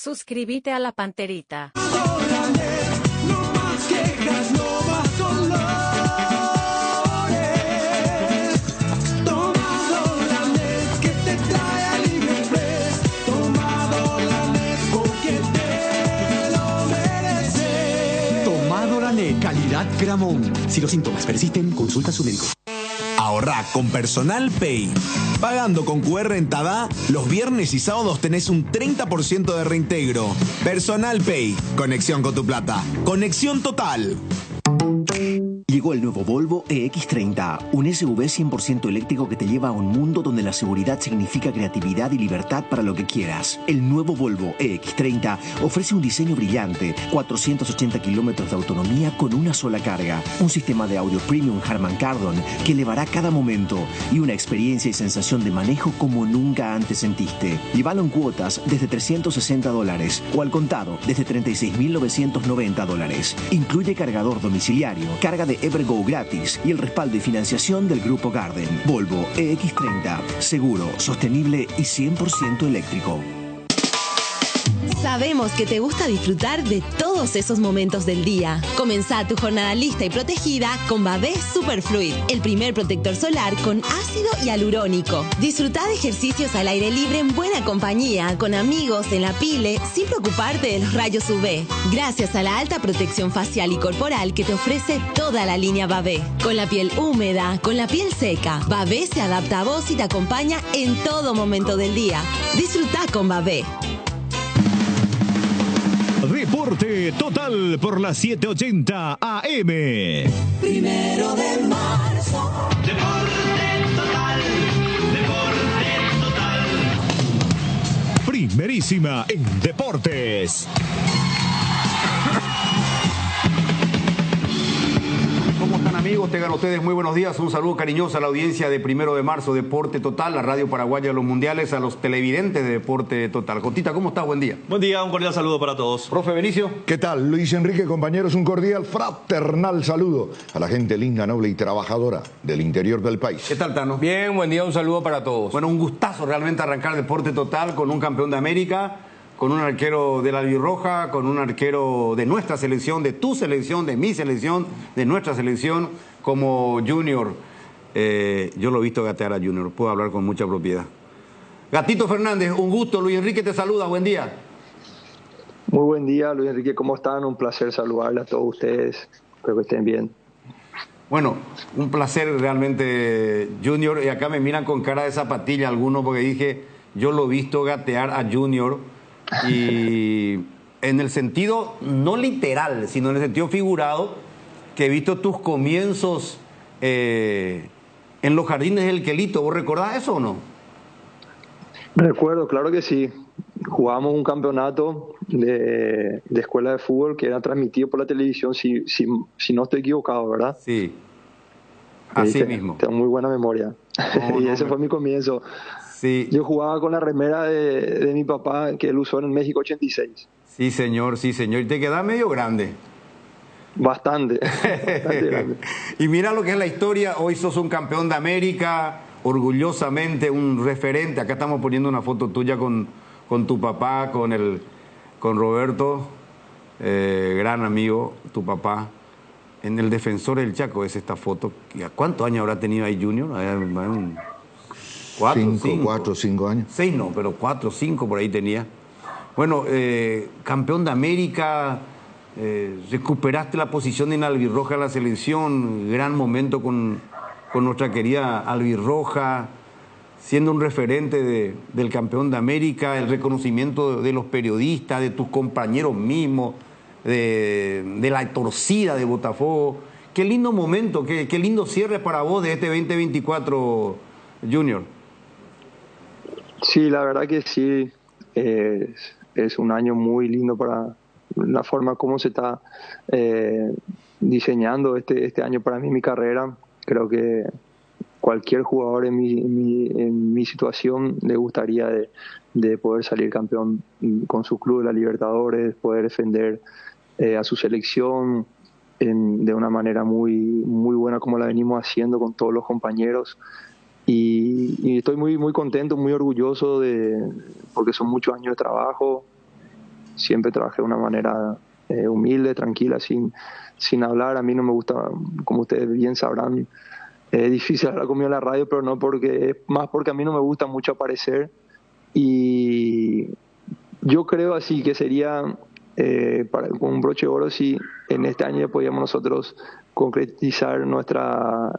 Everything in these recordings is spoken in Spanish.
Suscríbete a la Panterita. No más quejas, no más dolores. Toma Dolanet que te trae alivio express. Toma Dolanet porque te lo mereces. Toma Dolanet, calidad Gramón. Si los síntomas persisten, consulta a su médico. Ahorrá con Personal Pay. Pagando con QR en Tada, los viernes y sábados tenés un 30% de reintegro. Personal Pay. Conexión con tu plata. Conexión total. Llegó el nuevo Volvo EX30, un SUV 100% eléctrico que te lleva a un mundo donde la seguridad significa creatividad y libertad para lo que quieras. El nuevo Volvo EX30 ofrece un diseño brillante, 480 kilómetros de autonomía con una sola carga, un sistema de audio premium Harman Kardon que elevará cada momento y una experiencia y sensación de manejo como nunca antes sentiste. Llévalo en cuotas desde $360 o al contado desde $36.990. Incluye cargador domiciliario, carga de Evergo gratis y el respaldo y financiación del Grupo Garden. Volvo EX30, seguro, sostenible y 100% eléctrico. Sabemos que te gusta disfrutar de todos esos momentos del día. Comenzá tu jornada lista y protegida con Babé Superfluid, el primer protector solar con ácido hialurónico. Disfrutá de ejercicios al aire libre en buena compañía, con amigos, en la pile, sin preocuparte de los rayos UV. Gracias a la alta protección facial y corporal que te ofrece toda la línea Babé. Con la piel húmeda, con la piel seca, Babé se adapta a vos y te acompaña en todo momento del día. Disfrutá con Babé. Deporte Total por la 780 AM. 1 de marzo. Deporte Total. Deporte Total. Primerísima en deportes. ¿Cómo están, amigos? Tengan ustedes muy buenos días. Un saludo cariñoso a la audiencia de 1 de marzo, Deporte Total, la radio paraguaya de los mundiales, a los televidentes de Deporte Total. Jotita, ¿cómo estás? Buen día. Buen día, un cordial saludo para todos. Profe Benicio. ¿Qué tal? Luis Enrique, compañeros, un cordial, fraternal saludo a la gente linda, noble y trabajadora del interior del país. ¿Qué tal, Tano? Bien, buen día, un saludo para todos. Bueno, un gustazo realmente arrancar Deporte Total con un campeón de América, con un arquero de la albirroja, con un arquero de nuestra selección, de tu selección, de mi selección, de nuestra selección, como Junior. Yo lo he visto gatear a Junior, puedo hablar con mucha propiedad. Gatito Fernández, un gusto. Luis Enrique te saluda, buen día. Muy buen día, Luis Enrique, ¿cómo están? Un placer saludarle a todos ustedes, espero que estén bien. Bueno, un placer realmente, Junior, y acá me miran con cara de zapatilla algunos porque dije, yo lo he visto gatear a Junior y en el sentido no literal, sino en el sentido figurado, que he visto tus comienzos en los jardines del Quelito. ¿Vos recordás eso o no? Recuerdo, claro que sí. Jugábamos un campeonato de escuela de fútbol que era transmitido por la televisión, si no estoy equivocado, ¿verdad? Sí, así mismo. Tengo muy buena memoria. Y ese fue mi comienzo. Sí. Yo jugaba con la remera de mi papá, que él usó en el México 86. Sí, señor, sí, señor. Y te quedás medio grande. Bastante grande. Y mira lo que es la historia. Hoy sos un campeón de América, orgullosamente un referente. Acá estamos poniendo una foto tuya con tu papá, con Roberto, gran amigo, tu papá. En el Defensor del Chaco es esta foto. ¿Cuántos años habrá tenido ahí Junior? 4 o 5 años. 6 no, pero 4 o 5 por ahí tenía. Bueno, campeón de América, recuperaste la posición en albirroja de la selección, gran momento con nuestra querida albirroja, siendo un referente del campeón de América, el reconocimiento de los periodistas, de tus compañeros mismos, de la torcida de Botafogo. Qué lindo momento, qué lindo cierre para vos de este 2024, Junior. Sí, la verdad que sí, es un año muy lindo para la forma como se está diseñando este año para mí, mi carrera. Creo que cualquier jugador en mi situación le gustaría de poder salir campeón con su club de la Libertadores, poder defender a su selección de una manera muy, muy buena como la venimos haciendo con todos los compañeros. Y estoy muy, muy contento, muy orgulloso porque son muchos años de trabajo siempre trabajé de una manera humilde, tranquila, sin hablar. A mí no me gusta, como ustedes bien sabrán, es difícil hablar conmigo en la radio, pero no porque, es más porque a mí no me gusta mucho aparecer. Y yo creo así que sería con un broche de oro si en este año podíamos nosotros concretizar nuestra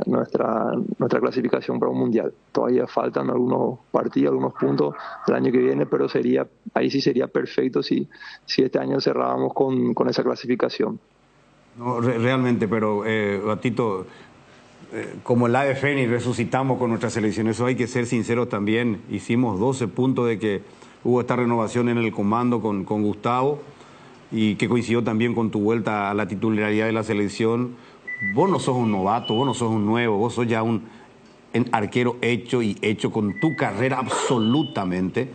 clasificación para un mundial. Todavía faltan algunos partidos, algunos puntos del año que viene, pero ahí sí sería perfecto si este año cerrábamos con esa clasificación. No, realmente, pero Gatito, como el ave fénix resucitamos con nuestra selección, eso hay que ser sinceros también. Hicimos 12 puntos de que hubo esta renovación en el comando con Gustavo, y que coincidió también con tu vuelta a la titularidad de la selección. Vos no sos un novato, vos no sos un nuevo, vos sos ya un arquero hecho con tu carrera absolutamente.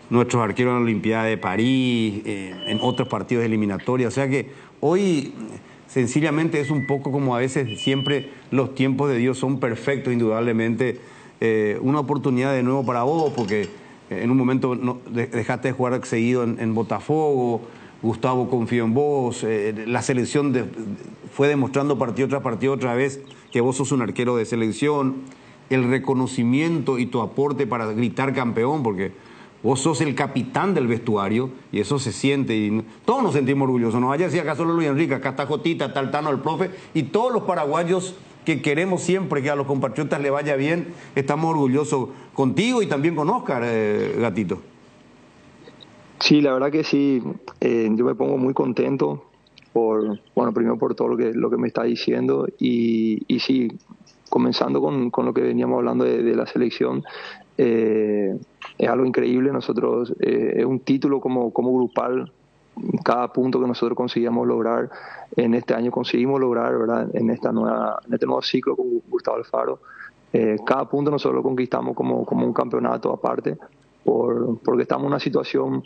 Nuestros arqueros en la Olimpiada de París, en otros partidos de eliminatoria. O sea que hoy sencillamente es un poco como a veces siempre los tiempos de Dios son perfectos, indudablemente. Una oportunidad de nuevo para vos, porque en un momento dejaste de jugar seguido en Botafogo, Gustavo confió en vos, la selección fue demostrando partido tras partido otra vez que vos sos un arquero de selección, el reconocimiento y tu aporte para gritar campeón, porque vos sos el capitán del vestuario y eso se siente y todos nos sentimos orgullosos. No vaya a decir acá solo Luis Enrique, acá está Jotita, está el Tano, el profe y todos los paraguayos que queremos siempre que a los compatriotas le vaya bien. Estamos orgullosos contigo y también con Oscar, Gatito. Sí, la verdad que sí, yo me pongo muy contento primero por todo lo que me está diciendo y sí, comenzando con lo que veníamos hablando de la selección, es algo increíble. Nosotros, es un título como grupal. Cada punto que nosotros conseguíamos lograr en este año, conseguimos lograr, ¿verdad? En este nuevo ciclo con Gustavo Alfaro, cada punto nosotros lo conquistamos como un campeonato aparte, porque estamos en una situación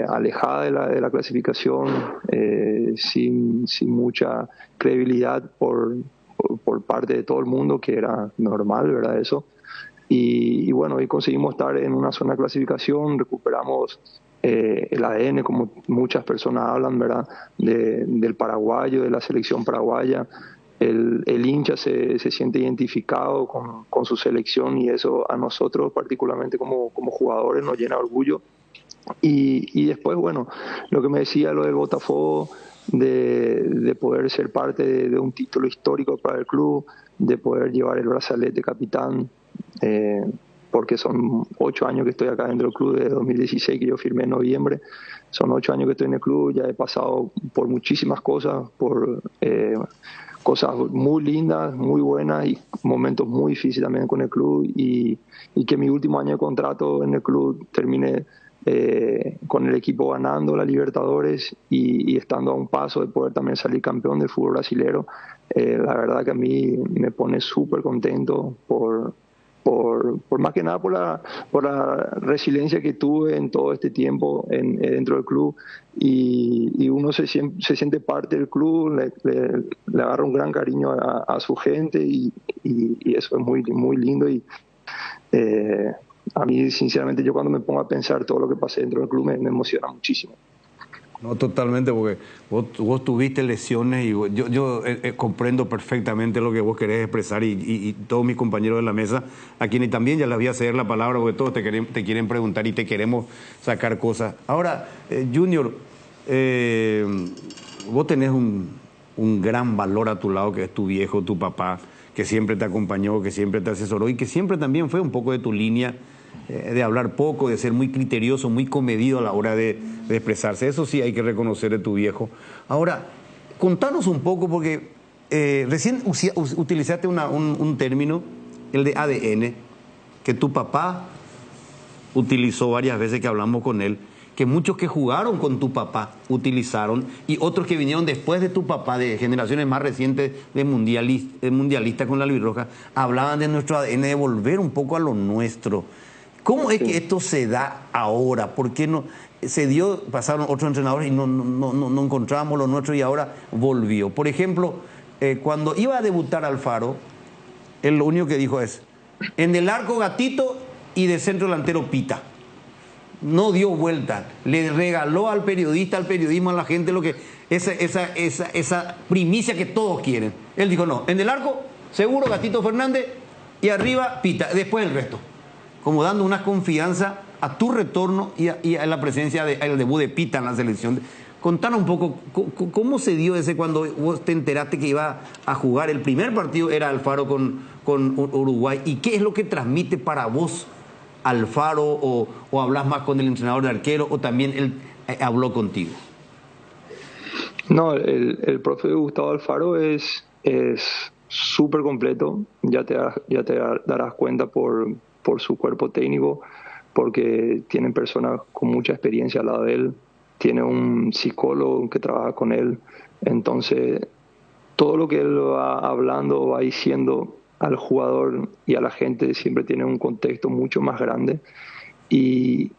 alejada de la clasificación, sin mucha credibilidad por parte de todo el mundo, que era normal, ¿verdad? Eso. Y bueno, hoy conseguimos estar en una zona de clasificación, recuperamos el ADN, como muchas personas hablan, ¿verdad? Del paraguayo, de la selección paraguaya. El hincha se siente identificado con su selección y eso a nosotros, particularmente como jugadores, nos llena de orgullo. Y después, bueno, lo que me decía, lo del Botafogo, de poder ser parte de un título histórico para el club, de poder llevar el brazalete capitán, porque son 8 años que estoy acá dentro del club, desde 2016 que yo firmé en noviembre. Son 8 años que estoy en el club, ya he pasado por muchísimas cosas, por cosas muy lindas, muy buenas y momentos muy difíciles también con el club, y que mi último año de contrato en el club termine con el equipo ganando la Libertadores y estando a un paso de poder también salir campeón del fútbol brasilero. La verdad que a mí me pone súper contento por más que nada por la resiliencia que tuve en todo este tiempo dentro del club, y uno se siente parte del club, le agarra un gran cariño a su gente y eso es muy, muy lindo. Y a mí, sinceramente, yo cuando me pongo a pensar todo lo que pasé dentro del club me emociona muchísimo. No, totalmente, porque vos tuviste lesiones y yo comprendo perfectamente lo que vos querés expresar y todos mis compañeros de la mesa, a quienes también ya les voy a ceder la palabra, porque todos te quieren preguntar y te queremos sacar cosas. Ahora, Junior, vos tenés un gran valor a tu lado, que es tu viejo, tu papá, que siempre te acompañó, que siempre te asesoró y que siempre también fue un poco de tu línea, de hablar poco, de ser muy criterioso, muy comedido a la hora de expresarse. Eso sí hay que reconocer de tu viejo. Ahora, contanos un poco, porque recién utilizaste un término, el de ADN, que tu papá utilizó varias veces que hablamos con él, que muchos que jugaron con tu papá utilizaron, y otros que vinieron después de tu papá, de generaciones más recientes de mundialistas con la albirroja, hablaban de nuestro ADN, de volver un poco a lo nuestro. ¿Cómo es que esto se da ahora? ¿Por qué no se dio? Pasaron otros entrenadores y no encontrábamos lo nuestro y ahora volvió. Por ejemplo, cuando iba a debutar Alfaro, él lo único que dijo es: en el arco Gatito y de centro delantero Pita. no dio vuelta, le regaló al periodista, al periodismo, a la gente lo que esa primicia que todos quieren. Él dijo, no, en el arco, seguro Gatito Fernández, y arriba Pita, después el resto. Como dando una confianza a tu retorno y a la presencia del debut de Pita en la selección. Contanos un poco, ¿cómo se dio ese cuando vos te enteraste que iba a jugar? El primer partido era Alfaro con Uruguay. ¿Y qué es lo que transmite para vos Alfaro? ¿O hablas más con el entrenador de arquero? ¿O también él habló contigo? No, el profe Gustavo Alfaro es súper completo. Ya te darás cuenta por su cuerpo técnico, porque tienen personas con mucha experiencia al lado de él. Tiene un psicólogo que trabaja con él. Entonces, todo lo que él va hablando, va diciendo al jugador y a la gente, siempre tiene un contexto mucho más grande. Y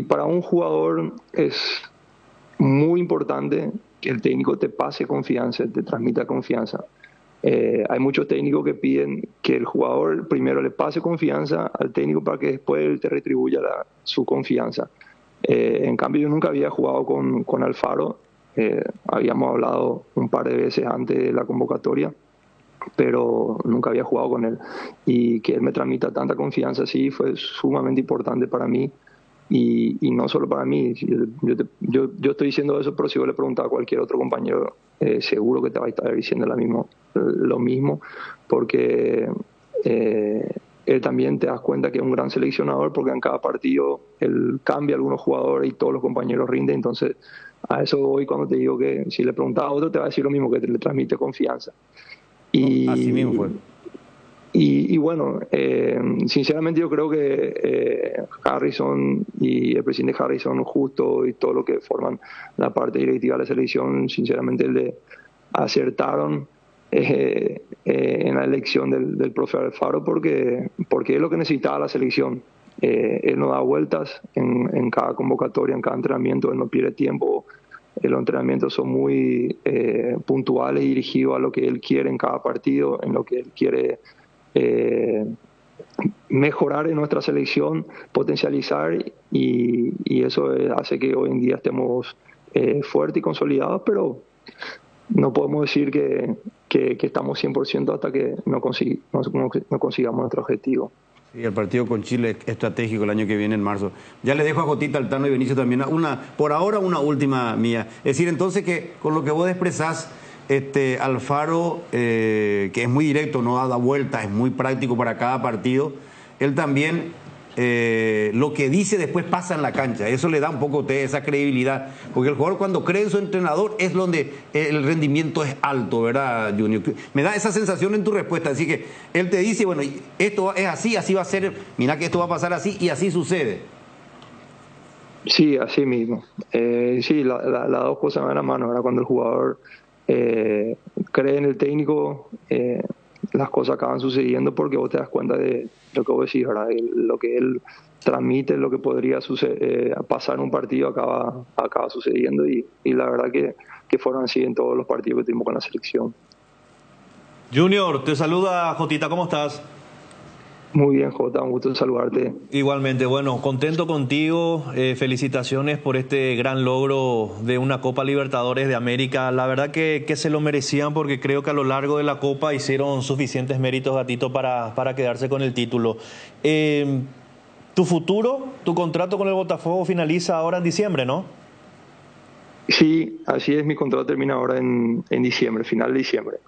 para un jugador es muy importante que el técnico te pase confianza, te transmita confianza. Hay muchos técnicos que piden que el jugador primero le pase confianza al técnico para que después él te retribuya su confianza. En cambio, yo nunca había jugado con Alfaro. Habíamos hablado un par de veces antes de la convocatoria, pero nunca había jugado con él. Y que él me transmita tanta confianza así fue sumamente importante para mí. Y no solo para mí. Yo estoy diciendo eso, pero si vos le preguntas a cualquier otro compañero, seguro que te va a estar diciendo lo mismo, porque él también te das cuenta que es un gran seleccionador, porque en cada partido él cambia a algunos jugadores y todos los compañeros rinden. Entonces, a eso voy cuando te digo que si le preguntas a otro te va a decir lo mismo, que le transmite confianza. Y así mismo fue. Y bueno, sinceramente yo creo que Harrison y el presidente Harrison, Justo y todo lo que forman la parte directiva de la selección, sinceramente le acertaron en la elección del profe Alfaro, porque es lo que necesitaba la selección. Él no da vueltas en cada convocatoria, en cada entrenamiento, él no pierde tiempo. Los entrenamientos son muy puntuales y dirigidos a lo que él quiere en cada partido, en lo que él quiere mejorar en nuestra selección, potencializar, y eso hace que hoy en día estemos fuertes y consolidados, pero no podemos decir que estamos 100% hasta que no consigamos nuestro objetivo. Sí, el partido con Chile es estratégico el año que viene, en marzo. Ya le dejo a Jotita, Altano y Benicio también por ahora una última mía. Es decir, entonces, que con lo que vos expresás, Alfaro, que es muy directo, no da vueltas, es muy práctico para cada partido, él también lo que dice después pasa en la cancha. Eso le da un poco esa credibilidad, porque el jugador cuando cree en su entrenador es donde el rendimiento es alto, ¿verdad, Junior? Me da esa sensación en tu respuesta, así que él te dice, bueno, esto es así, así va a ser, mira que esto va a pasar así, y así sucede. Sí, así mismo. Sí, las dos cosas van a la mano. Ahora, cuando el jugador cree en el técnico, las cosas acaban sucediendo, porque vos te das cuenta de lo que vos decís, ¿verdad? Lo que él transmite, lo que podría pasar en un partido, acaba sucediendo, y la verdad que fueron así en todos los partidos que tuvimos con la selección. Junior, te saluda Jotita, ¿cómo estás? Muy bien, Jota, un gusto saludarte. Igualmente, bueno, contento contigo, felicitaciones por este gran logro de una Copa Libertadores de América. La verdad que se lo merecían, porque creo que a lo largo de la Copa hicieron suficientes méritos, Gatito, para quedarse con el título. Tu futuro, tu contrato con el Botafogo finaliza ahora en diciembre, ¿no? Sí, así es, mi contrato termina ahora en diciembre, final de diciembre.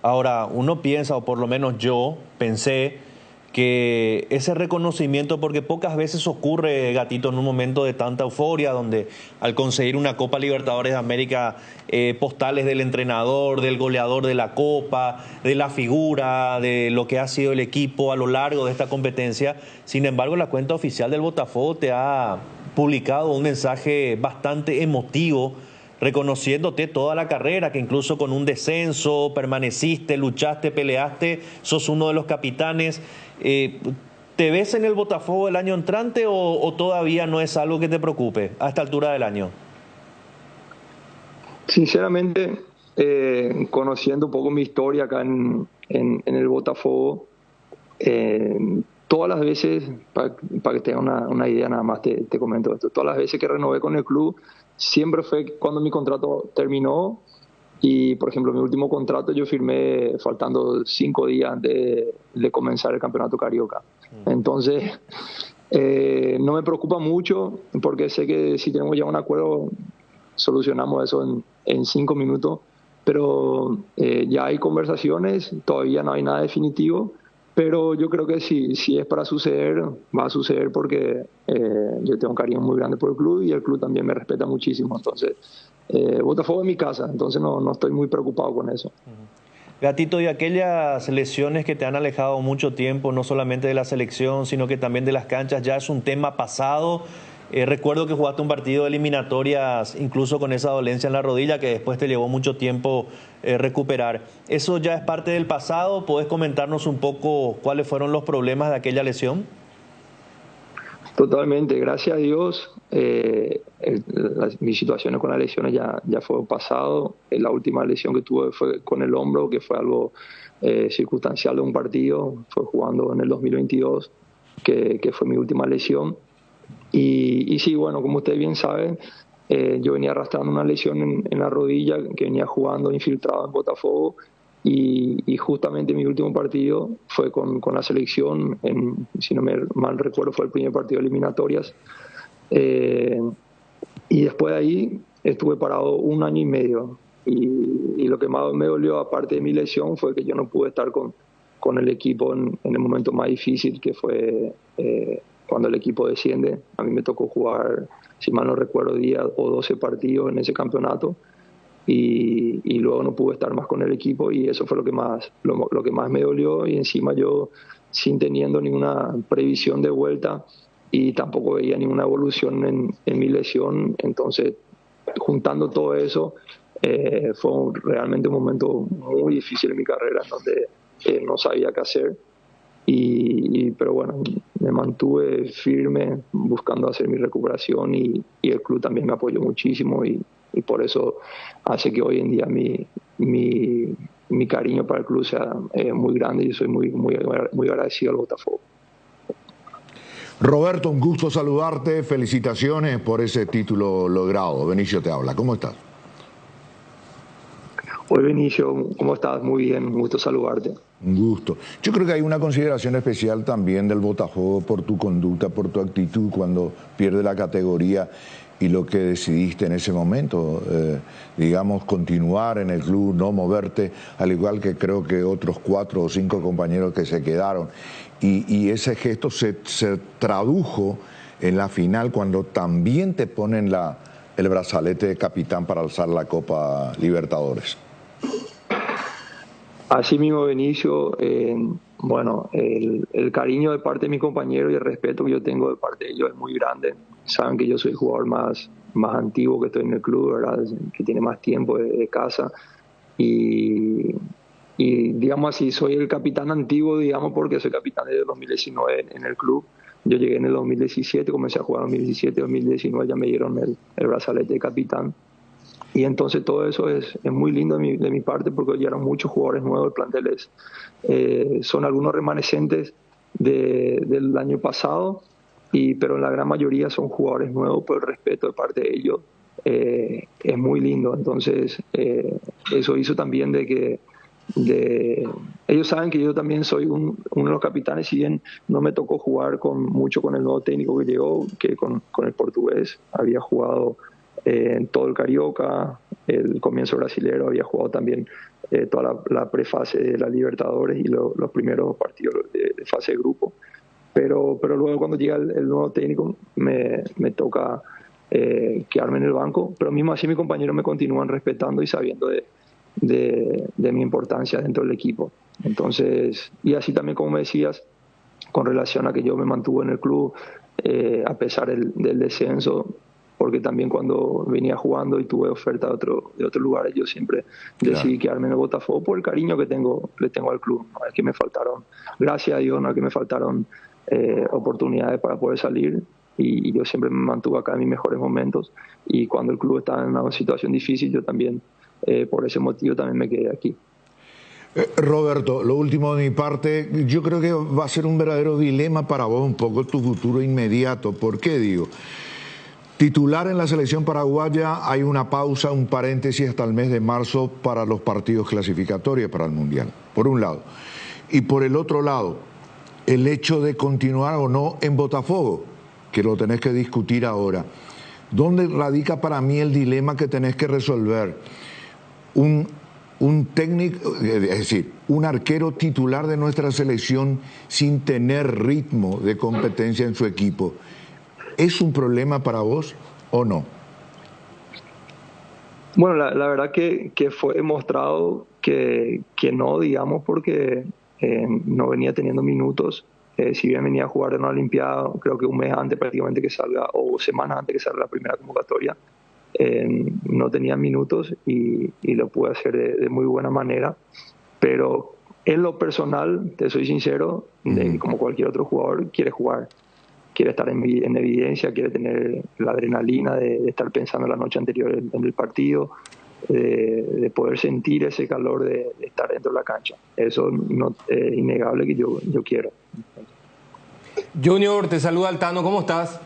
Ahora, uno piensa, o por lo menos yo pensé, que ese reconocimiento, porque pocas veces ocurre, Gatito, en un momento de tanta euforia, donde al conseguir una Copa Libertadores de América, postales del entrenador, del goleador de la Copa, de la figura, de lo que ha sido el equipo a lo largo de esta competencia. Sin embargo, la cuenta oficial del Botafogo te ha publicado un mensaje bastante emotivo, reconociéndote toda la carrera, que incluso con un descenso permaneciste, luchaste, peleaste, sos uno de los capitanes. ¿Te ves en el Botafogo el año entrante o todavía no es algo que te preocupe a esta altura del año? Sinceramente, conociendo un poco mi historia acá en el Botafogo, todas las veces, para que tengas una idea nada más, te comento esto, todas las veces que renové con el club, siempre fue cuando mi contrato terminó. Y, por ejemplo, mi último contrato yo firmé faltando 5 días antes de comenzar el campeonato carioca. Entonces, no me preocupa mucho porque sé que si tenemos ya un acuerdo, solucionamos eso en 5 minutos. Pero ya hay conversaciones, todavía no hay nada definitivo. Pero yo creo que si es para suceder, va a suceder porque yo tengo un cariño muy grande por el club y el club también me respeta muchísimo. Entonces, Botafogo es mi casa, entonces no estoy muy preocupado con eso. Gatito, y aquellas lesiones que te han alejado mucho tiempo, no solamente de la selección, sino que también de las canchas, ya es un tema pasado. Recuerdo que jugaste un partido de eliminatorias, incluso con esa dolencia en la rodilla, que después te llevó mucho tiempo recuperar. ¿Eso ya es parte del pasado? ¿Podés comentarnos un poco cuáles fueron los problemas de aquella lesión? Totalmente, gracias a Dios, mis situaciones con las lesiones ya fue pasado. La última lesión que tuve fue con el hombro, que fue algo circunstancial de un partido, fue jugando en el 2022, que fue mi última lesión. Y sí, bueno, como ustedes bien saben, yo venía arrastrando una lesión en la rodilla, que venía jugando infiltrado en Botafogo, y justamente mi último partido fue con la selección, si no me mal recuerdo fue el primer partido de eliminatorias, y después de ahí estuve parado 1 año y medio, y lo que más me dolió aparte de mi lesión fue que yo no pude estar con el equipo en el momento más difícil, que fue cuando el equipo desciende. A mí me tocó jugar, si mal no recuerdo, 10 o 12 partidos en ese campeonato, y luego no pude estar más con el equipo, y eso fue lo que más me dolió. Y encima yo, sin teniendo ninguna previsión de vuelta y tampoco veía ninguna evolución en mi lesión, entonces juntando todo eso, fue realmente un momento muy difícil en mi carrera, en donde no sabía qué hacer. Pero bueno, me mantuve firme buscando hacer mi recuperación, y el club también me apoyó muchísimo, y por eso hace que hoy en día mi cariño para el club sea muy grande, y soy muy agradecido al Botafogo. Roberto, un gusto saludarte, felicitaciones por ese título logrado. Benicio te habla, ¿cómo estás? Hola Benicio, ¿cómo estás? Muy bien, un gusto saludarte. Un gusto. Yo creo que hay una consideración especial también del Botafogo por tu conducta, por tu actitud cuando pierde la categoría y lo que decidiste en ese momento, digamos, continuar en el club, no moverte, al igual que creo que otros 4 o 5 compañeros que se quedaron. Y ese gesto se tradujo en la final cuando también te ponen el brazalete de capitán para alzar la Copa Libertadores. Así mismo, Benicio, bueno, el cariño de parte de mi compañero y el respeto que yo tengo de parte de ellos es muy grande. Saben que yo soy el jugador más antiguo que estoy en el club, ¿verdad? Que tiene más tiempo de casa. Y digamos así, soy el capitán antiguo, digamos, porque soy capitán desde el 2019 en el club. Yo llegué en el 2017, comencé a jugar en 2017, 2019 ya me dieron el brazalete de capitán. Y entonces todo eso es muy lindo de mi parte, porque llegaron muchos jugadores nuevos, el plantel son algunos remanescentes del año pasado, pero la gran mayoría son jugadores nuevos, por el respeto de parte de ellos es muy lindo. Entonces eso hizo también de que ellos saben que yo también soy uno de los capitanes, si bien no me tocó jugar mucho con el nuevo técnico que llegó, que con el portugués había jugado en todo el Carioca, el comienzo brasilero, había jugado también toda la prefase de la Libertadores y los primeros partidos de fase de grupo. Pero luego cuando llega el nuevo técnico me toca quedarme en el banco, pero mismo así mis compañeros me continúan respetando y sabiendo de mi importancia dentro del equipo. Entonces, y así también, como me decías, con relación a que yo me mantuve en el club a pesar del descenso, porque también cuando venía jugando y tuve oferta de otros lugares, yo siempre decidí quedarme en el Botafogo por el cariño que le tengo al club. No es que me faltaron, gracias a Dios, no es que me faltaron oportunidades para poder salir, y yo siempre me mantuve acá en mis mejores momentos, y cuando el club estaba en una situación difícil, yo también, por ese motivo, también me quedé aquí. Roberto, lo último de mi parte, yo creo que va a ser un verdadero dilema para vos un poco tu futuro inmediato. ¿Por qué digo? Titular en la selección paraguaya, hay una pausa, un paréntesis hasta el mes de marzo para los partidos clasificatorios para el Mundial, por un lado. Y por el otro lado, el hecho de continuar o no en Botafogo, que lo tenés que discutir ahora. ¿Dónde radica para mí el dilema que tenés que resolver? Un técnico, es decir, un arquero titular de nuestra selección sin tener ritmo de competencia en su equipo. ¿Es un problema para vos o no? Bueno, la verdad que fue demostrado que no, digamos, porque no venía teniendo minutos. Si bien venía a jugar en una Olimpiada, creo que un mes antes prácticamente que salga, o semanas antes que salga la primera convocatoria, no tenía minutos y lo pude hacer de muy buena manera. Pero en lo personal, te soy sincero, como cualquier otro jugador, quiere jugar. Quiere estar en evidencia, quiere tener la adrenalina de estar pensando la noche anterior en el partido, de poder sentir ese calor de estar dentro de la cancha. Eso no, es innegable que yo quiero. Junior, te saluda Altano, ¿cómo estás?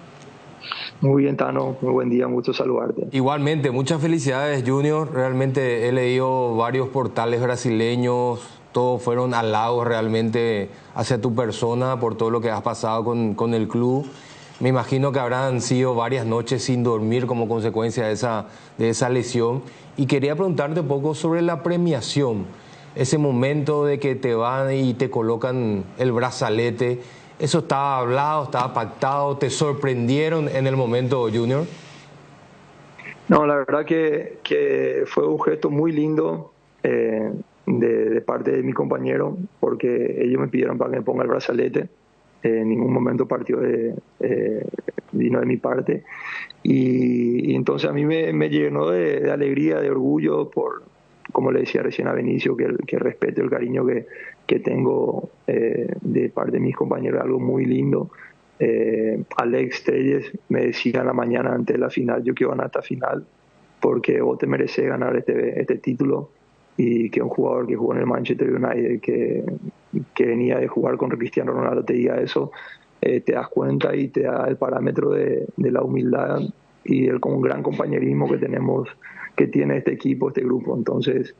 Muy bien, Tano, muy buen día, mucho saludarte. Igualmente, muchas felicidades, Junior. Realmente he leído varios portales brasileños, todos fueron halagos realmente hacia tu persona por todo lo que has pasado con el club. Me imagino que habrán sido varias noches sin dormir como consecuencia de esa lesión. Y quería preguntarte un poco sobre la premiación, ese momento de que te van y te colocan el brazalete. ¿Eso estaba hablado, estaba pactado? ¿Te sorprendieron en el momento, Junior? No, la verdad que fue un gesto muy lindo de parte de mi compañero, porque ellos me pidieron para que me ponga el brazalete. En ningún momento partió vino de mi parte. Y entonces a mí me llenó de alegría, de orgullo por, como le decía recién a Benicio, que el respeto y el cariño que tengo de parte de mis compañeros, algo muy lindo. Alex Telles me decía en la mañana antes de la final: yo quiero ganar esta final porque vos te mereces ganar este título. Y que un jugador que jugó en el Manchester United, que venía de jugar con Cristiano Ronaldo, te diga eso, te das cuenta y te da el parámetro de la humildad y el gran compañerismo que tiene este equipo, este grupo. Entonces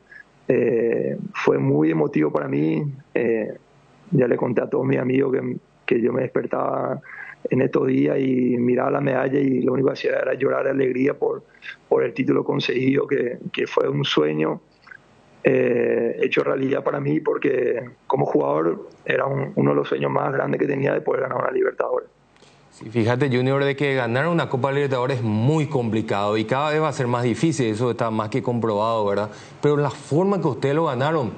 fue muy emotivo para mí. Ya le conté a todos mis amigos que yo me despertaba en estos días y miraba la medalla y lo único que hacía era llorar de alegría por el título conseguido, que fue un sueño hecho realidad para mí, porque como jugador era uno de los sueños más grandes que tenía de poder ganar una Libertadores. Sí, fíjate, Junior, de que ganar una Copa Libertadores es muy complicado y cada vez va a ser más difícil, eso está más que comprobado, ¿verdad? Pero la forma que ustedes lo ganaron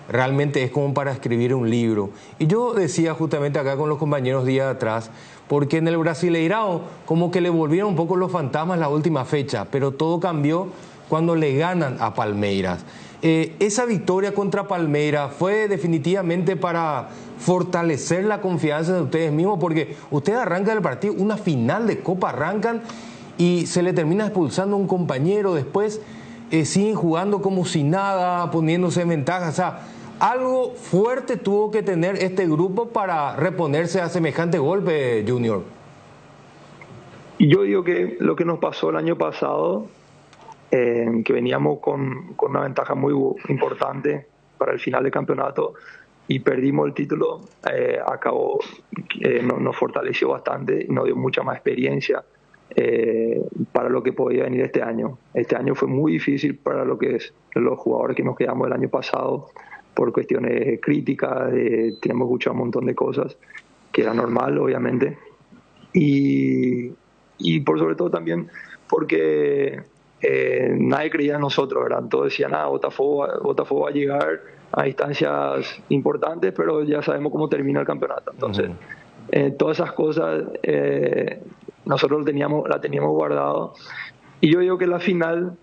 realmente es como para escribir un libro. Y yo decía justamente acá con los compañeros días atrás, porque en el Brasileirao como que le volvieron un poco los fantasmas la última fecha, pero todo cambió cuando le ganan a Palmeiras. Esa victoria contra Palmeiras fue definitivamente para fortalecer la confianza de ustedes mismos, porque ustedes arrancan el partido, una final de Copa arrancan y se le termina expulsando a un compañero, después siguen jugando como si nada, poniéndose en ventaja. O sea, algo fuerte tuvo que tener este grupo para reponerse a semejante golpe, Junior. Y yo digo que lo que nos pasó el año pasado, que veníamos con una ventaja muy importante para el final del campeonato y perdimos el título, nos fortaleció bastante y nos dio mucha más experiencia para lo que podía venir este año. Este año fue muy difícil para lo que es los jugadores que nos quedamos el año pasado por cuestiones críticas, teníamos que escuchar un montón de cosas, que era normal, obviamente, y por sobre todo también porque nadie creía en nosotros, ¿verdad? Todos decían, Botafogo va a llegar a instancias importantes, pero ya sabemos cómo termina el campeonato. Entonces, todas esas cosas nosotros la teníamos guardado. Y yo digo que la final,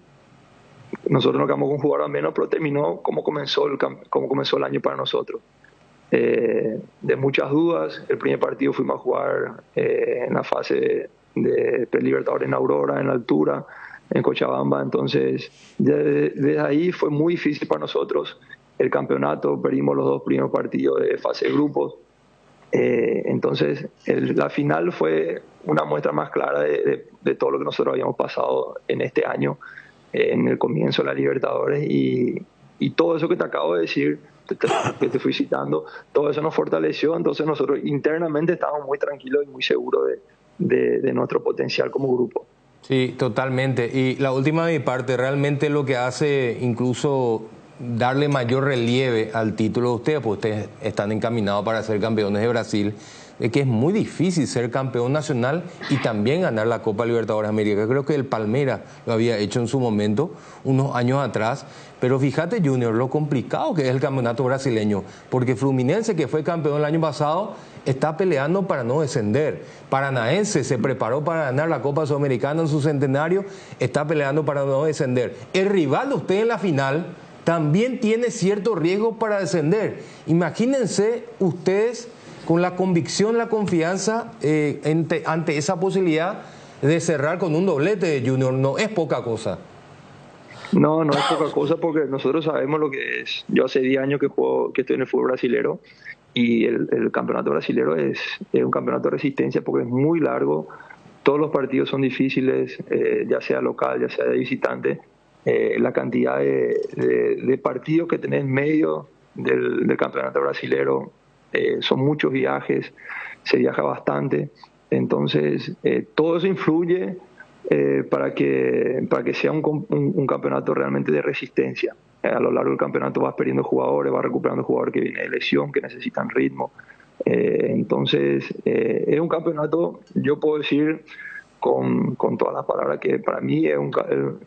nosotros nos quedamos con un jugador menos, pero terminó como comenzó el año para nosotros. De muchas dudas, el primer partido fuimos a jugar en la fase de Libertadores en Aurora, en la altura, en Cochabamba. Entonces desde ahí fue muy difícil para nosotros el campeonato, perdimos los 2 primeros partidos de fase de grupos. Entonces la final fue una muestra más clara de todo lo que nosotros habíamos pasado en este año, en el comienzo de la Libertadores, y todo eso que te acabo de decir, que te fui citando, todo eso nos fortaleció. Entonces nosotros internamente estábamos muy tranquilos y muy seguros de nuestro potencial como grupo. Sí, totalmente. Y la última de mi parte, realmente lo que hace incluso darle mayor relieve al título de ustedes, pues ustedes están encaminados para ser campeones de Brasil, de que es muy difícil ser campeón nacional y también ganar la Copa Libertadores América. Creo que el Palmeiras lo había hecho en su momento, unos años atrás, pero fíjate, Junior, lo complicado que es el campeonato brasileño, porque Fluminense, que fue campeón el año pasado, está peleando para no descender. Paranaense se preparó para ganar la Copa Sudamericana en su centenario, está peleando para no descender. El rival de usted en la final también tiene cierto riesgo para descender. Imagínense ustedes con la convicción, la confianza ante esa posibilidad de cerrar con un doblete de Junior. No es poca cosa. No es poca cosa, porque nosotros sabemos lo que es. Yo hace 10 años que estoy en el fútbol brasilero, y el campeonato brasilero es un campeonato de resistencia porque es muy largo. Todos los partidos son difíciles, ya sea local, ya sea de visitante. La cantidad de partidos que tenés en medio del campeonato brasilero, son muchos viajes, se viaja bastante. Entonces todo eso influye para que sea un campeonato realmente de resistencia. A lo largo del campeonato vas perdiendo jugadores, vas recuperando jugadores que vienen de lesión, que necesitan ritmo. Entonces es un campeonato, yo puedo decir con todas las palabras, que para mí es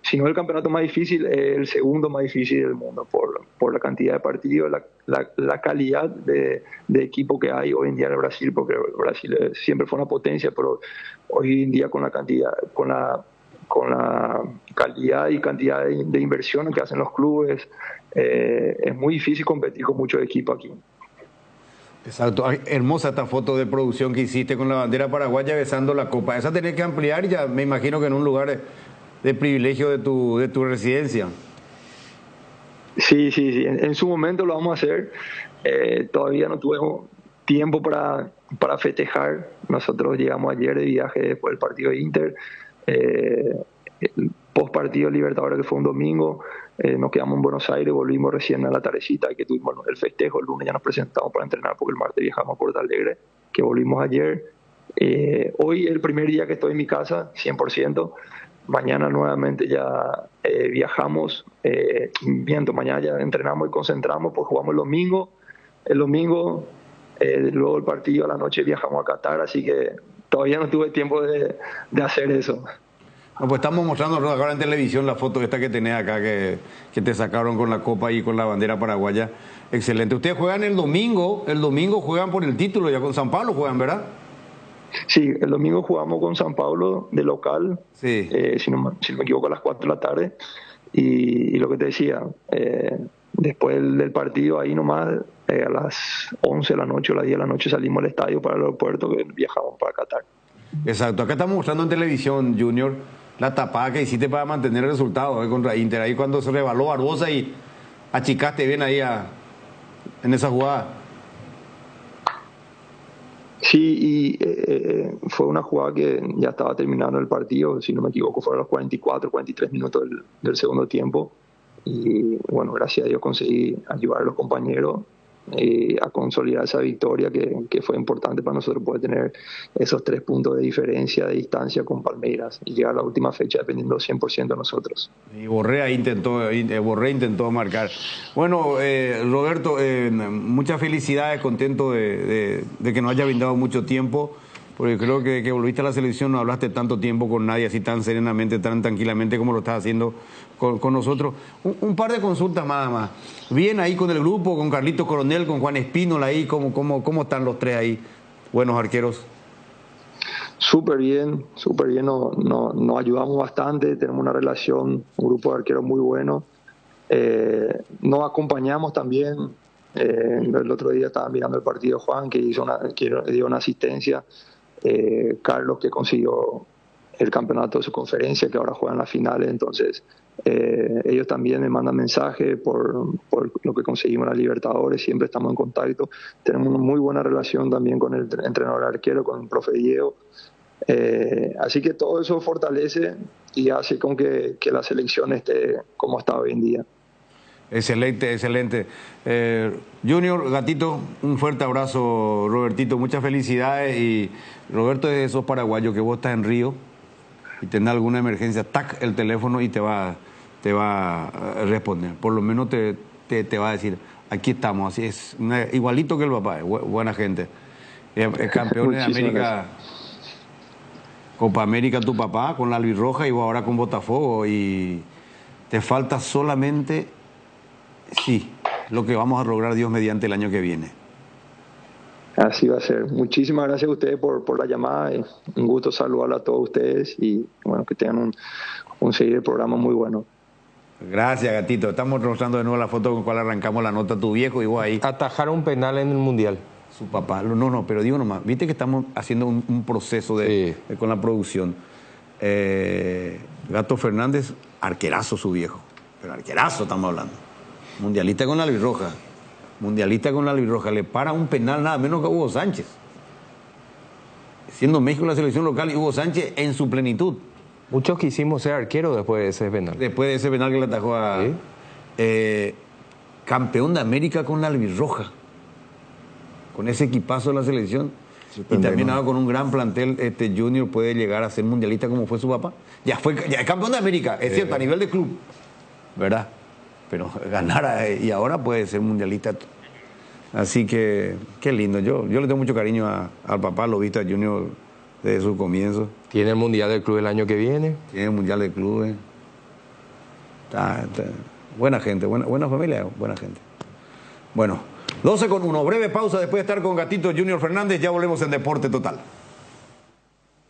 si no el campeonato más difícil, es el segundo más difícil del mundo por la cantidad de partidos, la calidad de equipo que hay hoy en día en el Brasil, porque Brasil siempre fue una potencia, pero hoy en día con la calidad y cantidad de inversión que hacen los clubes, es muy difícil competir con muchos equipos aquí. Exacto. Ay, hermosa esta foto de producción que hiciste con la bandera paraguaya besando la copa. Esa tenés que ampliar, ya me imagino que en un lugar de privilegio de tu residencia. Sí. En su momento lo vamos a hacer. Todavía no tuvimos tiempo para festejar. Nosotros llegamos ayer de viaje después del partido de Inter. El post partido Libertadores, que fue un domingo, nos quedamos en Buenos Aires, volvimos recién a la tardecita que tuvimos el festejo. El lunes ya nos presentamos para entrenar, porque el martes viajamos a Porto Alegre, que volvimos ayer. Hoy el primer día que estoy en mi casa, 100%. Mañana nuevamente ya viajamos, mañana ya entrenamos y concentramos, pues jugamos el domingo. El domingo, luego el partido a la noche viajamos a Qatar, así que todavía no tuve tiempo de hacer eso. No, pues estamos mostrando ahora en televisión la foto esta que tenés acá, que te sacaron con la copa y con la bandera paraguaya. Excelente. Ustedes juegan el domingo juegan por el título, ya con San Pablo juegan, ¿verdad? Sí, el domingo jugamos con San Pablo de local, sí. Si no me equivoco, a las 4 de la tarde. Y lo que te decía, después del partido, ahí nomás, a las 11 de la noche o las 10 de la noche salimos al estadio para el aeropuerto, que viajamos para Qatar. Exacto. Acá estamos mostrando en televisión, Junior, la tapada que hiciste para mantener el resultado contra Inter. Ahí cuando se rebaló Barbosa y achicaste bien ahí en esa jugada. Sí, y fue una jugada que ya estaba terminando el partido, si no me equivoco, fueron los 44, 43 minutos del segundo tiempo. Y bueno, gracias a Dios conseguí ayudar a los compañeros a consolidar esa victoria que fue importante para nosotros poder tener esos 3 puntos de diferencia de distancia con Palmeiras y llegar a la última fecha dependiendo 100% de nosotros. Y Borré intentó marcar. Bueno, Roberto, muchas felicidades, contento de que nos haya brindado mucho tiempo, porque creo que volviste a la selección, no hablaste tanto tiempo con nadie así tan serenamente, tan tranquilamente como lo estás haciendo con nosotros. Un par de consultas nada más. Bien ahí con el grupo, con Carlitos Coronel, con Juan Espínola ahí, ¿cómo están los 3 ahí? Buenos arqueros. Súper bien, nos ayudamos bastante, tenemos una relación, un grupo de arqueros muy bueno. Nos acompañamos también. El otro día estaba mirando el partido Juan, que dio una asistencia. Carlos, que consiguió el campeonato de su conferencia, que ahora juegan las finales. Entonces ellos también me mandan mensajes por lo que conseguimos en la Libertadores, siempre estamos en contacto, tenemos una muy buena relación también con el entrenador arquero, con el profe Diego. Así que todo eso fortalece y hace con que la selección esté como está hoy en día. Excelente, excelente. Junior, Gatito, un fuerte abrazo, Robertito, muchas felicidades. Y Roberto es de esos paraguayos que vos estás en Río y tenés alguna emergencia, tac, el teléfono y te va a responder. Por lo menos te va a decir, aquí estamos, así es, igualito que el papá, buena gente. Campeón de América, Copa América tu papá con la albirroja y vos ahora con Botafogo, y te falta solamente, sí, lo que vamos a lograr Dios mediante el año que viene. Así va a ser. Muchísimas gracias a ustedes por la llamada. Un gusto saludar a todos ustedes y bueno, que tengan un seguir el programa muy bueno. Gracias, Gatito. Estamos mostrando de nuevo la foto con la cual arrancamos la nota tu viejo y vos ahí. Atajar un penal en el Mundial. Su papá. No, pero digo nomás, viste que estamos haciendo un proceso con la producción. Gato Fernández, arquerazo su viejo. Pero arquerazo estamos hablando. Mundialista con la albirroja. Mundialista con la albirroja. Le para un penal nada menos que Hugo Sánchez. Siendo México la selección local y Hugo Sánchez en su plenitud. Muchos quisimos ser arqueros después de ese penal. Después de ese penal que le atajó a... ¿Sí? Campeón de América con la albirroja. Con ese equipazo de la selección. Sí, y también ahora con un gran plantel, Junior puede llegar a ser mundialista como fue su papá. Ya es campeón de América, es cierto, a nivel de club, ¿verdad? Pero ganar y ahora puede ser mundialista. Así que, qué lindo. Yo le tengo mucho cariño al papá, lo he visto a Junior desde su comienzo. ¿Tiene el Mundial del Club el año que viene? Tiene el Mundial del Club. Buena gente, buena familia, buena gente. Bueno, 12:01, breve pausa después de estar con Gatito Junior Fernández, ya volvemos en Deporte Total.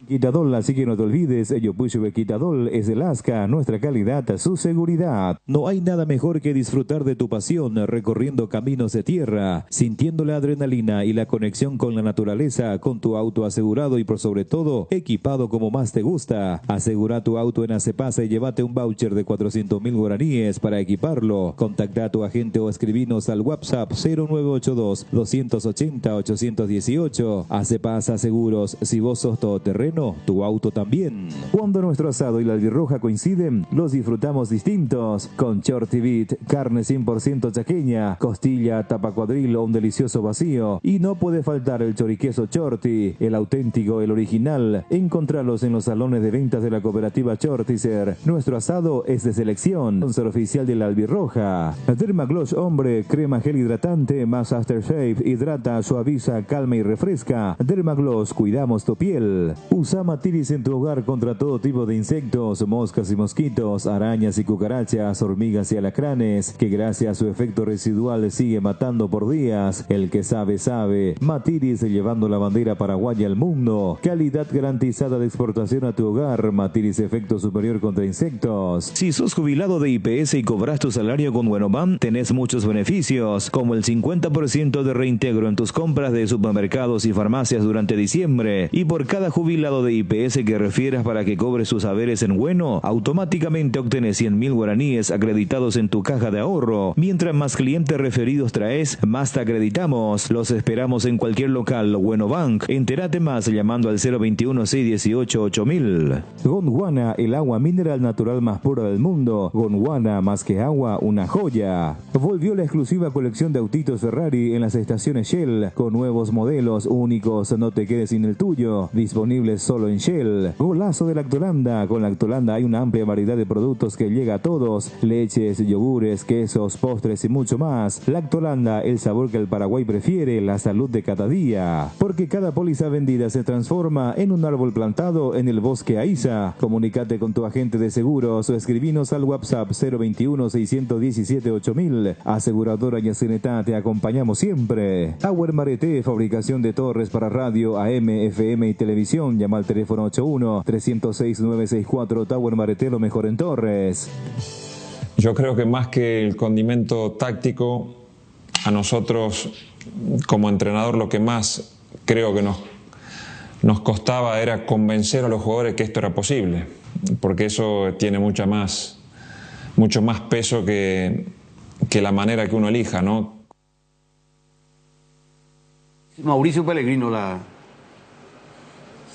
Quitadol, así que no te olvides, Yopuyo Quitadol es el ASCA, nuestra calidad, su seguridad. No hay nada mejor que disfrutar de tu pasión recorriendo caminos de tierra, sintiendo la adrenalina y la conexión con la naturaleza, con tu auto asegurado y por sobre todo, equipado como más te gusta. Asegura tu auto en Acepasa y llévate un voucher de 400.000 guaraníes para equiparlo. Contacta a tu agente o escribinos al WhatsApp 0982-280-818. Acepasa Seguros, si vos sos todoterreno, tu auto también. Cuando nuestro asado y la albirroja coinciden, los disfrutamos distintos. Con Shorty Beat, carne 100% chaqueña, costilla, tapa cuadril o un delicioso vacío. Y no puede faltar el choriqueso Shorty, el auténtico, el original. Encontralos en los salones de ventas de la cooperativa Shortizer. Nuestro asado es de selección. Sponsor oficial de la albirroja. Dermagloss Hombre, crema gel hidratante más aftershave, hidrata, suaviza, calma y refresca. Dermagloss, cuidamos tu piel. Usa Matiris en tu hogar contra todo tipo de insectos, moscas y mosquitos, arañas y cucarachas, hormigas y alacranes, que gracias a su efecto residual sigue matando por días. El que sabe, sabe. Matiris, llevando la bandera paraguaya al mundo. Calidad garantizada de exportación a tu hogar. Matiris, efecto superior contra insectos. Si sos jubilado de IPS y cobras tu salario con Buenoban, tenés muchos beneficios, como el 50% de reintegro en tus compras de supermercados y farmacias durante diciembre. Y por cada jubilado de IPS que refieras para que cobres sus haberes en Bueno, automáticamente obtenés 100.000 guaraníes acreditados en tu caja de ahorro. Mientras más clientes referidos traes, más te acreditamos. Los esperamos en cualquier local Bueno Bank. Entérate más llamando al 021-618-8000. Gondwana, el agua mineral natural más pura del mundo. Gondwana, más que agua, una joya. Volvió la exclusiva colección de autitos Ferrari en las estaciones Shell, con nuevos modelos únicos, no te quedes sin el tuyo. Disponibles solo en Shell. Golazo de Lactolanda. Con Lactolanda hay una amplia variedad de productos que llega a todos: leches, yogures, quesos, postres y mucho más. Lactolanda, el sabor que el Paraguay prefiere, la salud de cada día. Porque cada póliza vendida se transforma en un árbol plantado en el bosque Aiza. Comunícate con tu agente de seguros o escribinos al WhatsApp 021-617-8000. Aseguradora Yacinetá, te acompañamos siempre. Tower Marete, fabricación de torres para radio, AM, FM y televisión. Llama al teléfono 81-306-964. Tower Marete, lo mejor en torres. Yo creo que más que el condimento táctico, a nosotros como entrenador lo que más creo que nos costaba era convencer a los jugadores que esto era posible, porque eso tiene mucho más peso que la manera que uno elija, ¿no? Mauricio Pellegrino,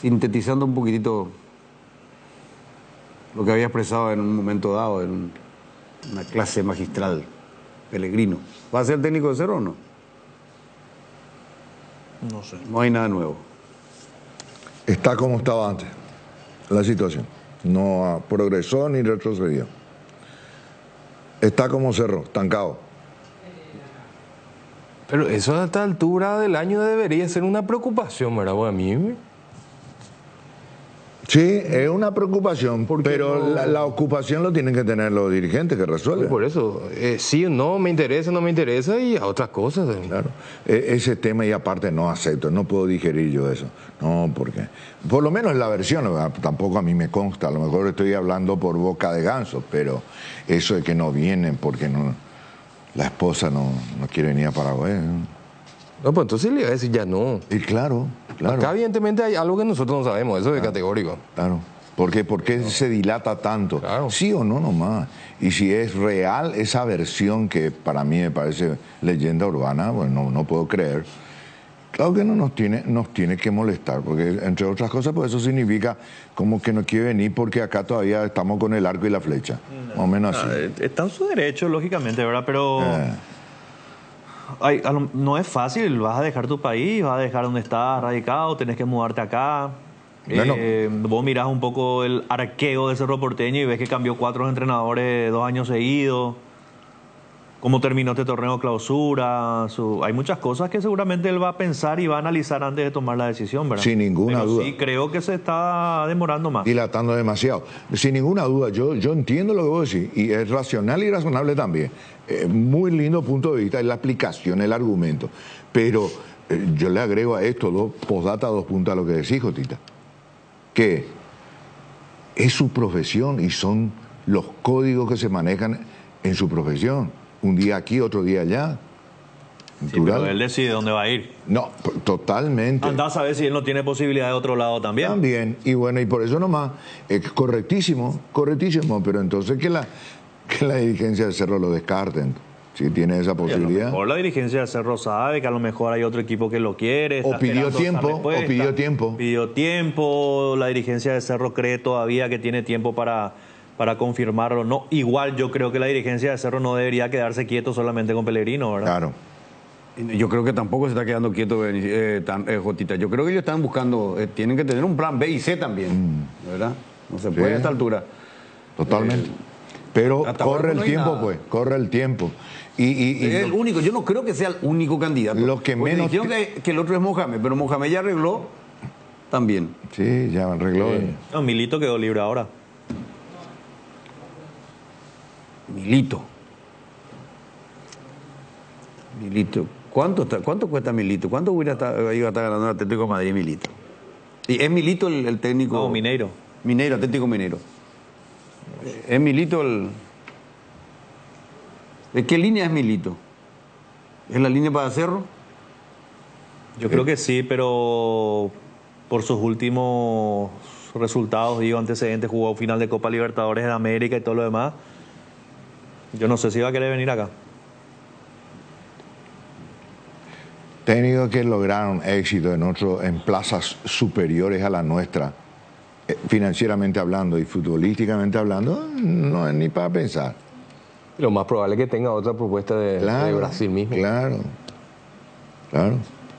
sintetizando un poquitito lo que había expresado en un momento dado, en una clase magistral. Pellegrino, ¿va a ser técnico de Cerro o no? No sé. No hay nada nuevo. Está como estaba antes, la situación. No progresó ni retrocedió. Está como Cerro, estancado. Pero eso a esta altura del año debería ser una preocupación, ¿verdad? Bueno, a mí... Sí, es una preocupación, pero no? la ocupación lo tienen que tener los dirigentes que resuelven. Por eso, sí o no, me interesa, no me interesa y a otras cosas. Claro, ese tema y aparte no acepto, no puedo digerir yo eso. No, porque, por lo menos la versión, tampoco a mí me consta, a lo mejor estoy hablando por boca de ganso, pero eso de que no vienen porque no, la esposa no quiere venir a Paraguay. No, pues entonces le iba a decir ya no. Y claro. Acá evidentemente hay algo que nosotros no sabemos, eso es categórico. Claro. ¿Por qué se dilata tanto? Claro. Sí o no nomás. Y si es real esa versión que para mí me parece leyenda urbana, bueno, no puedo creer. Claro que no nos tiene que molestar, porque entre otras cosas, pues eso significa como que no quiere venir porque acá todavía estamos con el arco y la flecha. Más o menos así. Está en su derecho, lógicamente, ¿verdad? Pero... no es fácil, vas a dejar tu país, vas a dejar donde estás radicado, tenés que mudarte acá. Bueno. Vos mirás un poco el arqueo de Cerro Porteño y ves que cambió 4 entrenadores 2 años seguidos. Cómo terminó este torneo clausura. Hay muchas cosas que seguramente él va a pensar y va a analizar antes de tomar la decisión, ¿verdad? Sin ninguna duda. Sí, creo que se está demorando más. Dilatando demasiado. Sin ninguna duda, yo entiendo lo que vos decís y es racional y razonable también. Muy lindo punto de vista, es la aplicación, el argumento. Pero yo le agrego a esto 2 puntos a lo que decís, Jotita. Que es su profesión y son los códigos que se manejan en su profesión. Un día aquí, otro día allá. Sí, pero él decide dónde va a ir. No, totalmente. Andá a saber si él no tiene posibilidad de otro lado también. También, y bueno, y por eso nomás, correctísimo, pero entonces que la dirigencia del Cerro lo descarten, si tiene esa posibilidad. A lo mejor la dirigencia del Cerro sabe que a lo mejor hay otro equipo que lo quiere. O pidió tiempo. Pidió tiempo, la dirigencia del Cerro cree todavía que tiene tiempo para confirmarlo. No, igual yo creo que la dirigencia de Cerro no debería quedarse quieto solamente con Pellegrino, ¿verdad? Claro. Yo creo que tampoco se está quedando quieto Jotita. Yo creo que ellos están buscando, tienen que tener un plan B y C también, ¿verdad? No se puede a esta altura. Totalmente. Pero corre el tiempo, nada. Pues, corre el tiempo. Y es el único, yo no creo que sea el único candidato. Lo que menos... Dijeron que el otro es Mohamed, pero Mohamed ya arregló también. Sí, ya arregló. No, Milito quedó libre ahora. Milito. ¿Cuánto cuesta Milito? ¿Cuánto iba a estar ganando el Atlético de Madrid Milito? ¿Y es Milito el técnico? No, Mineiro. Mineiro, Atlético Mineiro. ¿Es Milito el...? ¿De qué línea es Milito? ¿Es la línea para Cerro? Yo creo que sí, pero por sus últimos resultados, antecedentes, jugó final de Copa Libertadores de América y todo lo demás. Yo no sé si va a querer venir acá. Técnicos que lograron éxito en plazas superiores a la nuestra, financieramente hablando y futbolísticamente hablando, no es ni para pensar. Lo más probable es que tenga otra propuesta de Brasil mismo. Claro.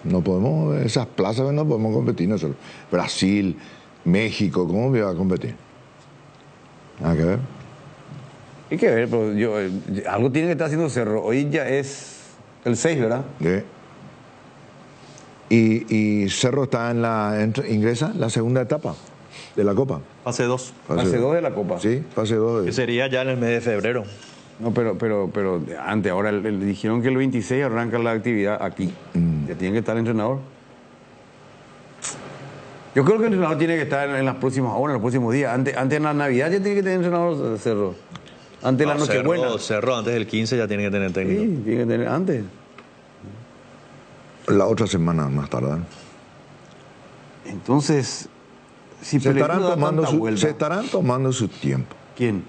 No podemos, esas plazas no podemos competir nosotros. Brasil, México, ¿cómo me va a competir? Nada que ver. Hay que ver, pero algo tiene que estar haciendo Cerro. Hoy ya es el 6, ¿verdad? Sí. Y Cerro está ingresa la segunda etapa de la Copa. Fase 2. Fase 2 de la Copa. Sí, fase 2. Que sería ya en el mes de febrero. No, pero antes, ahora dijeron que el 26 arranca la actividad aquí. Ya tiene que estar el entrenador. Yo creo que el entrenador tiene que estar en las próximas horas, en los próximos días. Antes de la Navidad ya tiene que tener entrenador Cerro. Antes de la Nochebuena. Cerro antes del 15 ya tiene que tener técnico. Sí, tiene que tener antes. La otra semana más tarde. Entonces, si se estarán, Pellegrino da tomando tanta vuelta. se estarán tomando su tiempo. ¿Quién?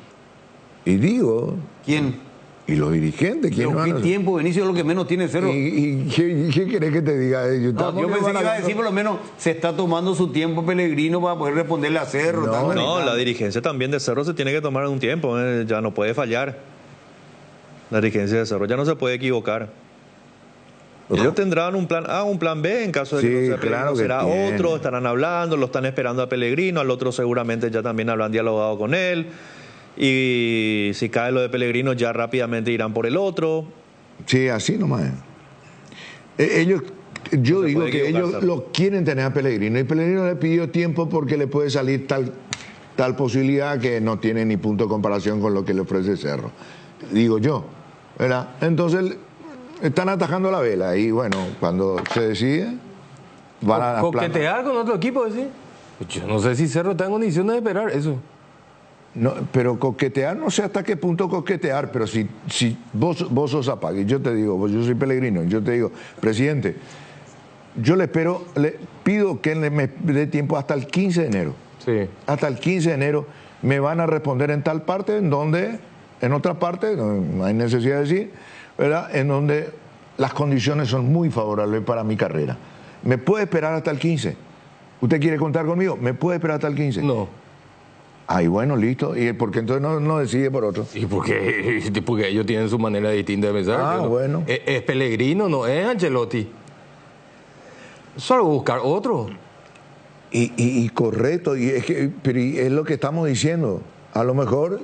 Y digo... ¿Quién? Y los dirigentes, ¿quién ¿Pero van qué a... tiempo, Benicio, es lo que menos tiene Cerro? ¿Y qué querés que te diga? No, yo pensé que iba a decir por lo menos se está tomando su tiempo Pellegrino para poder responderle a Cerro. No, la dirigencia también de Cerro se tiene que tomar un tiempo, ya no puede fallar. La dirigencia de Cerro ya no se puede equivocar. Ellos tendrán un plan A, un plan B en caso de que no sea Pellegrino, claro que será tienen. otro, estarán hablando, lo están esperando a Pellegrino, al otro seguramente ya también habrán dialogado con él. Y si cae lo de Pellegrino ya rápidamente irán por el otro. Sí, así nomás. Yo digo que ellos lo quieren tener a Pellegrino y Pellegrino le pidió tiempo porque le puede salir tal posibilidad que no tiene ni punto de comparación con lo que le ofrece Cerro. Digo yo, ¿verdad? Entonces están atajando la vela y bueno, cuando se decide van a coquetear con otro equipo, decir. Yo no sé si Cerro está en condiciones de esperar eso. No, pero coquetear, no sé hasta qué punto coquetear, pero si vos sos Apague, yo te digo, yo soy Pellegrino, yo te digo, presidente, yo le pido que me dé tiempo hasta el 15 de enero. Sí. Hasta el 15 de enero me van a responder en tal parte, en otra parte, no hay necesidad de decir, ¿verdad? En donde las condiciones son muy favorables para mi carrera. ¿Me puede esperar hasta el 15? ¿Usted quiere contar conmigo? ¿Me puede esperar hasta el 15? No. Ay, bueno, listo. ¿Y por qué entonces no decide por otro? Y porque ellos tienen su manera distinta de pensar. Ah, bueno. Es Pellegrino, no es Ancelotti. Solo buscar otro. Y correcto, pero es lo que estamos diciendo. A lo mejor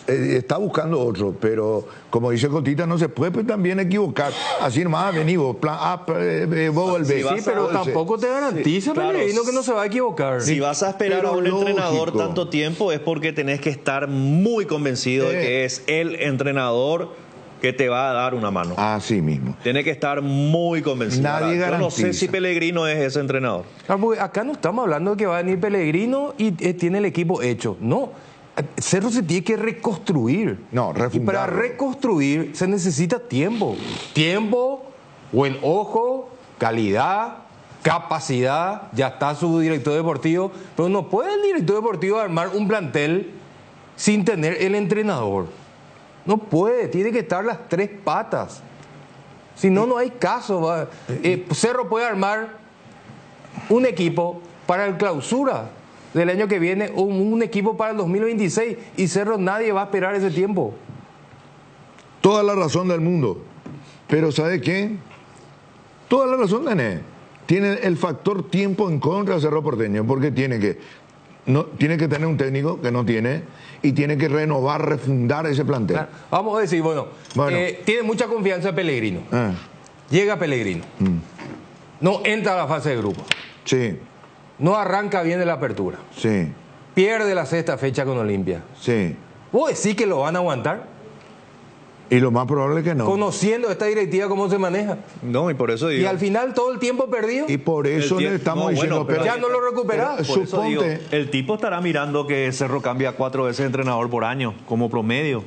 está buscando otro, pero como dice Cotita, no se puede también equivocar. Así nomás, vení vos, plan A, vos el B. Sí, pero tampoco te garantiza, Pellegrino, que no se va a equivocar. Si vas a esperar a un entrenador tanto tiempo es porque tenés que estar muy convencido de que es el entrenador que te va a dar una mano. Así mismo. Tiene que estar muy convencido. Nadie Yo garantiza. no sé si Pellegrino es ese entrenador. Claro, porque acá no estamos hablando de que va a venir Pellegrino y tiene el equipo hecho. No. Cerro se tiene que reconstruir. No, refundar. Y para reconstruir se necesita tiempo. Tiempo, buen ojo, calidad, capacidad. Ya está su director deportivo. Pero no puede el director deportivo armar un plantel sin tener el entrenador. No puede, tiene que estar las tres patas. Si no, no hay caso. Cerro puede armar un equipo para el clausura del año que viene, un equipo para el 2026, y Cerro nadie va a esperar ese tiempo. Toda la razón del mundo. Pero ¿sabe qué? Toda la razón tiene el factor tiempo en contra de Cerro Porteño, porque tiene que tener un técnico que no tiene y tiene que renovar, refundar ese plantel. Claro. Vamos a decir, tiene mucha confianza Pellegrino. Llega Pellegrino. No entra a la fase de grupo. Sí. No arranca bien de la apertura. Sí. Pierde la sexta fecha con Olimpia. Sí. ¿Vos decís que lo van a aguantar? Y lo más probable es que no. Conociendo esta directiva cómo se maneja. No, y por eso digo. Y al final todo el tiempo perdido. Y por eso le estamos diciendo, pero ya no lo recuperás. Por eso digo, el tipo estará mirando que Cerro cambia 4 veces de entrenador por año, como promedio.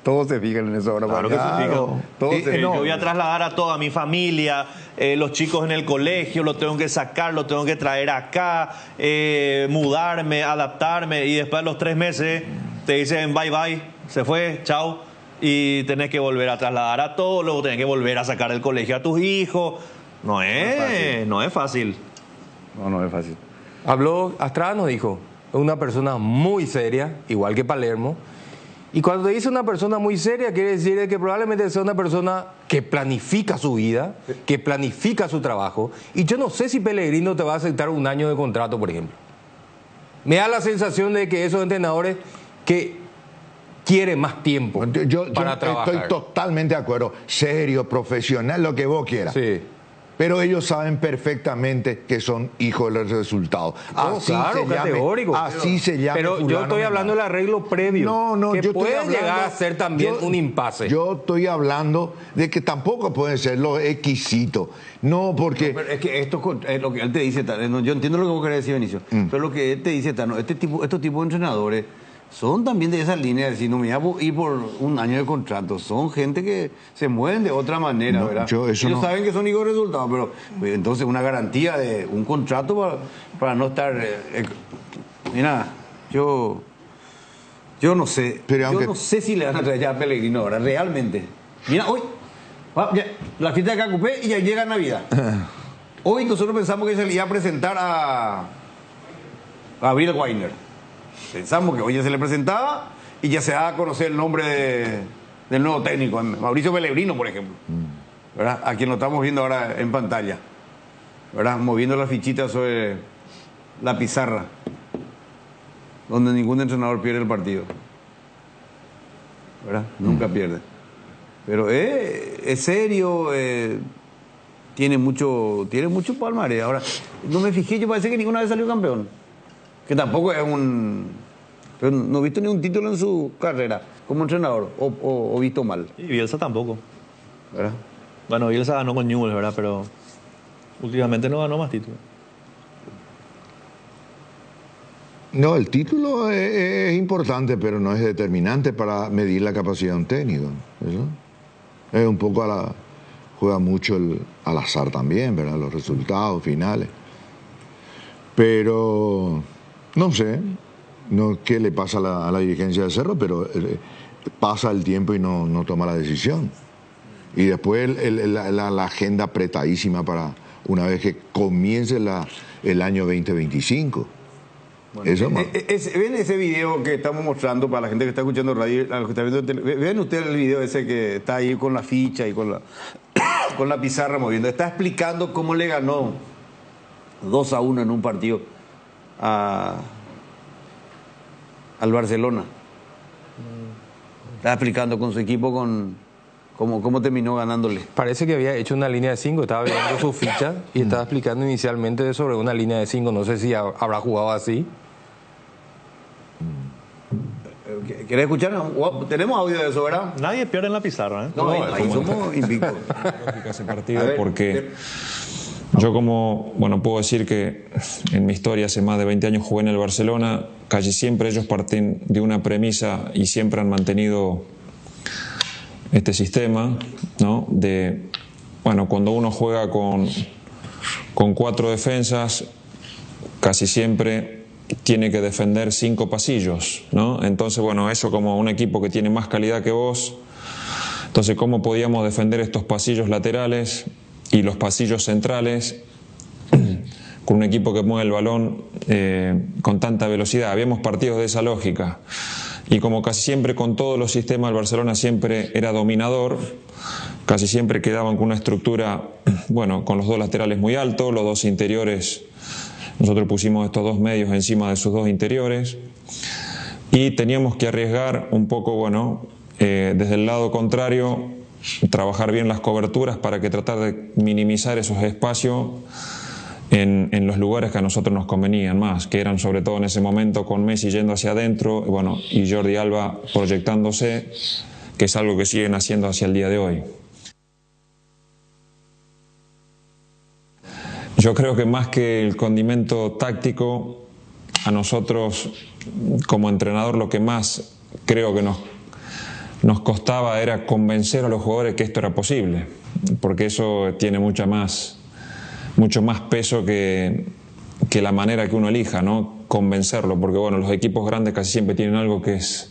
Todos se fijan en eso ahora. Claro que se fijan. Yo voy a trasladar a toda mi familia, los chicos en el colegio, los tengo que sacar, los tengo que traer acá, mudarme, adaptarme, y después de los 3 meses te dicen bye bye, se fue, chao, y tenés que volver a trasladar a todos, luego tenés que volver a sacar del colegio a tus hijos. No es fácil. No es fácil. Habló, Astrada nos dijo, es una persona muy seria, igual que Palermo. Y cuando te dice una persona muy seria, quiere decir que probablemente sea una persona que planifica su vida, que planifica su trabajo. Y yo no sé si Pellegrino te va a aceptar un año de contrato, por ejemplo. Me da la sensación de que esos entrenadores que quieren más tiempo para trabajar. Estoy totalmente de acuerdo. Serio, profesional, lo que vos quieras. Sí. Pero ellos saben perfectamente que son hijos del resultado. Así claro, se categórico. Llame, así se llama. Pero yo estoy hablando del arreglo previo. Que yo puede estoy llegar a ser también un impasse. Yo estoy hablando de que tampoco puede ser lo exquisito. No, porque... Pero es que esto es lo que él te dice, yo entiendo lo que vos querés decir, Benicio, pero lo que él te dice, estos tipos de entrenadores son también de esa línea de decir, no me voy a ir por un año de contrato. Son gente que se mueven de otra manera, No, ¿verdad? ellos Ellos no- saben que son hijos de resultados, pero pues, entonces una garantía de un contrato para no estar... mira, yo no sé. Pero aunque- Yo no sé si le van a traer ya a Pellegrino ahora, realmente. Mira, hoy, la fiesta de Cacupé y ya llega Navidad. Hoy nosotros pensamos que se le iba a presentar a Gabriel Weiner. Pensamos que hoy ya se le presentaba y ya se da a conocer el nombre del nuevo técnico, Mauricio Pellegrino, por ejemplo, ¿verdad? A quien lo estamos viendo ahora en pantalla, ¿verdad? Moviendo las fichitas sobre la pizarra, donde ningún entrenador pierde el partido, ¿verdad? Nunca pierde. Pero es serio, tiene mucho palmarés. Ahora, no me fijé, yo parece que ninguna vez salió campeón. Que tampoco es pero no he visto ni un título en su carrera como entrenador, o visto mal. Y Bielsa tampoco. ¿Verdad? Bueno, Bielsa ganó con Newell's, ¿verdad? Pero últimamente no ganó más títulos. No, el título es importante, pero no es determinante para medir la capacidad de un técnico. ¿Eso? Es un poco juega mucho al azar también, ¿verdad? Los resultados finales. Pero no sé, qué le pasa a la dirigencia de Cerro, pero pasa el tiempo y no toma la decisión. Y después la agenda apretadísima para una vez que comience el año 2025. Bueno, Eso más. ¿Ven ese video que estamos mostrando para la gente que está escuchando radio, a los que está viendo ven ustedes el video ese que está ahí con la ficha y con la pizarra moviendo? Está explicando cómo le ganó 2-1 en un partido al Barcelona. Está explicando con su equipo cómo terminó ganándole. Parece que había hecho una línea de 5, estaba viendo su ficha y estaba explicando inicialmente sobre una línea de 5. No sé si habrá jugado así. ¿Querés escuchar? Tenemos audio de eso, ¿verdad? Nadie pierde en la pizarra, ¿eh? No, ahí somos invictos. Ese partido porque yo puedo decir que en mi historia hace más de 20 años jugué en el Barcelona, casi siempre ellos parten de una premisa y siempre han mantenido este sistema, ¿no? Cuando uno juega con 4 defensas, casi siempre tiene que defender 5 pasillos, ¿no? Entonces, eso como un equipo que tiene más calidad que vos, entonces, ¿cómo podíamos defender estos pasillos laterales y los pasillos centrales con un equipo que mueve el balón con tanta velocidad? Habíamos partidos de esa lógica. Y como casi siempre con todos los sistemas, el Barcelona siempre era dominador, casi siempre quedaban con una estructura, con los 2 laterales muy altos, los 2 interiores, nosotros pusimos estos 2 medios encima de sus 2 interiores, y teníamos que arriesgar un poco, desde el lado contrario, trabajar bien las coberturas para que tratar de minimizar esos espacios en los lugares que a nosotros nos convenían más, que eran sobre todo en ese momento con Messi yendo hacia adentro, y Jordi Alba proyectándose, que es algo que siguen haciendo hacia el día de hoy. Yo creo que más que el condimento táctico, a nosotros como entrenador lo que más creo que nos costaba era convencer a los jugadores que esto era posible, porque eso tiene mucho más peso que la manera que uno elija, ¿no? Convencerlo, porque los equipos grandes casi siempre tienen algo que es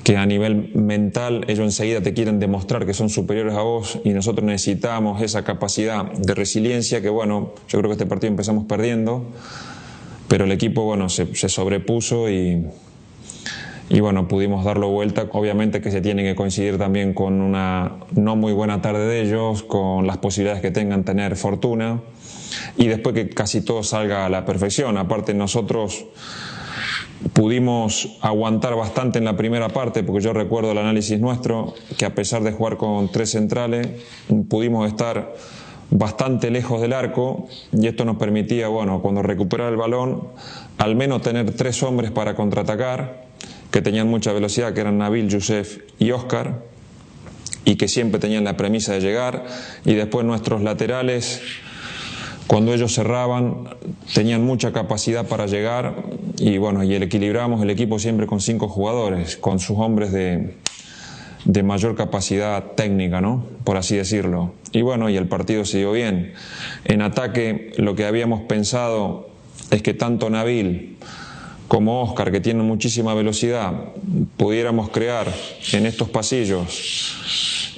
que a nivel mental ellos enseguida te quieren demostrar que son superiores a vos, y nosotros necesitamos esa capacidad de resiliencia que yo creo que este partido empezamos perdiendo, pero el equipo se sobrepuso y pudimos darlo vuelta. Obviamente que se tiene que coincidir también con una no muy buena tarde de ellos, con las posibilidades que tengan tener fortuna, y después que casi todo salga a la perfección. Aparte nosotros pudimos aguantar bastante en la primera parte, porque yo recuerdo el análisis nuestro, que a pesar de jugar con 3 centrales, pudimos estar bastante lejos del arco, y esto nos permitía, cuando recuperaba el balón, al menos tener 3 hombres para contraatacar, que tenían mucha velocidad, que eran Nabil, Youssef y Oscar, y que siempre tenían la premisa de llegar, y después nuestros laterales cuando ellos cerraban, tenían mucha capacidad para llegar y bueno, y equilibramos el equipo siempre con 5 jugadores, con sus hombres de mayor capacidad técnica, ¿no? Por así decirlo. Y bueno, y el partido se dio bien. En ataque, lo que habíamos pensado es que tanto Nabil como Oscar, que tienen muchísima velocidad, pudiéramos crear en estos pasillos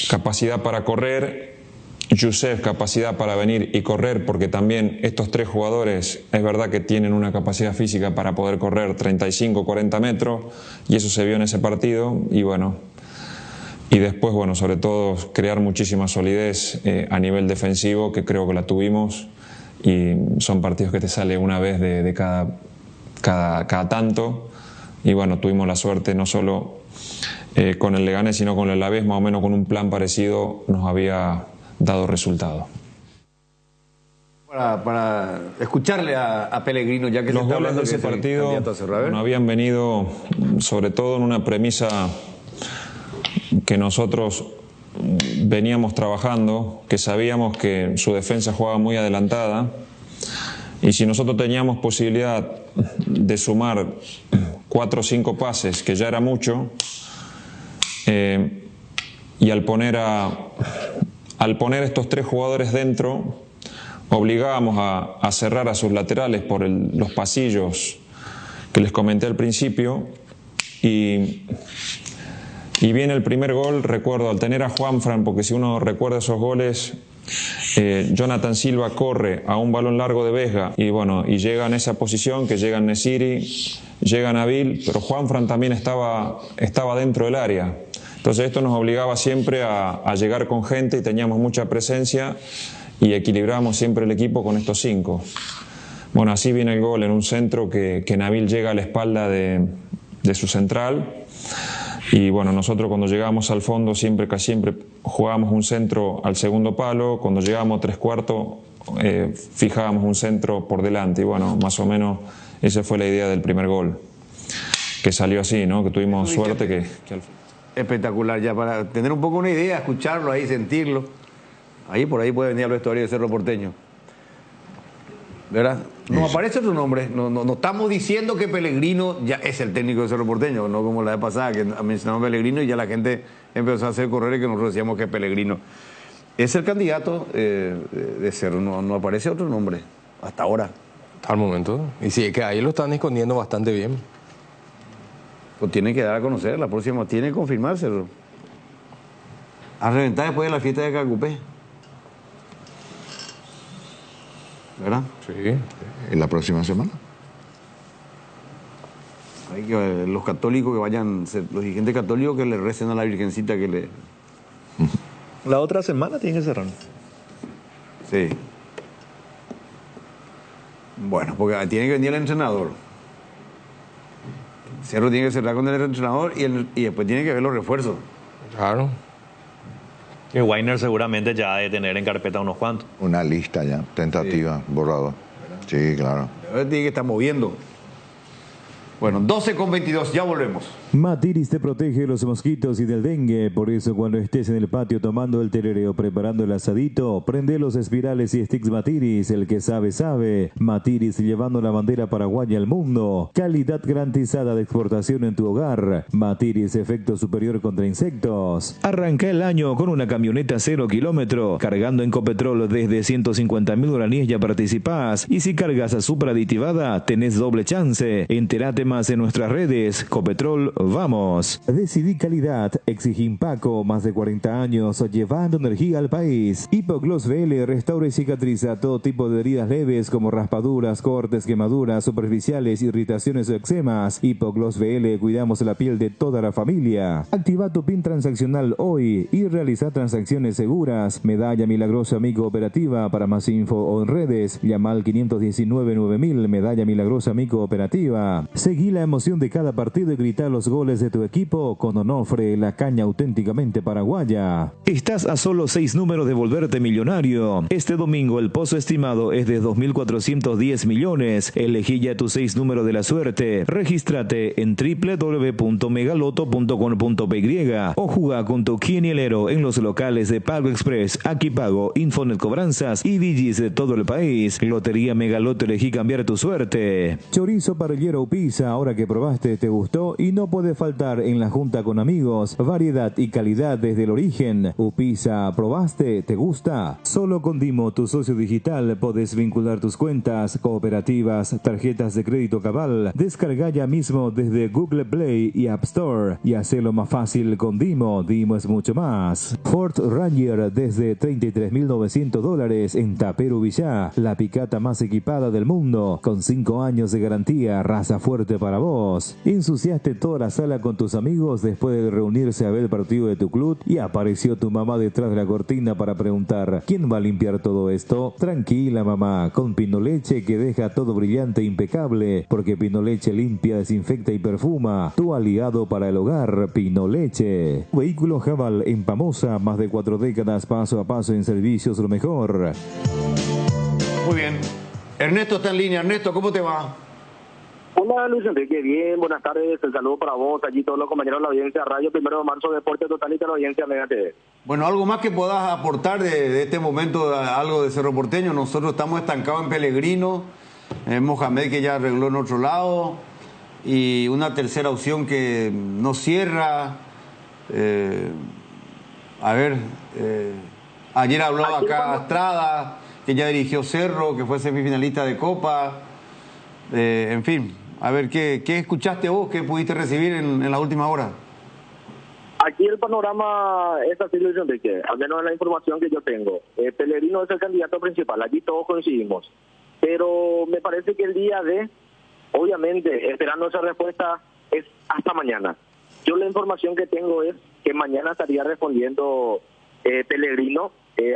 capacidad para correr, Youssef capacidad para venir y correr, porque también estos 3 jugadores es verdad que tienen una capacidad física para poder correr 35, 40 metros, y eso se vio en ese partido. Y bueno, y después, bueno, sobre todo crear muchísima solidez a nivel defensivo, que creo que la tuvimos, y son partidos que te sale una vez de cada tanto, y bueno, tuvimos la suerte no solo con el Leganés, sino con el Alavés, más o menos con un plan parecido nos había dado resultado. Para escucharle a Pellegrino, ya que los se está goles hablando de ese partido no habían venido sobre todo en una premisa que nosotros veníamos trabajando, que sabíamos que su defensa jugaba muy adelantada, y si nosotros teníamos posibilidad de sumar 4 o 5 pases, que ya era mucho, y al poner estos 3 jugadores dentro, obligábamos a cerrar a sus laterales por los pasillos que les comenté al principio, y viene el primer gol. Recuerdo al tener a Juanfran, porque si uno recuerda esos goles, Jonathan Silva corre a un balón largo de Vesga y bueno, y llega en esa posición, que llega Nesiri, llega Nabil, pero Juanfran también estaba dentro del área. Entonces esto nos obligaba siempre a llegar con gente, y teníamos mucha presencia y equilibramos siempre el equipo con estos 5. Bueno, así viene el gol en un centro que Nabil llega a la espalda de su central. Y bueno, nosotros cuando llegábamos al fondo casi siempre jugábamos un centro al segundo palo. Cuando llegábamos 3/4 fijábamos un centro por delante, y bueno, más o menos esa fue la idea del primer gol, que salió así, ¿no? Que tuvimos suerte que al final. Espectacular, ya para tener un poco una idea, escucharlo ahí, sentirlo. Ahí por ahí puede venir al vestuario de Cerro Porteño, ¿verdad? Nos aparece otro nombre. No estamos diciendo que Pellegrino ya es el técnico de Cerro Porteño, no como la vez pasada que mencionamos Pellegrino y ya la gente empezó a hacer correr y que nosotros decíamos que Pellegrino es el candidato de Cerro. No aparece otro nombre hasta ahora. Al momento. Y sí, es que ahí lo están escondiendo bastante bien. Pues tiene que dar a conocer, la próxima tiene que confirmarse. A reventar después de la fiesta de Cacupé, ¿verdad? Sí. ¿En la próxima semana? Hay que los católicos que vayan, los dirigentes católicos que le recen a la Virgencita que le... La otra semana tiene que cerrar. Sí. Bueno, porque tiene que venir el entrenador. Cerro tiene que cerrar con el entrenador y después tiene que ver los refuerzos. Claro. Y Weiner seguramente ya ha de tener en carpeta unos cuantos. Una lista ya, tentativa, borrador. Sí, claro. Tiene que estar moviendo. Bueno, 12:22, ya volvemos. Matiris te protege de los mosquitos y del dengue, por eso cuando estés en el patio tomando el tereré o preparando el asadito, prende los espirales y sticks Matiris, el que sabe, sabe. Matiris llevando la bandera paraguaya al mundo. Calidad garantizada de exportación en tu hogar. Matiris, efecto superior contra insectos. Arranca el año con una camioneta 0 kilómetro, cargando en Copetrol desde 150.000 guaraníes ya participás. Y si cargas a superaditivada, tenés doble chance. Entérate más en nuestras redes. Copetrol, vamos. Decidí calidad, exigí Impaco, más de 40 años llevando energía al país. Hipogloss VL restaura y cicatriza todo tipo de heridas leves como raspaduras, cortes, quemaduras superficiales, irritaciones o eczemas. Hipogloss VL, cuidamos la piel de toda la familia. Activa tu PIN transaccional hoy y realiza transacciones seguras. Medalla Milagrosa Amigo Operativa. Para más info o en redes, llama al 519-9000. Medalla Milagrosa Amigo Operativa. Seguí la emoción de cada partido y grita los los goles de tu equipo con Onofre, la caña auténticamente paraguaya. Estás a solo 6 números de volverte millonario. Este domingo el pozo estimado es de 2.410 millones. Elegí ya tus 6 números de la suerte. Regístrate en www.megaloto.com.py o juega con tu quinielero en los locales de Pago Express, Akipago, Infonet Cobranzas y Digis de todo el país. Lotería Megaloto, elegí cambiar tu suerte. Chorizo parrillero Upisa, ahora que probaste te gustó y no puede faltar en la junta con amigos. Variedad y calidad desde el origen. Upisa, ¿probaste? ¿Te gusta? Solo con Dimo, tu socio digital, podés vincular tus cuentas, cooperativas, tarjetas de crédito Cabal. Descarga ya mismo desde Google Play y App Store y hacelo más fácil con Dimo. Dimo es mucho más. Ford Ranger desde $33.900 en Taperu Villá, la picata más equipada del mundo, con 5 años de garantía, raza fuerte para vos. Ensuciaste toda la sala con tus amigos después de reunirse a ver el partido de tu club y apareció tu mamá detrás de la cortina para preguntar ¿quién va a limpiar todo esto? Tranquila mamá, con Pinoleche que deja todo brillante e impecable, porque Pinoleche limpia, desinfecta y perfuma. Tu aliado para el hogar, Pinoleche. Vehículo Jabal en Pamosa, más de 4 décadas paso a paso en servicios lo mejor. Muy bien. Ernesto está en línea. Ernesto, ¿cómo te va? Hola Luis Enrique, bien, buenas tardes, el saludo para vos, allí todos los compañeros de la audiencia Radio 1 de marzo, Deporte Total y de la audiencia Mega TV. Bueno, algo más que puedas aportar de este momento, algo de Cerro Porteño. Nosotros estamos estancados en Pellegrino, Mohamed que ya arregló en otro lado, y una tercera opción que no cierra. Ayer habló acá Estrada, que ya dirigió Cerro, que fue semifinalista de Copa, en fin. A ver, ¿qué escuchaste vos? ¿Qué pudiste recibir en la última hora? Aquí el panorama es así, Luis Enrique, al menos en la información que yo tengo. Pellegrino es el candidato principal, allí todos coincidimos. Pero me parece que el día de, obviamente, esperando esa respuesta, es hasta mañana. Yo la información que tengo es que mañana estaría respondiendo Pellegrino.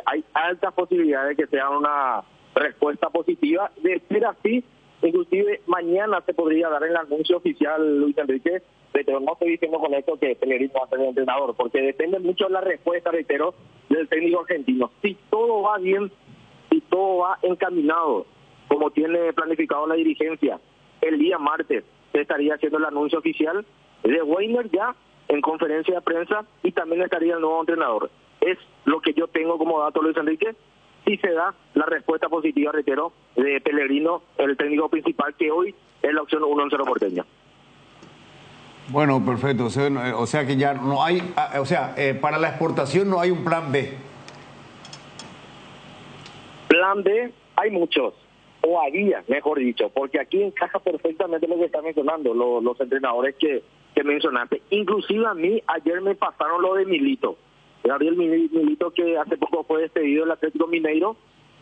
Hay altas posibilidades de que sea una respuesta positiva. De ser así, inclusive mañana se podría dar el anuncio oficial, Luis Enrique, pero no estoy diciendo con esto que Pellegrino va a ser el entrenador, porque depende mucho de la respuesta, reitero, del técnico argentino. Si todo va bien, si todo va encaminado, como tiene planificado la dirigencia, el día martes se estaría haciendo el anuncio oficial de Weiner ya en conferencia de prensa y también estaría el nuevo entrenador. Es lo que yo tengo como dato, Luis Enrique. Si se da la respuesta positiva, reitero, de Pellegrino, el técnico principal, que hoy es la opción 1 en Cerro Porteño. Bueno, perfecto. O sea que ya no hay, para la exportación no hay un plan B. Plan B hay muchos, o había, mejor dicho, porque aquí encaja perfectamente lo que está mencionando, los entrenadores que mencionaste. Inclusive a mí ayer me pasaron lo de Milito. Gabriel Milito, que hace poco fue despedido del Atlético Mineiro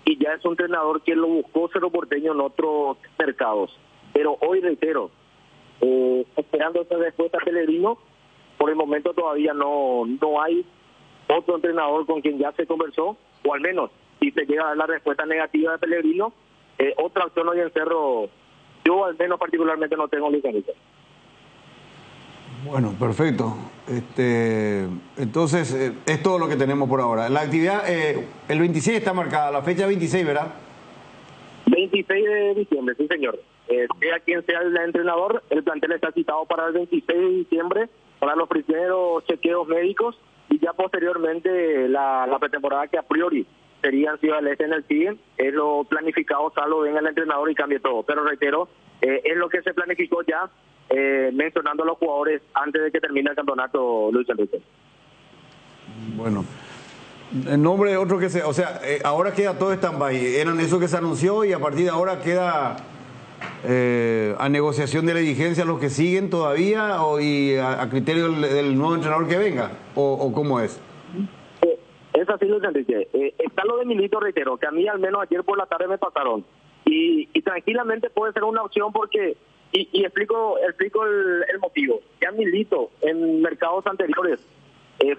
y ya es un entrenador que lo buscó Cerro Porteño en otros mercados. Pero hoy, reitero, esperando esa respuesta a Pellegrino, por el momento todavía no hay otro entrenador con quien ya se conversó, o al menos si se llega a dar la respuesta negativa de Pellegrino, otra opción hoy en Cerro, yo al menos particularmente no tengo licencia. Bueno, perfecto. Entonces, es todo lo que tenemos por ahora. La actividad, el 26 está marcada, la fecha 26, ¿verdad? 26 de diciembre, sí señor. Sea quien sea el entrenador, el plantel está citado para el 26 de diciembre, para los primeros chequeos médicos, y ya posteriormente la pretemporada, que a priori sería en Ciudad del Este en el CIE, es lo planificado, salvo venga el entrenador y cambie todo. Pero reitero, es lo que se planificó ya, mencionando a los jugadores antes de que termine el campeonato, Luis Enrique. Bueno, en nombre de otro que se... ahora queda todo stand-by. Eran eso que se anunció y a partir de ahora queda a negociación de la dirigencia los que siguen todavía y a criterio del nuevo entrenador que venga. ¿O cómo es? Es así, Luis Enrique. Está lo de Milito, reitero, que a mí al menos ayer por la tarde me pasaron. Y tranquilamente puede ser una opción porque... Y explico el motivo. Ya Milito en mercados anteriores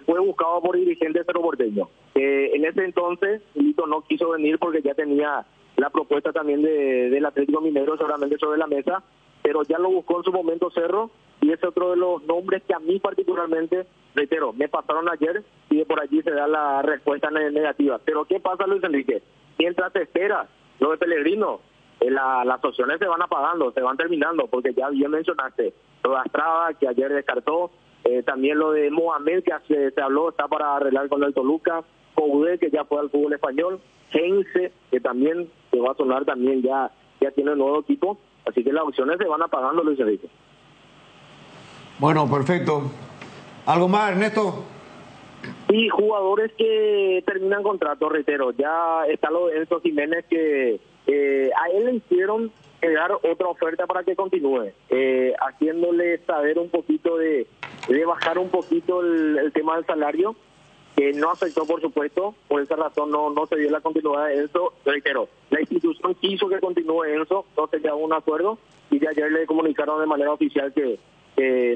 fue buscado por dirigentes de Cerro Porteño. En ese entonces Milito no quiso venir porque ya tenía la propuesta también del Atlético Mineiro seguramente sobre la mesa, pero ya lo buscó en su momento Cerro, y es otro de los nombres que a mí particularmente, reitero, me pasaron ayer y de por allí se da la respuesta negativa. Pero ¿qué pasa, Luis Enrique? Mientras se espera lo de Pellegrino, las opciones se van apagando, se van terminando, porque ya bien mencionaste lo de Astrada, que ayer descartó, también lo de Mohamed, que se habló, está para arreglar con el Toluca, Coudet, que ya fue al fútbol español, Heinze, que también se va a sonar, también ya tiene un nuevo equipo, así que las opciones se van apagando, Luis Enrique. Bueno, perfecto. ¿Algo más, Ernesto? Y jugadores que terminan contrato, reitero, ya está lo de Enzo Jiménez, que a él le hicieron llegar otra oferta para que continúe, haciéndole saber un poquito de bajar un poquito el tema del salario, que no aceptó, por supuesto. Por esa razón no se dio la continuidad de Enzo. Reitero, la institución quiso que continúe Enzo, no se llegó a un acuerdo, y ya ayer le comunicaron de manera oficial que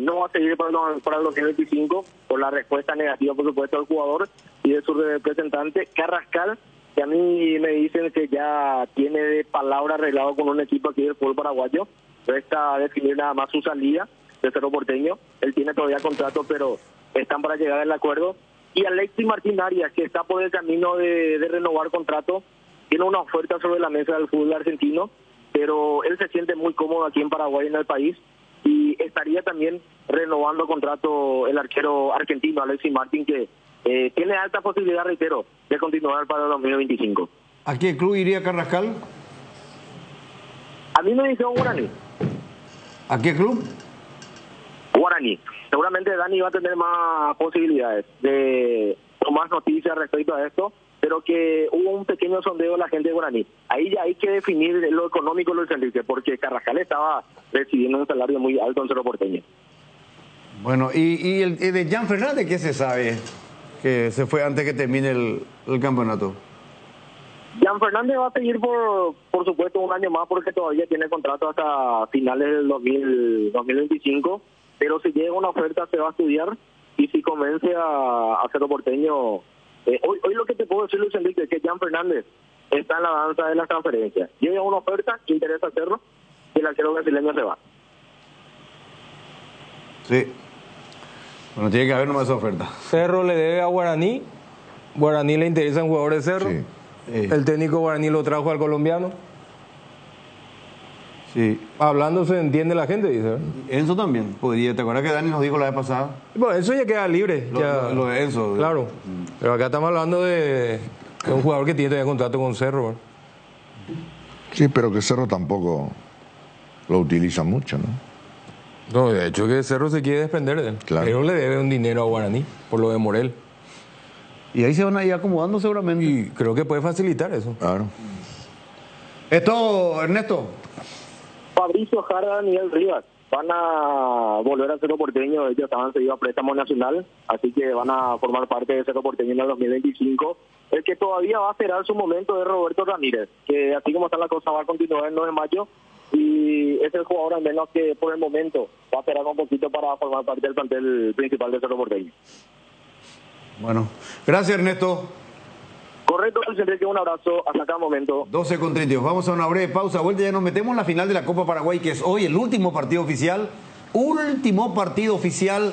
no va a seguir para el 2025, por la respuesta negativa, por supuesto, del jugador y de su representante Carrascal, que a mí me dicen que ya tiene de palabra arreglado con un equipo aquí del fútbol paraguayo. Resta definir nada más su salida de Cerro Porteño. Él tiene todavía contrato, pero están para llegar al acuerdo. Y Alexis Martín Arias, que está por el camino de renovar contrato, tiene una oferta sobre la mesa del fútbol argentino, pero él se siente muy cómodo aquí en Paraguay, en el país, y estaría también renovando contrato el arquero argentino Alexis Martín, que tiene alta posibilidad, reitero, de continuar para el 2025. ¿A qué club iría Carrascal? A mí me dijeron Guaraní. ¿A qué club? Guaraní. Seguramente Dani va a tener más posibilidades de tomar noticias respecto a esto, pero que hubo un pequeño sondeo de la gente de Guaraní. Ahí ya hay que definir lo económico, Luis Enrique, porque Carrascal estaba recibiendo un salario muy alto en Cerro Porteño. Bueno, ¿y el de Jan Fernández qué se sabe? Que se fue antes que termine el campeonato. Jan Fernández va a seguir por supuesto un año más, porque todavía tiene contrato hasta finales del 2025, pero si llega una oferta se va a estudiar, y si convence a Cerro Porteño, hoy lo que te puedo decir, Luis Enrique, es que Jan Fernández está en la danza de las transferencias. Llega una oferta que interesa hacerlo, y el arquero brasileño se va. Sí. Bueno, tiene que haber nomás esa oferta. Cerro le debe a Guaraní. Guaraní le interesa un jugador de Cerro. Sí. El técnico Guaraní lo trajo al colombiano. Sí. Hablando se entiende la gente, dice. Enzo también podría. ¿Te acuerdas que Dani nos dijo la vez pasada? Bueno, Enzo ya queda libre. Lo de Enzo. Claro. Pero acá estamos hablando de un jugador que tiene todavía contrato con Cerro, ¿verdad? Sí, pero que Cerro tampoco lo utiliza mucho, ¿no? No, de hecho que Cerro se quiere desprender de él. Claro. Pero le debe un dinero a Guaraní por lo de Morel. Y ahí se van a ir acomodando seguramente. Y creo que puede facilitar eso. Claro. Esto, Ernesto. Fabricio Jara, Miguel Rivas van a volver a Cerro Porteño. Ellos estaban seguidos a préstamo nacional, así que van a formar parte de Cerro Porteño en el 2025. El que todavía va a esperar su momento es Roberto Ramírez, que así como está la cosa va a continuar el 9 de mayo, y es el jugador al menos que por el momento va a esperar un poquito para formar parte del plantel principal de Cerro Porteño. Bueno, gracias, Ernesto. Correcto, Luis Enrique, un abrazo hasta cada momento. 12:32. Vamos a una breve pausa. Vuelta, ya nos metemos en la final de la Copa Paraguay, que es hoy el último partido oficial. Último partido oficial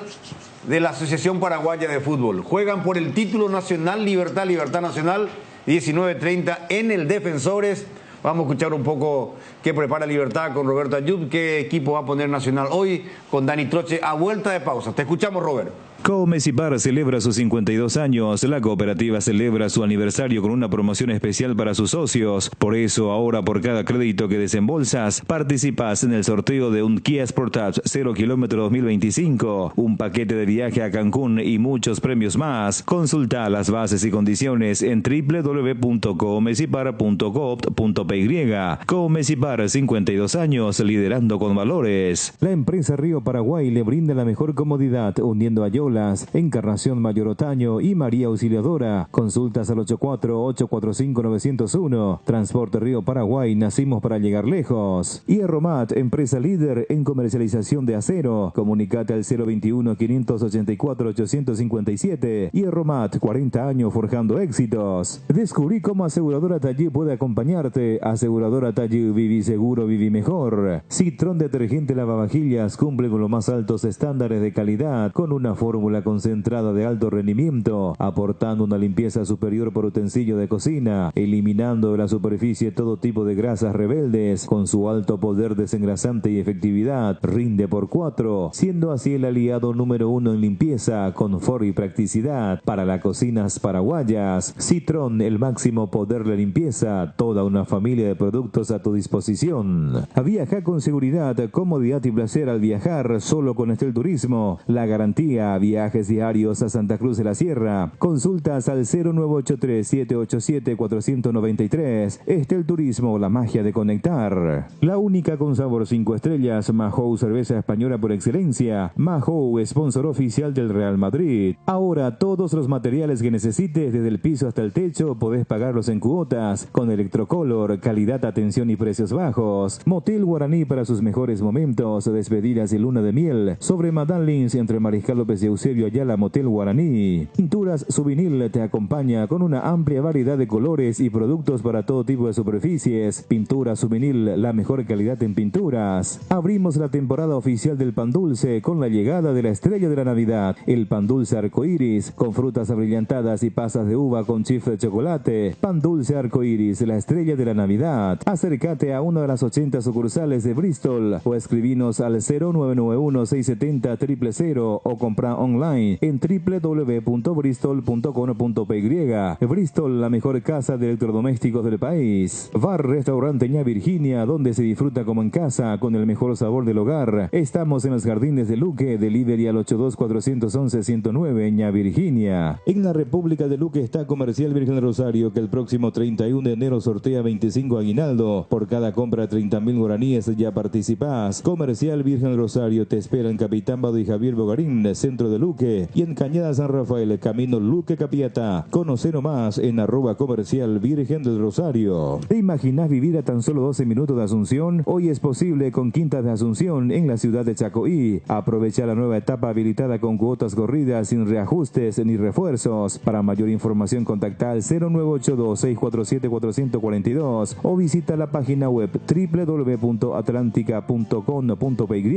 de la Asociación Paraguaya de Fútbol. Juegan por el título nacional, Libertad Nacional, 19:30 en el Defensores. Vamos a escuchar un poco qué prepara Libertad con Roberto Ayub, qué equipo va a poner Nacional hoy con Dani Troche a vuelta de pausa. Te escuchamos, Robert. Comecipar celebra sus 52 años. La cooperativa celebra su aniversario con una promoción especial para sus socios. Por eso, ahora por cada crédito que desembolsas, participas en el sorteo de un Kia Sportage 0 kilómetro 2025, un paquete de viaje a Cancún y muchos premios más. Consulta las bases y condiciones en www.comecipar.coop.py. Comecipar, 52 años liderando con valores. La empresa Río Paraguay le brinda la mejor comodidad, hundiendo a Yolo Nicolás, Encarnación Mayor Otaño y María Auxiliadora. Consultas al 84-845-901. Transporte Río Paraguay, nacimos para llegar lejos. Hierromat, empresa líder en comercialización de acero. Comunicate al 021-584-857. Hierromat, 40 años forjando éxitos. Descubrí cómo Aseguradora Tallí puede acompañarte. Aseguradora Tallí, viví seguro, viví mejor. Citrón detergente lavavajillas cumple con los más altos estándares de calidad, con una fórmula concentrada de alto rendimiento, aportando una limpieza superior por utensilio de cocina, eliminando de la superficie todo tipo de grasas rebeldes. Con su alto poder desengrasante y efectividad, rinde por 4, siendo así el aliado número 1 en limpieza, confort y practicidad para las cocinas paraguayas. Citrón, el máximo poder de limpieza, toda una familia de productos a tu disposición. Viaja con seguridad, comodidad y placer al viajar solo con Estel Turismo. La garantía, viajes diarios a Santa Cruz de la Sierra. Consultas al 0983-787-493. Estel Turismo, la magia de conectar. La única con sabor 5 estrellas, Mahou, cerveza española por excelencia. Mahou, sponsor oficial del Real Madrid. Ahora todos los materiales que necesites, desde el piso hasta el techo, podés pagarlos en cuotas. Con Electrocolor, calidad, atención y precios bajos. Motel Guaraní para sus mejores momentos, despedidas y luna de miel. Sobre Madame Lins, entre Mariscal López y Eusebio Ayala, Motel Guaraní. Pinturas Souvenir te acompaña con una amplia variedad de colores y productos para todo tipo de superficies. Pinturas Souvenir, la mejor calidad en pinturas. Abrimos la temporada oficial del pan dulce con la llegada de la estrella de la Navidad, el pan dulce arcoíris, con frutas abrillantadas y pasas de uva con chifre de chocolate. Pan dulce arcoíris, la estrella de la Navidad. Acércate a una de las 80 sucursales de Bristol o escribinos al 0991-670-000 o compra online en www.bristol.com.py. Bristol, la mejor casa de electrodomésticos del país. Bar Restaurante Ña Virginia, donde se disfruta como en casa con el mejor sabor del hogar. Estamos en los Jardines de Luque, delivery al 82-411-109 Ña Virginia. En la República de Luque está Comercial Virgen del Rosario, que el próximo 31 de enero sortea 25 aguinaldo. Por cada compra de 30.000 guaraníes ya participás. Comercial Virgen del Rosario te espera en Capitán Bado y Javier Bogarín, centro de Luque, y en Cañada San Rafael, camino Luque Capiata. Conoce nomás en @comercial Virgen del Rosario. ¿Te imaginas vivir a tan solo 12 minutos de Asunción? Hoy es posible con Quintas de Asunción en la ciudad de Chacoí. Aprovecha la nueva etapa habilitada con cuotas corridas sin reajustes ni refuerzos. Para mayor información contacta al 0982-647-442 o visita la página web www.atlantica.com.py.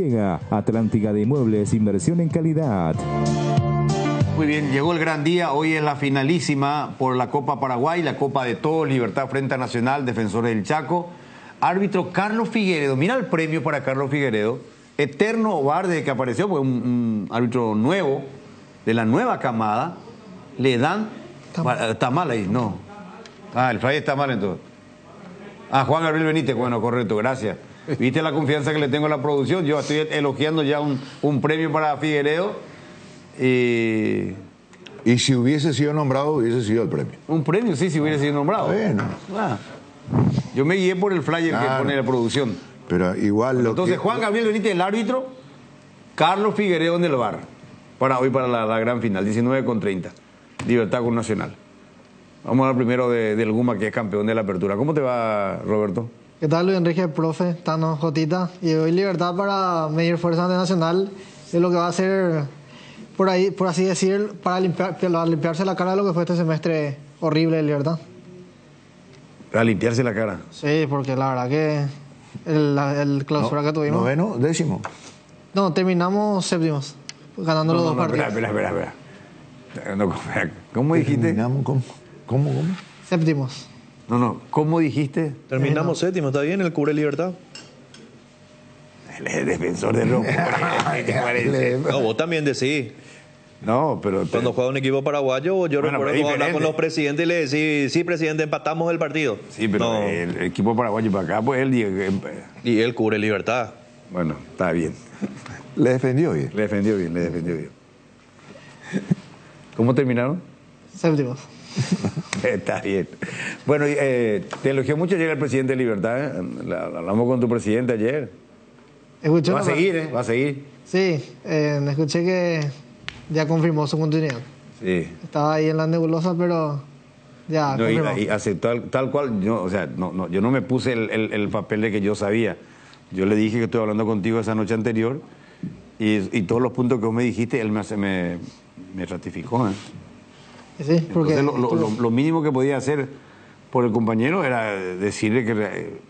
Atlántica de Inmuebles, inversión en calidad. Muy bien, llegó el gran día. Hoy es la finalísima por la Copa Paraguay, la Copa de Todos, Libertad Frente Nacional, Defensores del Chaco. Árbitro Carlos Figueredo. Mira el premio para Carlos Figueredo. Eterno VAR desde que apareció, pues un árbitro nuevo, de la nueva camada. Le dan... Está mal ahí, no. El Fray está mal entonces. Juan Gabriel Benítez, bueno, correcto, gracias. ¿Viste la confianza que le tengo a la producción? Yo estoy elogiando ya un premio para Figueredo. Y si hubiese sido nombrado, hubiese sido el premio. Un premio, sí, si hubiese sido nombrado. Bueno. Yo me guié por el flyer que pone la producción. Pero igual entonces, Juan Gabriel Benítez, el árbitro, Carlos Figueredo en el VAR. Para hoy, para la gran final, 19:30. Libertad con Nacional. Vamos a hablar primero del Guma, que es campeón de la apertura. ¿Cómo te va, Roberto? ¿Qué tal, Luis Enrique, profe, Tano, Jotita? Y hoy Libertad para medir fuerza ante Nacional es lo que va a hacer, por así decir, para limpiarse la cara de lo que fue este semestre horrible de Libertad. ¿Para limpiarse la cara? Sí, porque la verdad que el clausura que tuvimos... ¿Noveno? ¿Décimo? No, terminamos séptimos, ganando los dos partidos. Espera. ¿Cómo dijiste? ¿Cómo? Séptimos. No, ¿cómo dijiste? Terminamos séptimo, ¿está bien? El cubre Libertad. El defensor de Rojo. No, vos también decís. No, pero... Cuando juega un equipo paraguayo, yo recuerdo que hablar con los presidentes y le decís, sí, presidente, empatamos el partido. Sí, pero el equipo paraguayo para acá, pues él... Y él cubre Libertad. Bueno, está bien. Le defendió bien. Le defendió bien. ¿Cómo terminaron? Séptimos. Está bien. Bueno, te elogió mucho ayer el presidente de Libertad, hablamos con tu presidente ayer. ¿Escuchó? Va a seguir, ¿eh? Va a seguir. Sí, escuché que ya confirmó su continuidad. Sí. Estaba ahí en la nebulosa, pero ya No, confirmó. y aceptó tal cual. Yo, o sea, yo no me puse el papel de que yo sabía. Yo le dije que estoy hablando contigo esa noche anterior y todos los puntos que vos me dijiste, él me ratificó. Sí, porque Entonces, lo mínimo que podía hacer por el compañero era decirle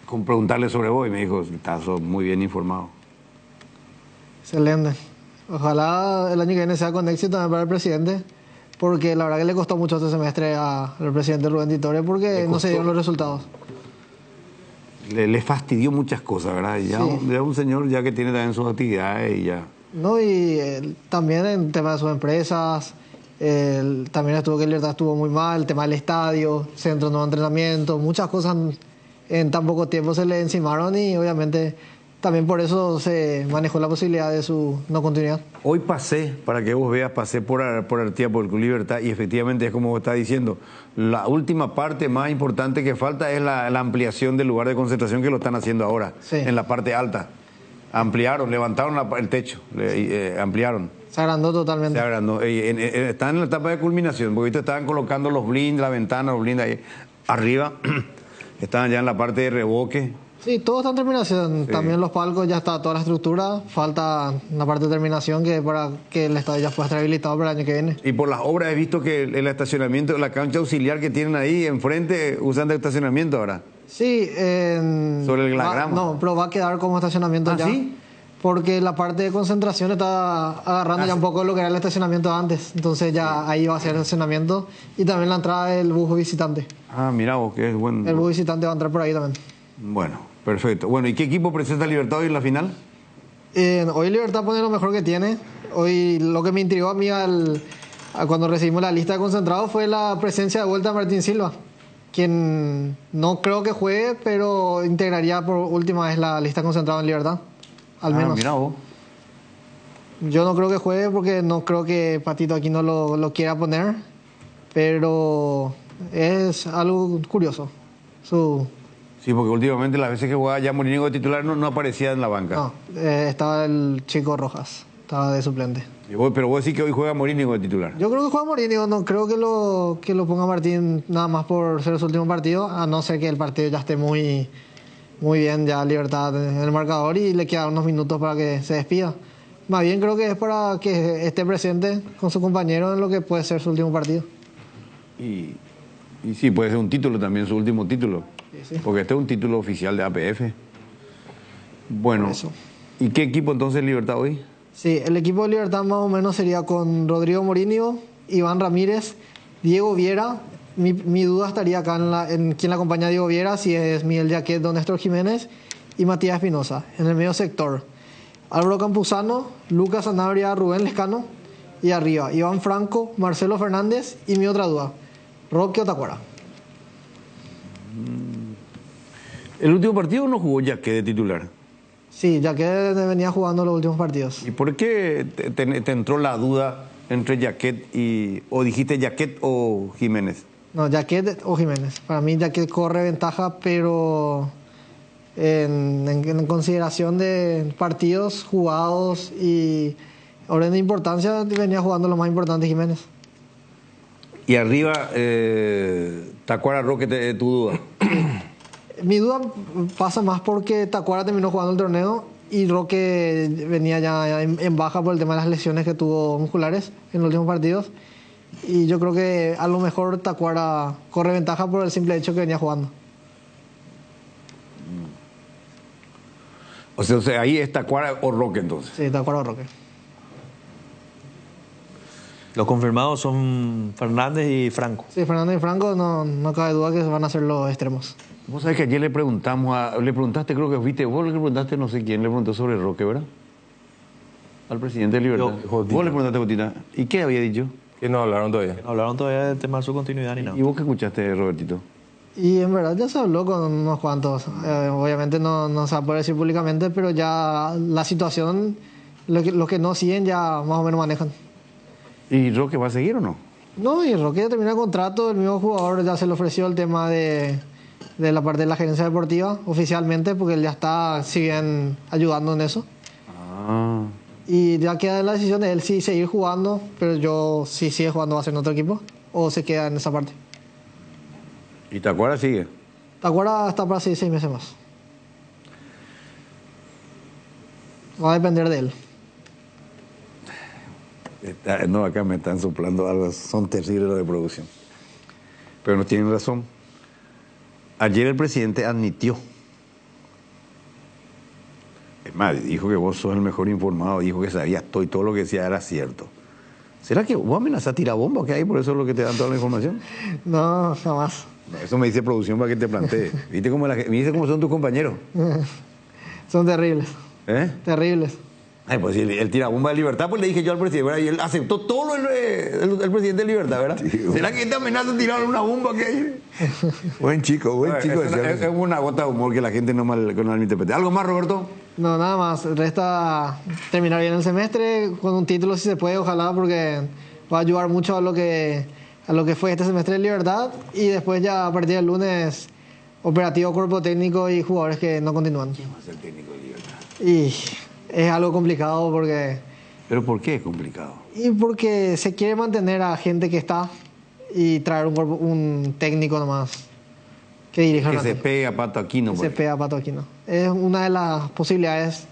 con preguntarle sobre vos y me dijo, estás muy bien informado. excelente. Ojalá el año que viene sea con éxito también para el presidente, porque la verdad que le costó mucho este semestre al presidente Rubén Titore porque no se dieron los resultados. Le fastidió muchas cosas, ¿verdad? Ya, Sí. ya un señor ya que tiene también sus actividades y ya. No, y también en tema de sus empresas, también estuvo que Libertad estuvo muy mal, el tema del estadio, centro de nuevo entrenamiento, muchas cosas en tan poco tiempo se le encimaron y obviamente también por eso se manejó la posibilidad de su no continuidad. Hoy pasé, para que vos veas, pasé por Artigas, por el Club Libertad, y efectivamente es como vos estás diciendo, la última parte más importante que falta es la ampliación del lugar de concentración que lo están haciendo ahora, en la parte alta. Ampliaron, levantaron el techo, ampliaron. Se agrandó totalmente. Se agrandó. Están en la etapa de culminación, porque ahorita estaban colocando los blinds, la ventana, los blinds ahí arriba, estaban ya en la parte de revoque. Sí, todo está en terminación. Sí. También los palcos, ya está toda la estructura. Falta una parte de terminación que para que el estadio ya pueda estar habilitado para el año que viene. Y por las obras he visto que el estacionamiento, la cancha auxiliar que tienen ahí enfrente, usan de estacionamiento ahora. Sí, Sobre la grama. No, pero va a quedar como estacionamiento ya. ¿Sí? Porque la parte de concentración está agarrando ya un poco lo que era el estacionamiento antes. Entonces ya ahí va a ser el estacionamiento. Y también la entrada del bus visitante. Ah, mira vos, que es bueno. El bus visitante va a entrar por ahí también. Bueno, perfecto. Bueno, ¿y qué equipo presenta Libertad hoy en la final? Hoy Libertad pone lo mejor que tiene. Hoy lo que me intrigó a mí cuando recibimos la lista de concentrados fue la presencia de vuelta de Martín Silva, quien no creo que juegue, pero integraría por última vez la lista de concentrados en Libertad. Al menos. Mira vos. Yo no creo que juegue porque no creo que Patito aquí no lo quiera poner, pero es algo curioso. Sí, porque últimamente las veces que jugaba ya Morínigo de titular no aparecía en la banca. No, estaba el chico Rojas, estaba de suplente. Pero vos decís que hoy juega Morínigo de titular. Yo creo que juega Morínigo, no creo que lo ponga Martín nada más por ser su último partido, a no ser que el partido ya esté muy bien, ya Libertad en el marcador y le quedan unos minutos para que se despida. Más bien creo que es para que esté presente con su compañero en lo que puede ser su último partido. Y sí, puede ser un título también, su último título. Sí. Porque este es un título oficial de APF. Bueno, ¿y qué equipo entonces Libertad hoy? Sí, el equipo de Libertad más o menos sería con Rodrigo Morínigo, Iván Ramírez, Diego Viera. Mi duda estaría acá en quién la acompaña a Diego Viera, si es Miguel Jaquet, Don Néstor Jiménez y Matías Espinosa. En el medio sector, Álvaro Campuzano, Lucas Sanabria, Rubén Lescano. Y arriba, Iván Franco, Marcelo Fernández y mi otra duda, Roque Otacuara. ¿El último partido no jugó Jaquet de titular? Sí, Jaquet venía jugando los últimos partidos. ¿Y por qué te entró la duda entre Jaquet o dijiste Jaquet o Jiménez? No, Jaquet o Jiménez. Para mí Jaquet corre ventaja, pero en consideración de partidos jugados y orden de importancia, venía jugando lo más importante Jiménez. Y arriba, Tacuara Roque, tu duda. Mi duda pasa más porque Tacuara terminó jugando el torneo y Roque venía ya en baja por el tema de las lesiones que tuvo musculares en los últimos partidos. Y yo creo que a lo mejor Tacuara corre ventaja por el simple hecho que venía jugando. O sea, ahí es Tacuara o Roque entonces. Sí, Tacuara o Roque. Los confirmados son Fernández y Franco. Sí, Fernández y Franco no cabe duda que van a ser los extremos. Vos sabés que ayer le preguntaste, creo que fuiste vos, le preguntaste, no sé quién, le preguntó sobre Roque, ¿verdad? Al presidente de Libertad. Vos le preguntaste, Jotita. ¿Y qué había dicho? Que no hablaron todavía. No hablaron todavía del tema de su continuidad ni nada. ¿Y vos qué escuchaste, Robertito? Y en verdad ya se habló con unos cuantos. Obviamente no se va a poder decir públicamente, pero ya la situación, los que no siguen ya más o menos manejan. ¿Y Roque va a seguir o no? No, y Roque ya termina el contrato, el mismo jugador ya se le ofreció el tema de la parte de la gerencia deportiva oficialmente, porque él ya siguen ayudando en eso. Ah. Y ya queda en la decisión de él si seguir jugando, pero yo si sigue jugando va a ser en otro equipo o se queda en esa parte. ¿Y Tacuara sigue? Tacuara está para 6 meses más. Va a depender de él. No, acá me están soplando algo, son terribles los de producción. Pero no tienen razón. Ayer el presidente admitió. Es más, dijo que vos sos el mejor informado, dijo que sabías todo y todo lo que decía era cierto. ¿Será que vos amenazás a tirar bomba que hay, por eso es lo que te dan toda la información? No, jamás. Eso me dice producción para que te plantee. ¿Viste cómo son tus compañeros? Son terribles. ¿Eh? Terribles. Ay, pues el tirabomba de Libertad, pues le dije yo al presidente, ¿verdad? Y él aceptó todo el presidente de Libertad, ¿verdad? Sí, ¿será que esta amenaza tiraron una bomba que hay? Buen chico. Es una gota de humor que la gente no malinterprete. ¿Algo más, Roberto? No, nada más. Resta terminar bien el semestre con un título si se puede, ojalá, porque va a ayudar mucho a lo que fue este semestre de Libertad, y después ya a partir del lunes operativo, cuerpo técnico y jugadores que no continúan. ¿Quién va a ser técnico de Libertad? Y es algo complicado porque... ¿Pero por qué es complicado? Y porque se quiere mantener a gente que está y traer un técnico nomás que dirija. Que se pegue a Pato Aquino. Se pegue a Pato Aquino. Es una de las posibilidades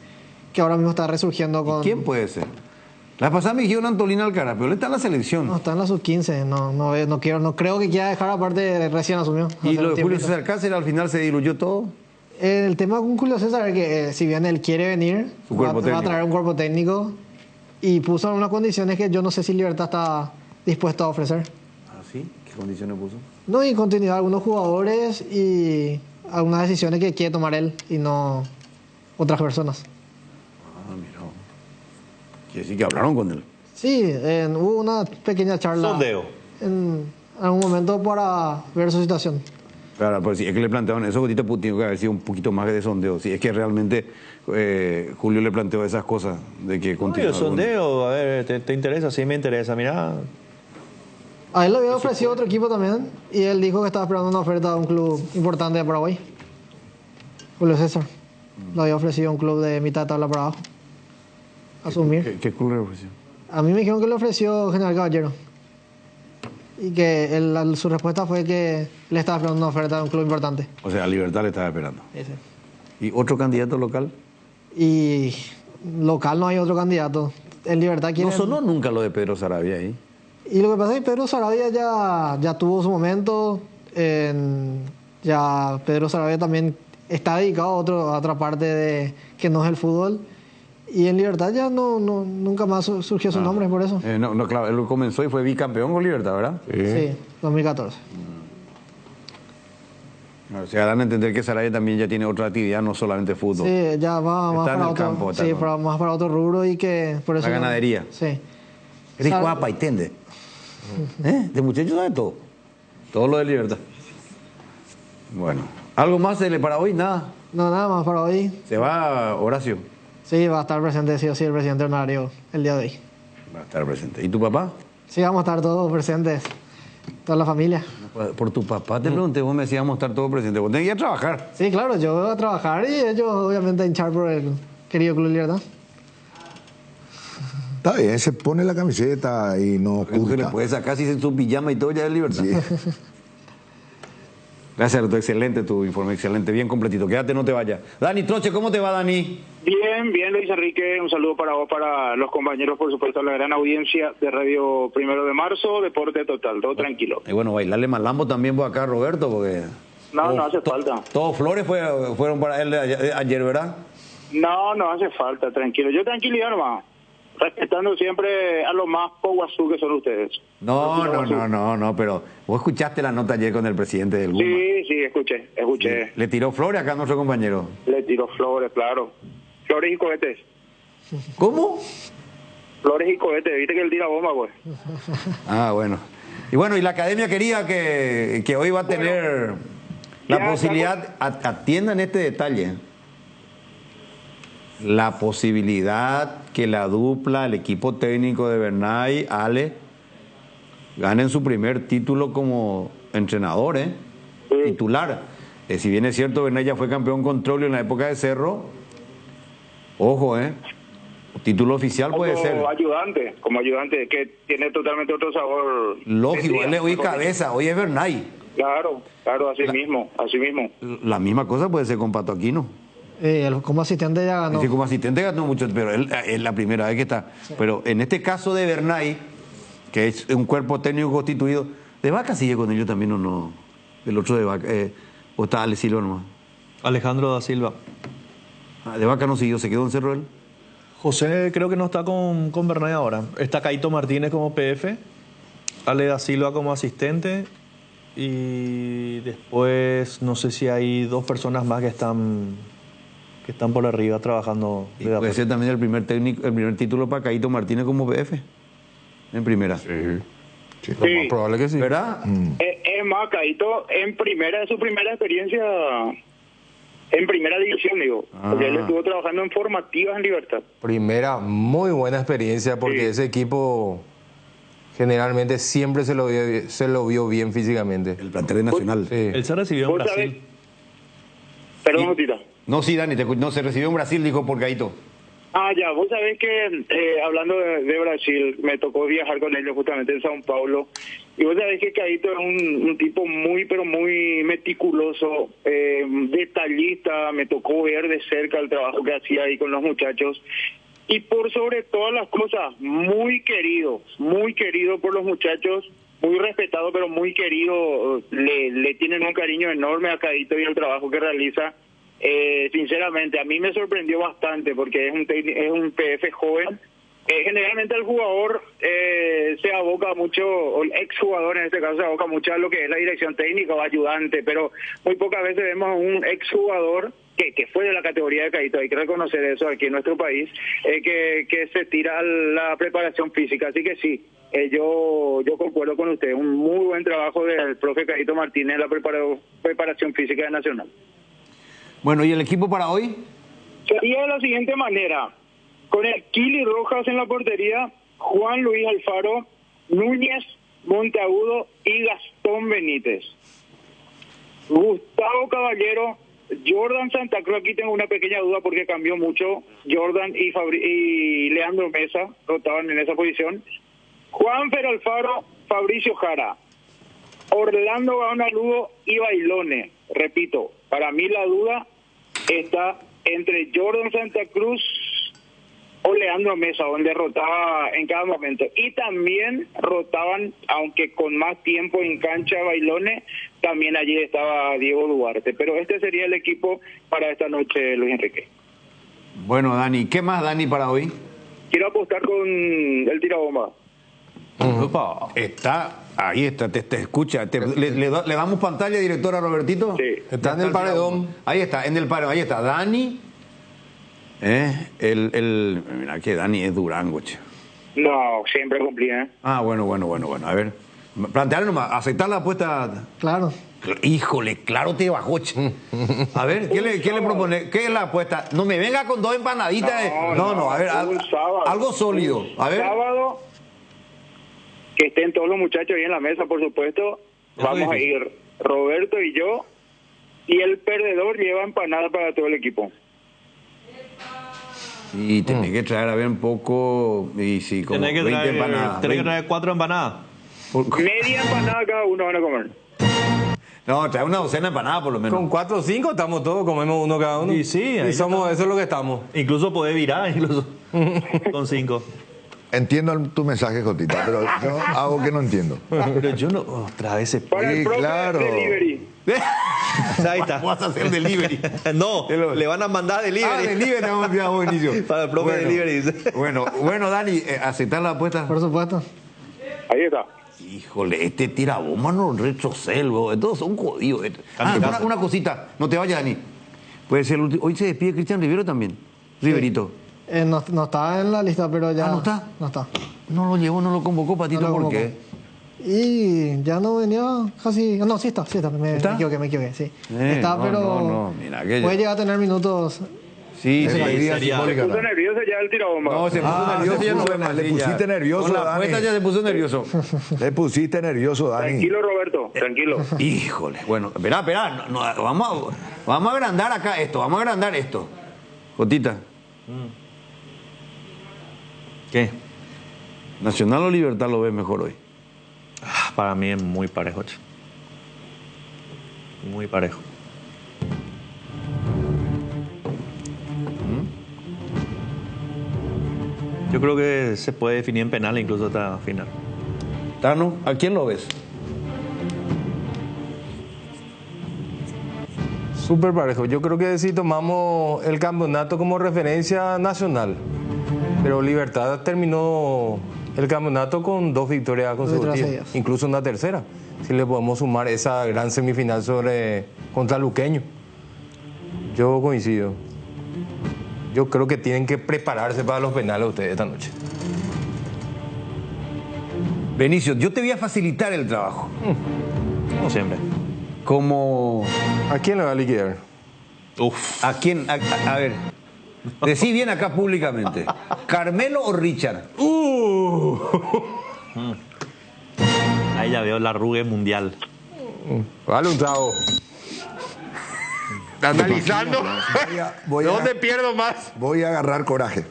que ahora mismo está resurgiendo con... ¿Y quién puede ser? La pasada me dijeron Antolín Alcaraz, pero él está en la selección. No, está en la sub-15. No creo que quiera dejar, aparte recién asumió. ¿Y lo de Julio César Cáceres al final se diluyó todo? El tema con Julio César es que si bien él quiere venir, va a traer un cuerpo técnico, y puso unas condiciones que yo no sé si Libertad está dispuesto a ofrecer. ¿Ah, sí? ¿Qué condiciones puso? No, y continuidad de algunos jugadores y algunas decisiones que quiere tomar él y no otras personas. Ah, mira. Quiere decir que hablaron con él. Sí, hubo una pequeña charla. Sondeo. En algún momento para ver su situación. Claro, pues si es que le plantearon eso, tiene que haber sido un poquito más de sondeo. Si es que realmente Julio le planteó esas cosas de que continúa. Sondeo, a ver, ¿te interesa? Sí, me interesa, mirá. A él le había ofrecido otro equipo también, y él dijo que estaba esperando una oferta de un club importante de Paraguay. Julio César. Le había ofrecido un club de mitad de tabla para abajo. Asumir. ¿Qué club le ofreció? A mí me dijeron que le ofreció General Caballero. Y que su respuesta fue que le estaba esperando una oferta de un club importante. O sea, a Libertad le estaba esperando. Ese. ¿Y otro candidato local? Y local no hay otro candidato. En Libertad quiere... No sonó nunca lo de Pedro Saravia ahí. Y lo que pasa es que Pedro Saravia ya tuvo su momento. Ya Pedro Saravia también está dedicado a otra parte que no es el fútbol. Y en Libertad ya nunca más surgió su nombre por eso. No, claro, él comenzó y fue bicampeón con Libertad, ¿verdad? Sí, 2014. O sea, dan a entender que Saravia también ya tiene otra actividad, no solamente fútbol. Sí, ya va más para otro campo, sí, más para otro rubro, y que por eso... La ganadería. Sí. Eres guapa y tende. De muchachos sabe todo. Todo lo de Libertad. Bueno. ¿Algo más para hoy? Nada. No, nada más para hoy. ¿Se va Horacio? Sí, va a estar presente, sí o sí, el presidente honorario el día de hoy. Va a estar presente. ¿Y tu papá? Sí, vamos a estar todos presentes. Toda la familia. Por tu papá te pregunté, vos me decías vamos a estar todos presentes. Vos tenés que ir a trabajar. Sí, claro, yo voy a trabajar y ellos obviamente a hinchar por el querido Club Libertad. Está bien, se pone la camiseta y no oculta. Se le puede sacar si su pijama y todo ya es Libertad. Sí. Gracias, doctor. Excelente tu informe, excelente, bien completito. Quédate, no te vayas. Dani Troche, ¿cómo te va, Dani? Bien, Luis Enrique. Un saludo para vos, para los compañeros, por supuesto, la gran audiencia de Radio 1 de Marzo, Deporte Total, todo tranquilo. Y bueno, bailarle malambo también vos acá, Roberto, porque... No hace falta. Todos flores fueron para él ayer, ¿verdad? No hace falta, tranquilo. Yo tranquilidad nomás. Respetando siempre a los más poguazú que son ustedes. No, pero vos escuchaste la nota ayer con el presidente del Guma. Sí, escuché. ¿Le tiró flores acá a nuestro compañero? Le tiró flores, claro. Flores y cohetes. ¿Cómo? Flores y cohetes, viste que él tira bomba, pues. Ah, bueno. Y bueno, y la academia quería que hoy va a tener la posibilidad, atiendan este detalle, la posibilidad que la dupla, el equipo técnico de Bernay, Ale, ganen su primer título como entrenador, titular. Si bien es cierto, Bernay ya fue campeón con Trollio en la época de Cerro, ojo, Título oficial puede ser. Como ayudante, que tiene totalmente otro sabor. Lógico, él hoy cabeza, hoy es Bernay. Claro, así mismo. La misma cosa puede ser con Pato Aquino. Como asistente ya ganó. Sí, como asistente ganó mucho, pero él es la primera vez que está. Sí. Pero en este caso de Bernay, que es un cuerpo técnico constituido, ¿de Vaca sigue con ellos también o no? El otro de Vaca, ¿o está Ale Silva nomás? Alejandro da Silva. ¿De Vaca no siguió? ¿Se quedó en Cerro él? José creo que no está con Bernay ahora. Está Caito Martínez como PF, Ale da Silva como asistente y después no sé si hay 2 personas más que están por arriba trabajando. Y puede ser también el primer título para Caito Martínez como PF en primera. Sí. Lo más probable que sí. ¿Verdad? Es más, Caito en primera, su primera experiencia en primera división, digo. Porque él estuvo trabajando en formativas en Libertad. Primera, muy buena experiencia porque ese equipo generalmente siempre se lo vio bien físicamente. El plantel de Nacional. Sí. Él se recibió en Brasil. Perdón, Jotita. No, sí, Dani, no se recibió en Brasil, dijo por Caito. Ya, vos sabés que hablando de Brasil, me tocó viajar con ellos justamente en São Paulo, y vos sabés que Caito es un tipo muy, pero muy meticuloso, detallista. Me tocó ver de cerca el trabajo que hacía ahí con los muchachos, y por sobre todas las cosas, muy querido por los muchachos, muy respetado, pero muy querido. Le tienen un cariño enorme a Caito y el trabajo que realiza. Sinceramente, a mí me sorprendió bastante porque es un PF joven. Generalmente el jugador se aboca mucho, o el exjugador en este caso se aboca mucho a lo que es la dirección técnica o ayudante, pero muy pocas veces vemos un exjugador que fue de la categoría de Caito, hay que reconocer eso aquí en nuestro país, que se tira a la preparación física. Así que sí, yo concuerdo con usted, un muy buen trabajo del profe Caito Martínez en la preparación física de Nacional. Bueno, ¿y el equipo para hoy? Sería de la siguiente manera: con el Kili Rojas en la portería, Juan Luis Alfaro, Núñez, Monteagudo y Gastón Benítez. Gustavo Caballero, Jordan Santa Cruz, aquí tengo una pequeña duda porque cambió mucho. Jordan y Leandro Mesa rotaban en esa posición. Juanfer Alfaro, Fabricio Jara, Orlando Gaona Lugo y Bailone. Repito, para mí la duda está entre Jordan Santa Cruz o Leandro Mesa, donde rotaba en cada momento. Y también rotaban, aunque con más tiempo en cancha, Bailone, también allí estaba Diego Duarte. Pero este sería el equipo para esta noche, Luis Enrique. Bueno, Dani, ¿qué más, Dani, para hoy? Quiero apostar con el tirabomba. Ahí está, te escucha. ¿Le damos pantalla, directora Robertito? Sí. Está en el paredón. Ahí está, en el paredón. Ahí está, Dani. Mira que Dani es Durango, che. No, siempre cumplía. Bueno. A ver, plantearle nomás, aceptar la apuesta. Claro. Híjole, claro te bajó, che. A ver, ¿qué le propone? ¿Qué es la apuesta? No me venga con 2 empanaditas. No, a ver, algo sólido. A ver. Sábado, que estén todos los muchachos ahí en la mesa, por supuesto. Vamos a ir Roberto y yo, y el perdedor lleva empanada para todo el equipo. Y tenés que traer, a ver, un poco, y sí, como 20 empanadas. Tenés que traer 4 empanadas. Media empanada cada uno van a comer. No, trae una docena de empanadas por lo menos. Con 4 o 5 estamos todos, comemos uno cada uno. Y sí, eso es lo que estamos. Incluso podés virar, con 5. Entiendo tu mensaje, Jotita, pero yo hago que no entiendo. Pero yo no... Otra vez se... Para el profe delivery. Ahí está. Vas a hacer delivery. No, le van a mandar delivery. Delivery, vamos a buenísimo. Para el profe delivery. Bueno, Dani, ¿aceptar la apuesta? Por supuesto. Ahí está. Híjole, este tirabomba no retrocelvo. Todos son jodidos. Una cosita, no te vayas, Dani. Puede ser el último. Hoy se despide Cristian Rivero también. Sí. Riverito. No está en la lista, pero ya... ¿No está? No está. No lo llevó, no lo convocó, Patito, ¿por qué? Y ya no venía casi... No, sí está. Me equivoqué, sí. Está, pero... Mira, puede llegar a tener minutos... Sí, se puso nervioso ya el tirabomba. No, se puso nervioso. Le pusiste nervioso, Con la Dani. apuesta ya se puso nervioso. Le pusiste nervioso, Dani. Tranquilo, Roberto, tranquilo. Híjole. Bueno, esperá. No, vamos a agrandar acá esto. Vamos a agrandar esto. Jotita. ¿Qué? ¿Nacional o Libertad lo ves mejor hoy? Para mí es muy parejo, che. Muy parejo. Yo creo que se puede definir en penal incluso hasta final. Tano, ¿a quién lo ves? Súper parejo. Yo creo que si tomamos el campeonato como referencia nacional, pero Libertad terminó el campeonato con 2 victorias consecutivas, incluso una tercera, si le podemos sumar esa gran semifinal contra Luqueño. Yo coincido. Yo creo que tienen que prepararse para los penales ustedes esta noche. Benicio, yo te voy a facilitar el trabajo. Como siempre. Como... ¿A quién le va a liquidar? Uf. ¿A quién? A ver. Decí bien acá públicamente. ¿Carmelo o Richard? Ahí ya veo la arrugue mundial. Vale un trago. Analizando. ¿Dónde pierdo más? Voy a agarrar coraje.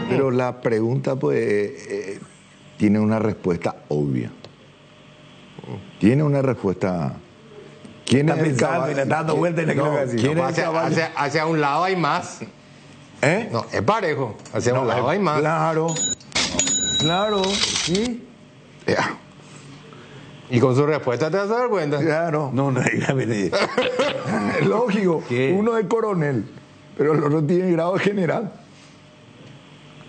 Pero la pregunta, pues, tiene una respuesta obvia. Tiene una respuesta. ¿Quién es el caballo? Le está dando vueltas en la ¿Quién es el caballo? Hacia un lado hay más. ¿Eh? No, es parejo. Hacia un lado hay más. Claro. Claro. Sí. Y con su respuesta te vas a dar cuenta. Claro. No, Es lógico. ¿Qué? Uno es coronel, pero el otro tiene grado de general.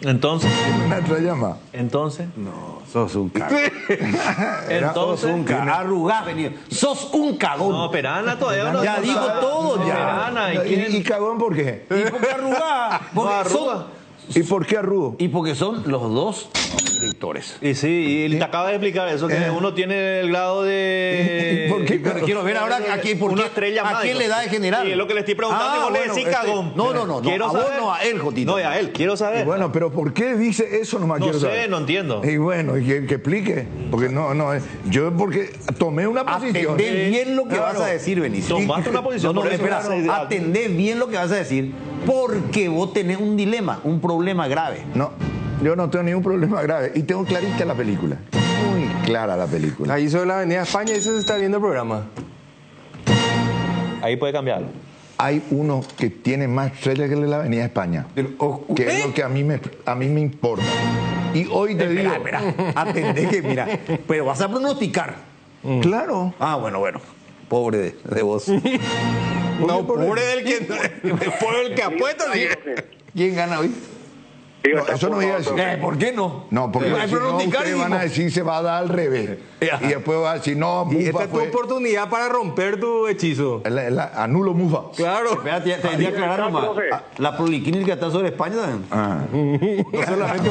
Entonces. Una estrella más. Entonces. No, sos un cagón. Entonces. Sos un cagón. Arrugás, venido. Sos un cagón. No, Perana todavía no. Ya digo todo ya. Perana, ¿Y cagón por qué? ¿Y por qué arrugás? ¿Y por qué arrugo? Y porque son los dos directores. Y sí, y te acaba de explicar eso, que uno tiene el grado de... ¿Por qué? Pero quiero ver ahora a quién, Una estrella más. ¿a quién le da de general? Sí, es lo que le estoy preguntando y vos le decís cagón. No. Quiero a vos saber. no, a él, Jotito. No, a él, quiero saber. Y bueno, pero ¿por qué dice eso? Nomás No quiero sé, saber. no entiendo. Y bueno, y que explique. Porque no, yo porque tomé una posición. Atendé bien lo que vas a decir, Benicio. Tomaste una posición. No, por eso espera. Atendé bien lo que vas a decir porque vos tenés un dilema, un problema grave. No, yo no tengo ningún problema grave. Y tengo clarita la película. Muy clara la película. Ahí sobre la Avenida España y se está viendo el programa. Ahí puede cambiarlo. Hay uno que tiene más estrellas que la Avenida España. Que es lo que a mí me importa. Y hoy te digo... Espera. Atendé que, mira, pero vas a pronosticar. Claro. Ah, bueno. Pobre de vos. No, pobre del que apuesta. ¿Quién gana hoy? No, eso no iba a decir. ¿Por qué no? No, porque si no, ustedes van a decir se va a dar al revés. Y después va a decir, no, Y Mufa esta es tu fue... oportunidad para romper tu hechizo. Anulo Mufa. Claro. Espérate, te tenía que aclarar nomás. La poliquínica está sobre España también. No solamente...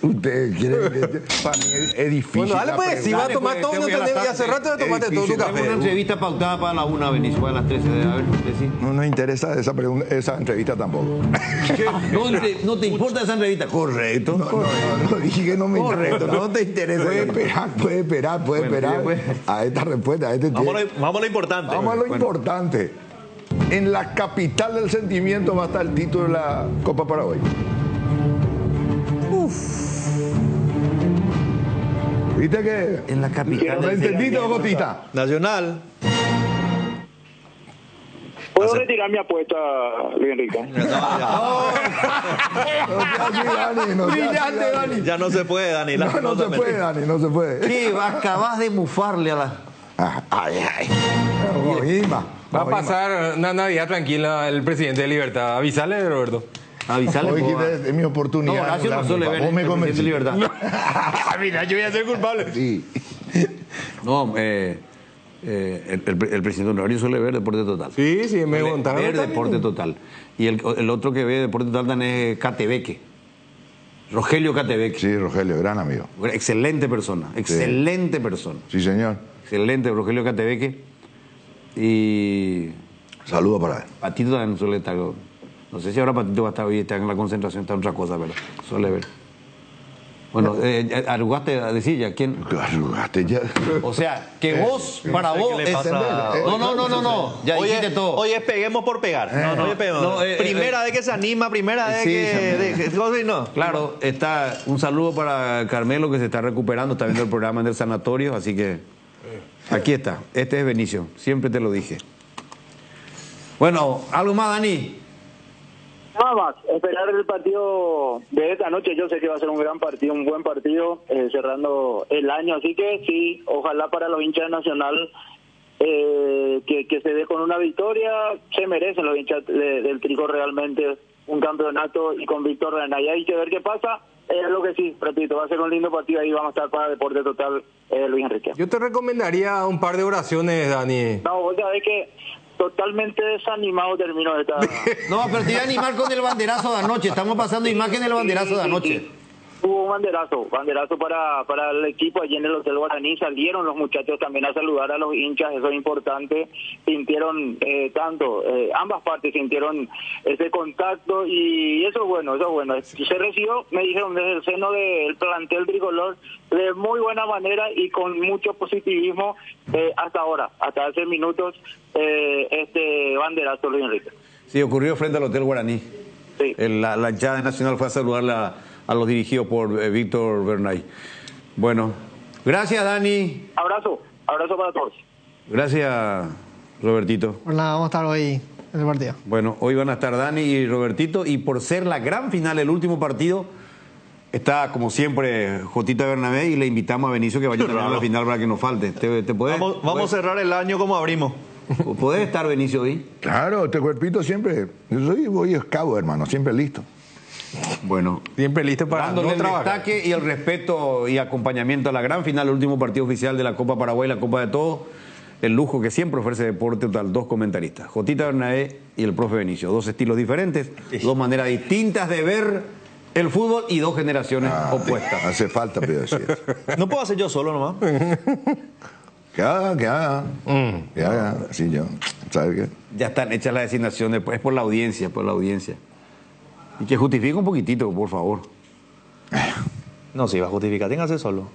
Ustedes quieren que... Para mí es difícil. Bueno, dale pues, si vas a tomar todo, no tenés, y hace rato de tomarte todo tu café. Tengo una entrevista pautada para la 1, Benicio, a las 13. A ver, decí. No nos interesa esa entrevista tampoco. ¿No te importa esa entrevista? Correcto. No, dije que no me interesa. No te interesa. Puede esperar a esta respuesta. A este Vamos a lo importante. Vamos a lo importante. En la capital del sentimiento va a estar el título de la Copa Paraguay. ¿Viste que? En la capital. ¿Lo entendiste, Gotita? Nacional. ¿Puedo retirar mi apuesta, Luis Enrique? Brillante, Dani. Ya no se puede, Dani. No se puede, Dani, no se puede. ¿Qué? Acabas de mufarle a la... Ay. Va a pasar una Navidad tranquila el presidente de Libertad. Avisale, Roberto. Avisale. Hoy es mi oportunidad. No, Horacio no suele ver. Vos me convenciste. Libertad. Mira, yo voy a ser culpable. Sí. No, el presidente Horacio suele ver Deporte Total. Sí, me contaron. Ver Deporte Total. Y el otro que ve Deporte Total también es Catebeque. Rogelio Catebeque. Sí, Rogelio, gran amigo. Excelente persona. Excelente persona. Sí, señor. Excelente, Rogelio Catebeque. Y... Saludos para él. Patito también suele estar... No sé si ahora Patito va a estar hoy, está en la concentración, está en otra cosa, pero suele ver. Bueno, arrugaste a decir ya, ¿quién? Arrugaste ya. O sea, que vos, para vos... ¿Qué le pasa? No, ya dijiste todo. Oye, peguemos por pegar. Oye, peguemos. Primera vez que se anima, primera vez que... No. Claro, está un saludo para Carmelo, que se está recuperando, está viendo el programa en el sanatorio, así que aquí está. Este es Benicio, siempre te lo dije. Bueno, ¿algo más, Dani? Nada más, esperar el partido de esta noche. Yo sé que va a ser un gran partido, un buen partido, cerrando el año. Así que sí, ojalá para los hinchas de Nacional que se dé con una victoria. Se merecen los hinchas del Trigo realmente un campeonato, y con Víctor Renay. Hay que ver qué pasa. Lo que sí, repito, va a ser un lindo partido. Ahí vamos a estar para Deporte Total, Luis Enrique. Yo te recomendaría un par de oraciones, Dani. No, vos sabés que totalmente desanimado termino esta... No, pero te iba a animar con el banderazo de anoche. Estamos pasando imagen del banderazo de anoche. Hubo un banderazo para el equipo allí en el Hotel Guaraní. Salieron los muchachos también a saludar a los hinchas, eso es importante. Sintieron ambas partes sintieron ese contacto, y eso es bueno, Se recibió, me dijeron, desde el seno del plantel tricolor de muy buena manera y con mucho positivismo hasta ahora, hasta hace minutos, este banderazo, Luis Enrique. Sí, ocurrió frente al Hotel Guaraní. Sí. La hinchada nacional fue a saludar a los dirigidos por Víctor Bernay. Bueno, gracias, Dani. Abrazo para todos. Gracias, Robertito. Pues nada, vamos a estar hoy en el partido. Bueno, hoy van a estar Dani y Robertito, y por ser la gran final, el último partido, está como siempre Jotita Bernabé, y le invitamos a Benicio que vaya también a la final para que nos falte. ¿Te podés? Vamos a cerrar el año como abrimos. ¿Podés estar, Benicio, hoy? Claro, este cuerpito siempre, voy escabo, hermano, siempre listo. Bueno, siempre listo para dándole el trabajar. destaque y el respeto y acompañamiento a la gran final, el último partido oficial de la Copa Paraguay, la Copa de Todos, el lujo que siempre ofrece Deporte Total, dos comentaristas, Jotita Bernabé y el profe Benicio, dos estilos diferentes, dos maneras distintas de ver el fútbol y dos generaciones opuestas. Hace falta, pero decir. No puedo hacer yo solo nomás. Que haga. Sí, yo. ¿Sabes qué? Ya están hechas las designaciones, es por la audiencia, Y que justifique un poquitito, por favor. No, si va a justificar, téngase solo.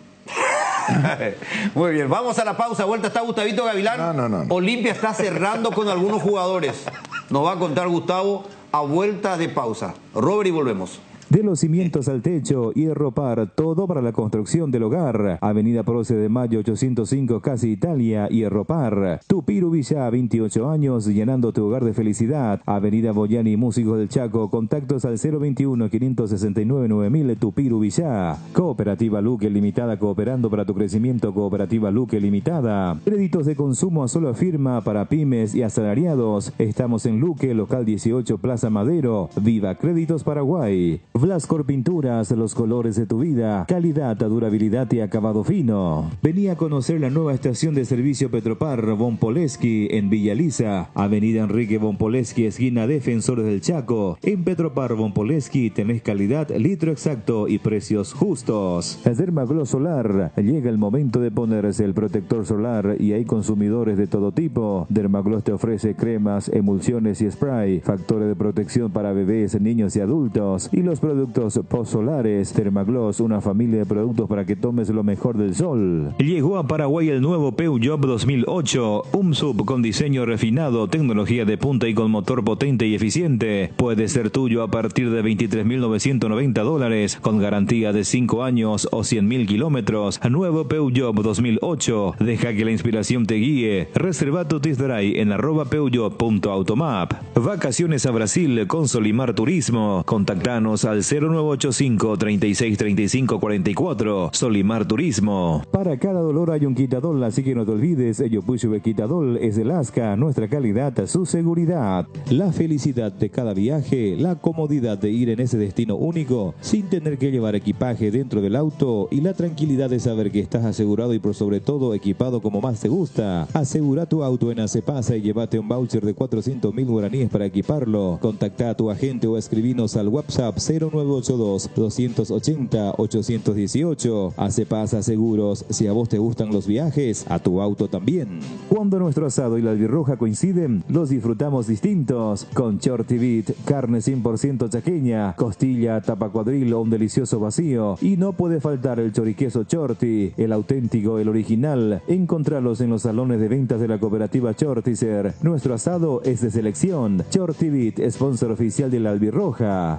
Muy bien, vamos a la pausa. Vuelta está Gustavito Gavilán. No. Olimpia está cerrando con algunos jugadores. Nos va a contar Gustavo a vuelta de pausa. Robert, y volvemos. De los cimientos al techo, Hierro Par, todo para la construcción del hogar. Avenida Proce de Mayo 805, Casi Italia, Hierro Par. Tupiru Villa, 28 años, llenando tu hogar de felicidad. Avenida Boyani, Músicos del Chaco, contactos al 021-569-9000, Tupiru Villa. Cooperativa Luque Limitada, cooperando para tu crecimiento. Cooperativa Luque Limitada. Créditos de consumo a sola firma para pymes y asalariados. Estamos en Luque, local 18, Plaza Madero. Viva Créditos Paraguay. Blascor Pinturas, los colores de tu vida, calidad, durabilidad y acabado fino. Vení a conocer la nueva estación de servicio Petropar Von Poleski en Villa Lisa, Avenida Enrique Von Poleski, esquina Defensores del Chaco. En Petropar Von Poleski tenés calidad, litro exacto y precios justos. Dermagloss Solar, llega el momento de ponerse el protector solar y hay consumidores de todo tipo. Dermagloss te ofrece cremas, emulsiones y spray, factores de protección para bebés, niños y adultos, y los productos postsolares. Dermagloss, una familia de productos para que tomes lo mejor del sol. Llegó a Paraguay el nuevo Peugeot 2008, un sub con diseño refinado, tecnología de punta y con motor potente y eficiente. Puede ser tuyo a partir de $23.990 con garantía de 5 años o 100.000 kilómetros. Nuevo Peugeot 2008. Deja que la inspiración te guíe. Reserva tu test drive en @peugeot.automap. Vacaciones a Brasil con Solimar Turismo. Contactanos al 0985 36 35 44. Solimar Turismo. Para cada dolor hay un quitadol, así que no te olvides, Yopuyo Quitadol es el ASCA, nuestra calidad, su seguridad. La felicidad de cada viaje, la comodidad de ir en ese destino único sin tener que llevar equipaje dentro del auto y la tranquilidad de saber que estás asegurado y por sobre todo equipado como más te gusta. Asegura tu auto en Acepasa y llévate un voucher de 400.000 guaraníes para equiparlo. Contacta a tu agente o escribinos al WhatsApp 0982-280-818. Hace Pasa Seguros. Si a vos te gustan los viajes, a tu auto también. Cuando nuestro asado y la albirroja coinciden, los disfrutamos distintos. Con Shorty Beat, carne 100% chaqueña, costilla, tapa cuadril o un delicioso vacío. Y no puede faltar el choriqueso Shorty, el auténtico, el original. Encontralos en los salones de ventas de la cooperativa Shortizer. Nuestro asado es de selección. Shorty Beat, sponsor oficial de la albirroja.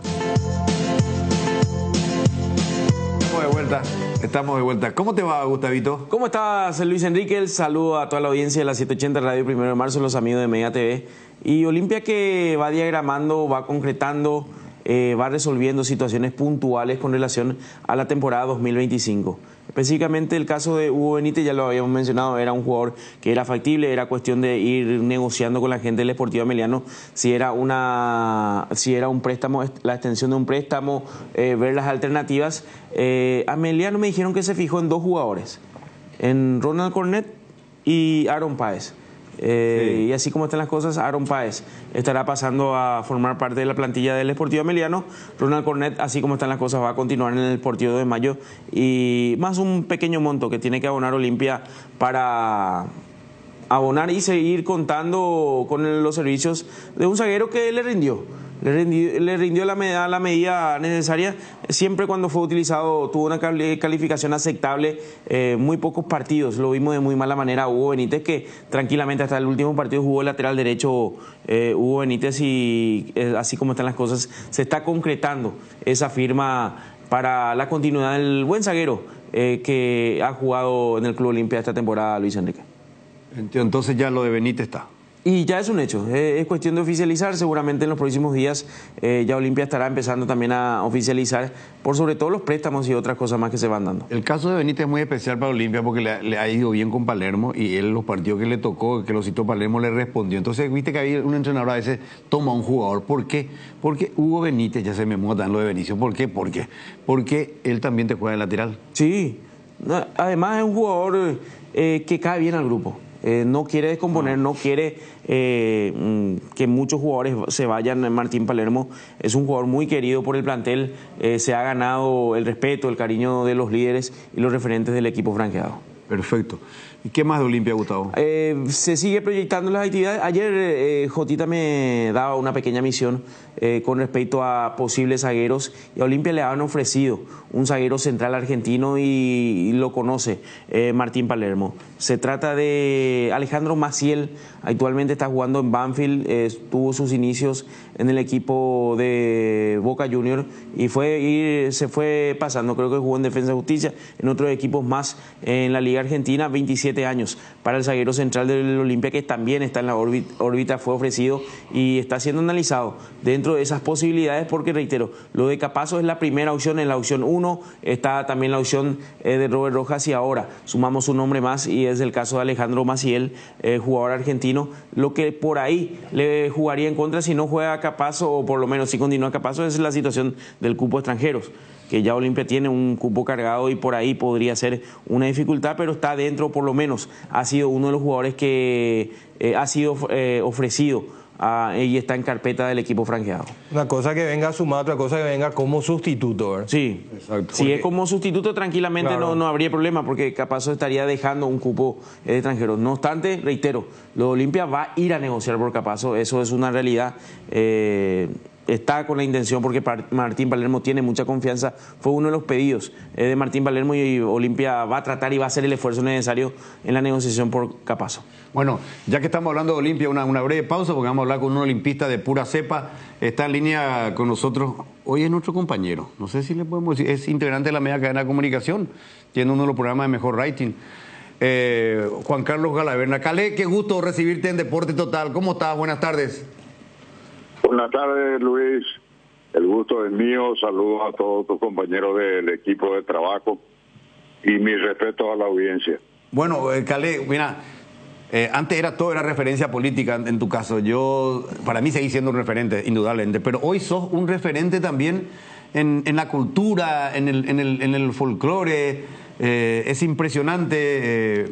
Estamos de vuelta. ¿Cómo te va, Gustavito? ¿Cómo estás, Luis Enrique? El saludo a toda la audiencia de la 780 Radio 1 de marzo, los amigos de Media TV. Y Olimpia que va diagramando, va concretando, va resolviendo situaciones puntuales con relación a la temporada 2025. Específicamente el caso de Hugo Benítez, ya lo habíamos mencionado, era un jugador que era factible, era cuestión de ir negociando con la gente del Sportivo Ameliano si era un préstamo, la extensión de un préstamo, ver las alternativas. Ameliano me dijeron que se fijó en dos jugadores, en Ronald Cornet y Aaron Páez. Sí. Y así como están las cosas, Aaron Páez estará pasando a formar parte de la plantilla del Sportivo Ameliano. Ronald Cornet, así como están las cosas, va a continuar en el Sportivo de Mayo, y más un pequeño monto que tiene que abonar Olimpia para abonar y seguir contando con los servicios de un zaguero que le rindió la medida necesaria. Siempre cuando fue utilizado tuvo una calificación aceptable, muy pocos partidos lo vimos de muy mala manera. Hugo Benítez, que tranquilamente hasta el último partido jugó lateral derecho Hugo Benítez, y así como están las cosas se está concretando esa firma para la continuidad del buen zaguero que ha jugado en el Club Olimpia esta temporada, Luis Enrique. Entonces ya lo de Benítez está. Y ya es un hecho, es cuestión de oficializar. Seguramente en los próximos días ya Olimpia estará empezando también a oficializar por sobre todo los préstamos y otras cosas más que se van dando. El caso de Benítez es muy especial para Olimpia porque le ha ido bien con Palermo, y él los partidos que le tocó, que lo citó Palermo, le respondió. Entonces viste que hay un entrenador a veces toma a un jugador. ¿Por qué? Porque Hugo Benítez, ya se me muda lo de Benicio. ¿Por qué? Porque él también te juega de lateral. Sí, además es un jugador que cae bien al grupo. No quiere descomponer, no quiere que muchos jugadores se vayan. Martín Palermo es un jugador muy querido por el plantel, se ha ganado el respeto, el cariño de los líderes y los referentes del equipo franqueado. Perfecto. ¿Y qué más de Olimpia, Gustavo? Se sigue proyectando las actividades. Ayer Jotita me daba una pequeña misión con respecto a posibles zagueros, y a Olimpia le habían ofrecido un zaguero central argentino y lo conoce Martín Palermo. Se trata de Alejandro Maciel, actualmente está jugando en Banfield, tuvo sus inicios en el equipo de Boca Juniors y se fue pasando, creo que jugó en Defensa y Justicia, en otros equipos más en la Liga Argentina. 27 años para el zaguero central del Olimpia, que también está en la órbita, fue ofrecido y está siendo analizado dentro de esas posibilidades, porque reitero, lo de Capazo es la primera opción. En la opción 1 está también la opción de Robert Rojas, y ahora sumamos un nombre más y es el caso de Alejandro Maciel, jugador argentino. Lo que por ahí le jugaría en contra si no juega Capazo, o por lo menos si continúa Capazo, es la situación del cupo extranjeros, que ya Olimpia tiene un cupo cargado y por ahí podría ser una dificultad, pero está dentro, por lo menos ha sido uno de los jugadores que ha sido ofrecido y está en carpeta del equipo franqueado. Una cosa que venga sumado, otra cosa que venga como sustituto, ¿verdad? Sí, exacto. Si es como sustituto, tranquilamente claro, no habría problema, porque Capazo estaría dejando un cupo de extranjeros. No obstante, reitero, lo de Olimpia va a ir a negociar por Capazo, eso es una realidad. Está con la intención, porque Martín Palermo tiene mucha confianza, fue uno de los pedidos de Martín Palermo, y Olimpia va a tratar y va a hacer el esfuerzo necesario en la negociación por Capazo. Bueno, ya que estamos hablando de Olimpia, una breve pausa, porque vamos a hablar con un olimpista de pura cepa. Está en línea con nosotros, hoy es nuestro compañero, no sé si le podemos decir, es integrante de la media cadena de comunicación, tiene uno de los programas de mejor rating. Juan Carlos Galaverna. Calé, qué gusto recibirte en Deporte Total. ¿Cómo estás? Buenas tardes. Buenas tardes, Luis. El gusto es mío. Saludos a todos tus compañeros del equipo de trabajo y mis respetos a la audiencia. Bueno, Calé, mira, antes todo era referencia política en tu caso. Para mí seguís siendo un referente, indudablemente, pero hoy sos un referente también en la cultura, en el folclore. Es impresionante.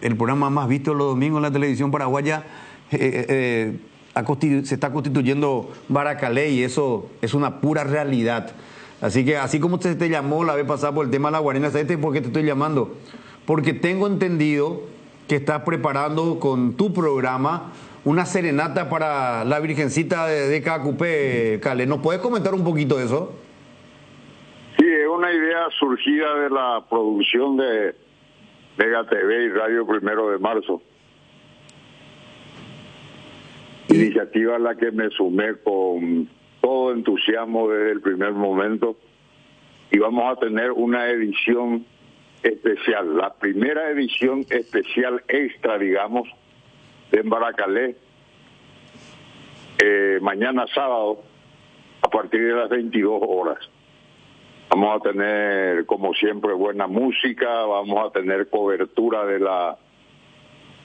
El programa más visto los domingos en la televisión paraguaya se está constituyendo Baracalé, y eso es una pura realidad. Así que así como usted te llamó la vez pasada por el tema de la Guarena, ¿sabes por qué te estoy llamando? Porque tengo entendido que estás preparando con tu programa una serenata para la Virgencita de Caacupé, Cale. ¿Nos puedes comentar un poquito de eso? Sí, es una idea surgida de la producción de Mega TV y Radio 1 de Marzo. Iniciativa a la que me sumé con todo entusiasmo desde el primer momento, y vamos a tener una edición especial, la primera edición especial extra, digamos, de Embaracalé, mañana sábado a partir de las 22 horas. Vamos a tener, como siempre, buena música, vamos a tener cobertura de la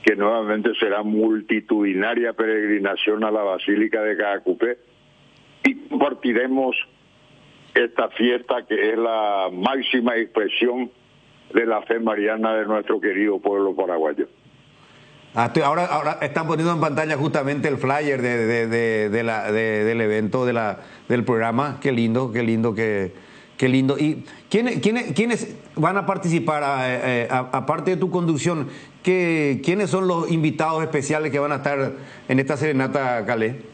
que nuevamente será multitudinaria peregrinación a la Basílica de Caacupé, y compartiremos esta fiesta que es la máxima expresión de la fe mariana de nuestro querido pueblo paraguayo. Ahora están poniendo en pantalla justamente el flyer del evento, del programa. Qué lindo. ¿Y quiénes van a participar, aparte de tu conducción? ¿Quiénes son los invitados especiales que van a estar en esta serenata, Calé?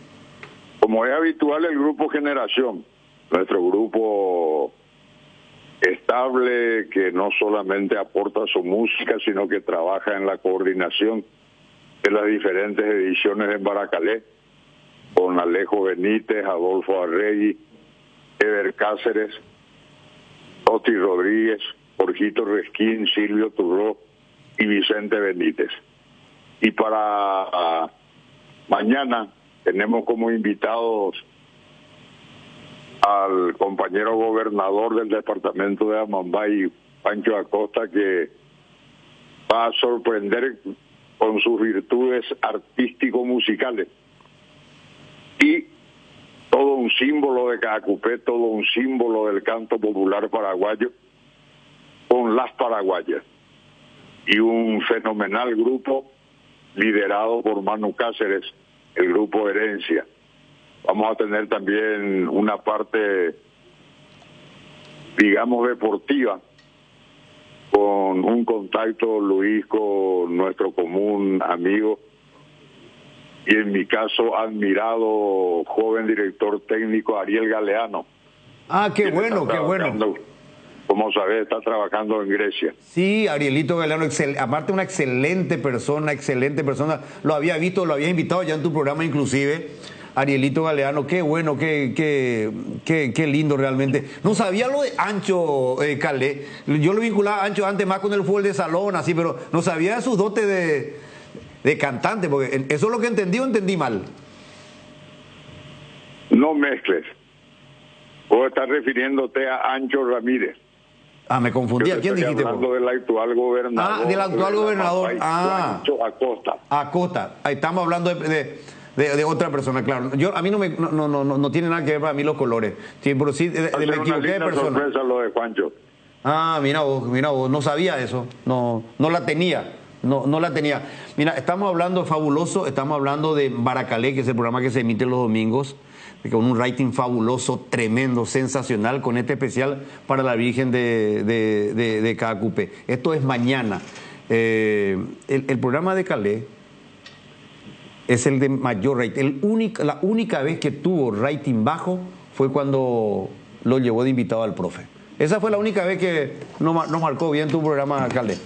Como es habitual, el grupo Generación, nuestro grupo estable que no solamente aporta su música, sino que trabaja en la coordinación de las diferentes ediciones en Baracalé, con Alejo Benítez, Adolfo Arregui, Eber Cáceres, Toti Rodríguez, Jorgito Resquín, Silvio Turró y Vicente Benítez. Y para mañana tenemos como invitados al compañero gobernador del departamento de Amambay, Pancho Acosta, que va a sorprender con sus virtudes artístico-musicales. Y todo un símbolo de Caacupé, todo un símbolo del canto popular paraguayo, con las paraguayas. Y un fenomenal grupo liderado por Manu Cáceres, el grupo Herencia. Vamos a tener también una parte, digamos, deportiva, con un contacto, Luis, con nuestro común amigo y en mi caso admirado joven director técnico Ariel Galeano. Ah, qué bueno, qué bueno. Como sabes, está trabajando en Grecia. Sí, Arielito Galeano, aparte una excelente persona. Lo había visto, lo había invitado ya en tu programa inclusive. Arielito Galeano, qué bueno, qué lindo realmente. No sabía lo de Ancho, Calé. Yo lo vinculaba a Ancho antes más con el fútbol de salón, así, pero no sabía de sus dotes de cantante, porque eso es lo que entendí o entendí mal. No mezcles. Vos estás refiriéndote a Ancho Ramírez. Ah, me confundí. ¿A quién dijiste? Hablando del actual gobernador. Ah, del actual gobernador. Ancho Acosta. Acosta. Ahí estamos hablando de otra persona, claro. A mí no tiene nada que ver para mí los colores. Sí, pero sí me equivoqué de persona. Sorpresa lo de Juancho. Ah, mira vos, no sabía eso. No la tenía. No la tenía. Mira, estamos hablando fabuloso, estamos hablando de Baracalé, que es el programa que se emite los domingos, con un rating fabuloso, tremendo, sensacional, con este especial para la Virgen de Caacupé. Esto es mañana. El programa de Calé es el de mayor rating. La única vez que tuvo rating bajo fue cuando lo llevó de invitado al profe. Esa fue la única vez que nos marcó bien tu programa, Calé.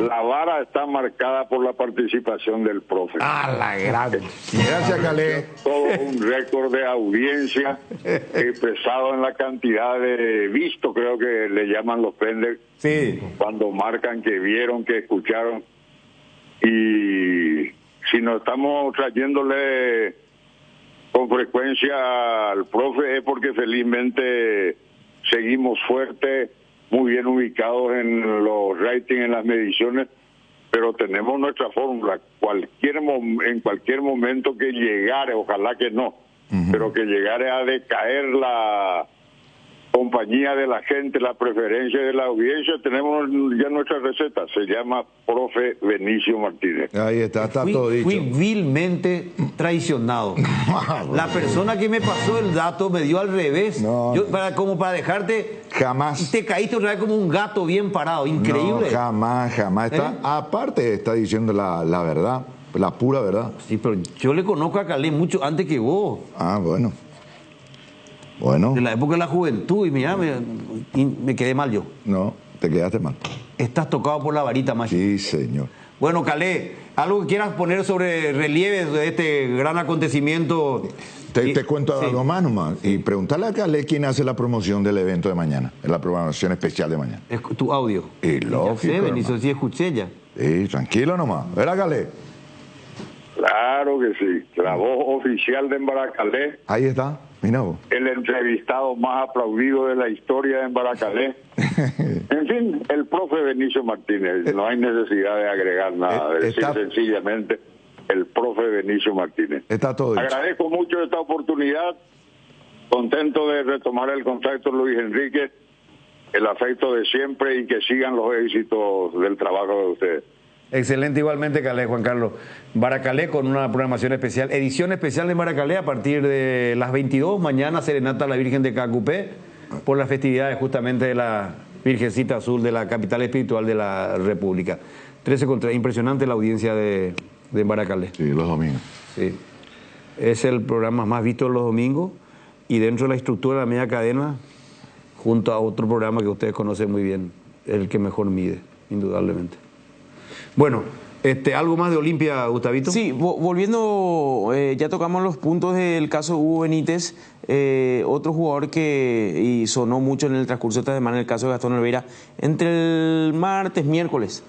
La vara está marcada por la participación del profe. Ah, la grande. Gracias, Calé. Todo un récord de audiencia expresado en la cantidad de visto, creo que le llaman los penders. Sí. Cuando marcan que vieron, que escucharon. Y si nos estamos trayéndole con frecuencia al profe es porque felizmente seguimos fuertes, muy bien ubicados en los ratings, en las mediciones, pero tenemos nuestra fórmula. En cualquier momento que llegare, ojalá que no, pero que llegare a decaer la compañía compañía de la gente, la preferencia de la audiencia, tenemos ya nuestra receta. Se llama Profe Benicio Martínez. Ahí está todo dicho. Fui vilmente traicionado. La persona que me pasó el dato me dio al revés. No, Yo, como para dejarte... Jamás. Te caíste otra vez como un gato bien parado. Increíble. No, jamás. Aparte está diciendo la verdad, la pura verdad. Sí, pero yo le conozco a Calé mucho antes que vos. Ah, bueno. De la época de la juventud, y mira, me quedé mal yo. No, te quedaste mal. Estás tocado por la varita, macho. Sí, señor. Bueno, Calé, algo que quieras poner sobre relieve de este gran acontecimiento. Te cuento algo más nomás. Y preguntarle a Calé quién hace la promoción del evento de mañana, la programación especial de mañana. Es tu audio. Y lógico. Ya sé, Benicio, sí escuché ya. Sí, tranquilo nomás. ¿Verdad, Calé? Claro que sí. La voz oficial de Embaracalé. Ahí está. Mira vos. El entrevistado más aplaudido de la historia de Embaracalé. En fin, el profe Benicio Martínez. No hay necesidad de agregar nada. Decir sencillamente el profe Benicio Martínez. Está todo dicho. Agradezco mucho esta oportunidad. Contento de retomar el contacto, Luis Enrique. El afecto de siempre y que sigan los éxitos del trabajo de ustedes. Excelente, igualmente, Calé, Juan Carlos. Baracalé con una programación especial, edición especial de Baracalé a partir de las 22, mañana serenata a la Virgen de Cacupé, por las festividades justamente de la Virgencita Azul de la capital espiritual de la República. 13 impresionante la audiencia de Baracalé. Sí, los domingos. Sí. Es el programa más visto los domingos y dentro de la estructura de la media cadena, junto a otro programa que ustedes conocen muy bien, el que mejor mide, indudablemente. Bueno, ¿algo más de Olimpia, Gustavito? Sí, volviendo, ya tocamos los puntos del caso Hugo Benítez, otro jugador que sonó mucho en el transcurso de esta semana, el caso de Gastón Oliveira, entre el martes, miércoles.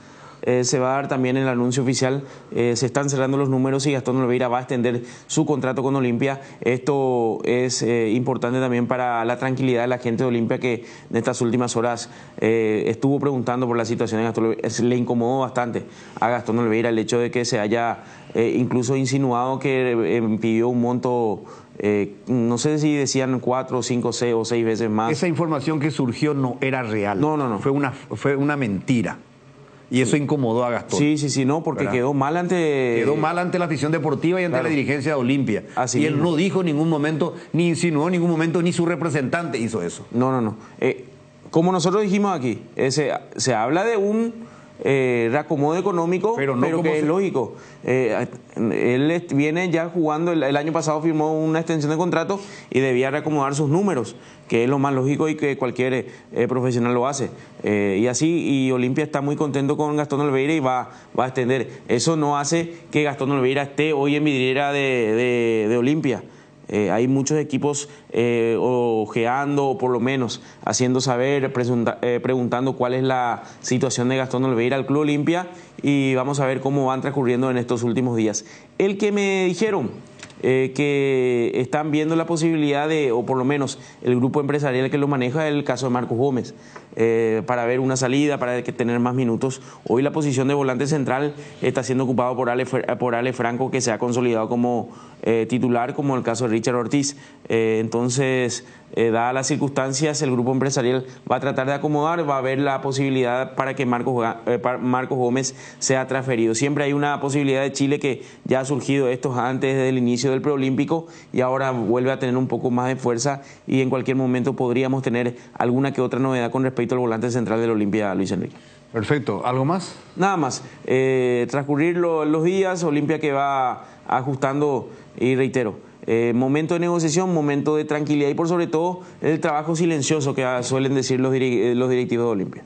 Se va a dar también el anuncio oficial, se están cerrando los números y Gastón Oliveira va a extender su contrato con Olimpia. Esto es importante también para la tranquilidad de la gente de Olimpia, que en estas últimas horas estuvo preguntando por la situación de Gastón Oliveira. Le incomodó bastante a Gastón Oliveira el hecho de que se haya incluso insinuado que pidió un monto, no sé si decían 4, 5, 6 o 6 veces más. Esa información que surgió no era real. No. Fue una mentira. Y eso incomodó a Gastón. Sí, no, porque quedó mal ante la afición deportiva y ante la dirigencia de Olimpia. Así y él no dijo en ningún momento, ni insinuó en ningún momento, ni su representante hizo eso. No. Como nosotros dijimos aquí, se habla de un reacomodo económico, pero que es lógico. Él viene ya jugando, el año pasado firmó una extensión de contrato y debía reacomodar sus números, que es lo más lógico y que cualquier profesional lo hace. Y Olimpia está muy contento con Gastón Oliveira y va a extender. Eso no hace que Gastón Oliveira esté hoy en vidriera de Olimpia. Hay muchos equipos ojeando o por lo menos haciendo saber, preguntando cuál es la situación de Gastón Oliveira al Club Olimpia y vamos a ver cómo van transcurriendo en estos últimos días. El que me dijeron que están viendo la posibilidad de, o por lo menos el grupo empresarial que lo maneja, es el caso de Marcos Gómez, para ver una salida, para tener más minutos. Hoy la posición de volante central está siendo ocupado por Ale Franco, que se ha consolidado como titular, como el caso de Richard Ortiz. Entonces, dadas las circunstancias, el grupo empresarial va a tratar de acomodar, va a ver la posibilidad para que Marcos Gómez sea transferido. Siempre hay una posibilidad de Chile que ya ha surgido esto antes del inicio del preolímpico y ahora vuelve a tener un poco más de fuerza y en cualquier momento podríamos tener alguna que otra novedad con respecto al volante central del Olimpia, Luis Enrique. Perfecto. ¿Algo más? Nada más. Transcurrir los días, Olimpia que va ajustando y reitero, momento de negociación, momento de tranquilidad y por sobre todo el trabajo silencioso que suelen decir los directivos de Olimpia.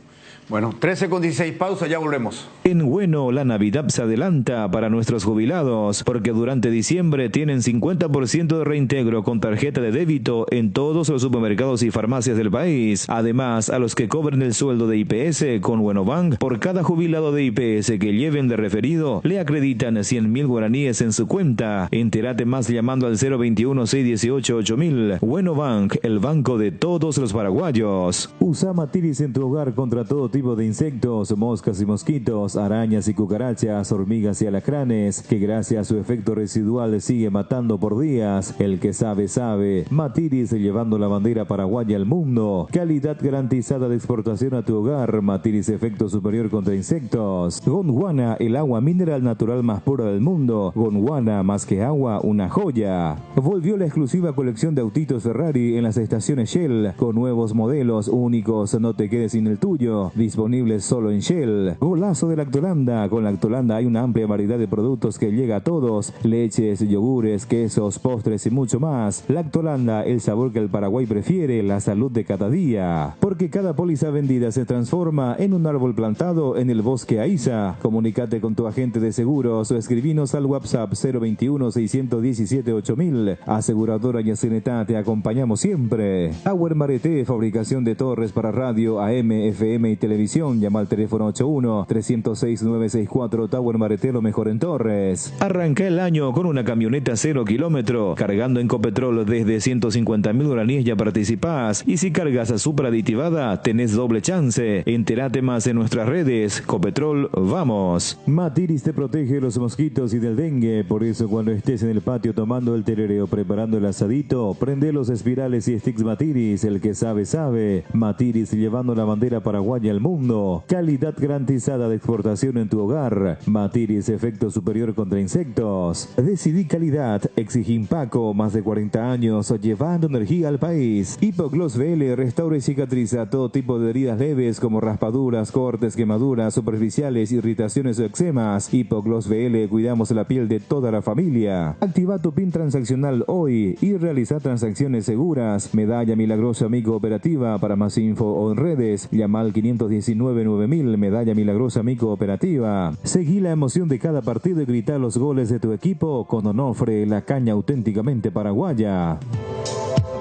Bueno, 13:16, pausa, ya volvemos. En Bueno, la Navidad se adelanta para nuestros jubilados, porque durante diciembre tienen 50% de reintegro con tarjeta de débito en todos los supermercados y farmacias del país. Además, a los que cobren el sueldo de IPS con Bueno Bank, por cada jubilado de IPS que lleven de referido, le acreditan 100.000 guaraníes en su cuenta. Entérate más llamando al 021-618-8000. Bueno Bank, el banco de todos los paraguayos. Usa Matiris en tu hogar contra todo tipo tipo de insectos, moscas y mosquitos, arañas y cucarachas, hormigas y alacranes, que gracias a su efecto residual sigue matando por días. El que sabe, sabe. Matiris, llevando la bandera paraguaya al mundo. Calidad garantizada de exportación a tu hogar. Matiris, efecto superior contra insectos. Gondwana, el agua mineral natural más pura del mundo. Gondwana, más que agua, una joya. Volvió la exclusiva colección de autitos Ferrari en las estaciones Shell, con nuevos modelos únicos, no te quedes sin el tuyo, disponibles solo en Shell. Golazo de Lactolanda, con Lactolanda hay una amplia variedad de productos que llega a todos, leches, yogures, quesos, postres y mucho más. Lactolanda, el sabor que el Paraguay prefiere, la salud de cada día. Porque cada póliza vendida se transforma en un árbol plantado en el bosque Aiza. Comunícate con tu agente de seguros o escribinos al WhatsApp 021-617-8000. Aseguradora Yacenetá, te acompañamos siempre. Tower Mareté, fabricación de torres para radio, AM, FM y televisión. Llama al teléfono 81-306-964. Tower Mareté, lo mejor en torres. Arranca el año con una camioneta 0 kilómetro. Cargando en Copetrol desde 150.000 guaraníes ya participás. Y si cargas a superaditivada, tenés doble chance. Entérate más en nuestras redes. Copetrol, vamos. Matiris te protege de los mosquitos y del dengue. Por eso cuando estés en el patio tomando el tereré o preparando el asadito, prende los espirales y sticks Matiris. El que sabe, sabe. Matiris, llevando la bandera paraguaya al mundo. Calidad garantizada de exportación en tu hogar. Matiris, efecto superior contra insectos. Decidí calidad. Exigí Impaco, más de 40 años llevando energía al país. Hipogloss VL restaura y cicatriza todo tipo de heridas leves como raspaduras, cortes, quemaduras superficiales, irritaciones o eczemas. Hipogloss VL, cuidamos la piel de toda la familia. Activa tu PIN transaccional hoy y realiza transacciones seguras. Medalla Milagrosa Amigo Operativa. Para más info o en redes, llama al 519-9000. Medalla Milagrosa Amigo Operativa. Seguí la emoción de cada partido y grita los goles de tu equipo con Onofre, la caña auténticamente paraguaya.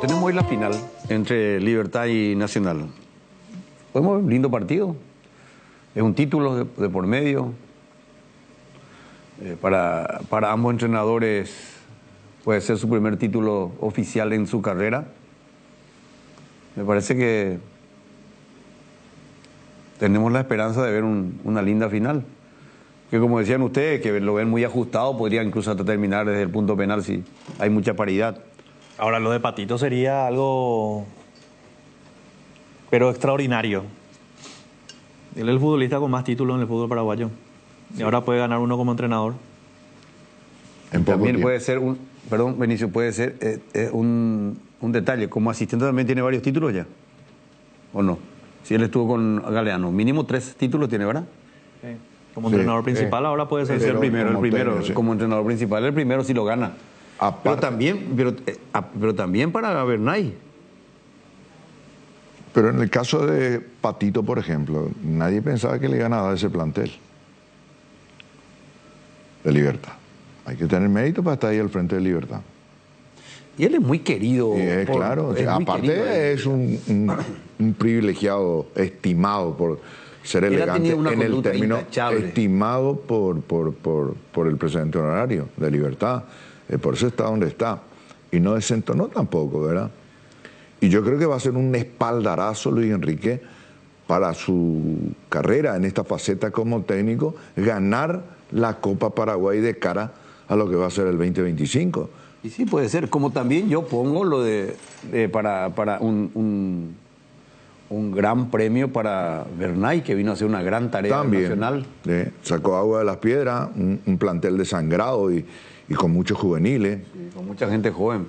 Tenemos hoy la final entre Libertad y Nacional. Podemos ver un lindo partido. Es un título de por medio. Para ambos entrenadores puede ser su primer título oficial en su carrera. Me parece que tenemos la esperanza de ver una linda final. Que como decían ustedes, que lo ven muy ajustado, podría incluso hasta terminar desde el punto penal si hay mucha paridad. Ahora, lo de Patito sería algo, pero extraordinario. Él es el futbolista con más títulos en el fútbol paraguayo. Sí. Y ahora puede ganar uno como entrenador. También puede ser perdón, Benicio, puede ser un detalle. Como asistente también tiene varios títulos ya. ¿O no? Si él estuvo con Galeano, mínimo 3 títulos tiene, ¿verdad? Sí. Como entrenador principal ahora puede ser. Es el primero. Como entrenador principal, el primero sí lo gana. Pero también para Bernay. Pero en el caso de Patito, por ejemplo, nadie pensaba que le ganaba ese plantel de Libertad. Hay que tener mérito para estar ahí al frente de Libertad. Y él es muy querido. Claro, aparte es un privilegiado, estimado por ser elegante en el término, estimado por el presidente honorario de Libertad. Por eso está donde está. Y no desentonó tampoco, ¿verdad? Y yo creo que va a ser un espaldarazo Luis Enrique para su carrera en esta faceta como técnico, ganar la Copa Paraguay de cara a lo que va a ser el 2025. Y sí, puede ser. Como también yo pongo lo para un gran premio para Bernay, que vino a hacer una gran tarea nacional. Sacó agua de las piedras, un plantel desangrado y con muchos juveniles. Sí, con mucha gente joven.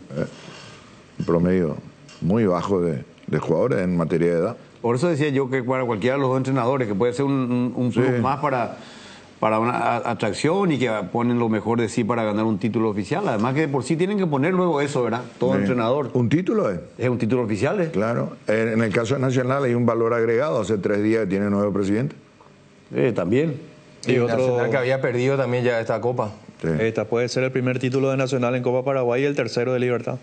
Un promedio muy bajo de jugadores en materia de edad. Por eso decía yo que para cualquiera de los dos entrenadores, que puede ser un plus más para una atracción y que ponen lo mejor de sí para ganar un título oficial. Además que por sí tienen que poner luego eso, ¿verdad? Todo entrenador. ¿Un título es? Es un título oficial, ¿eh? Claro. En el caso de Nacional hay un valor agregado. Hace 3 días que tiene nuevo presidente. También. Y otro Nacional que había perdido también ya esta Copa. Sí. Esta puede ser el primer título de Nacional en Copa Paraguay y el tercero de Libertad.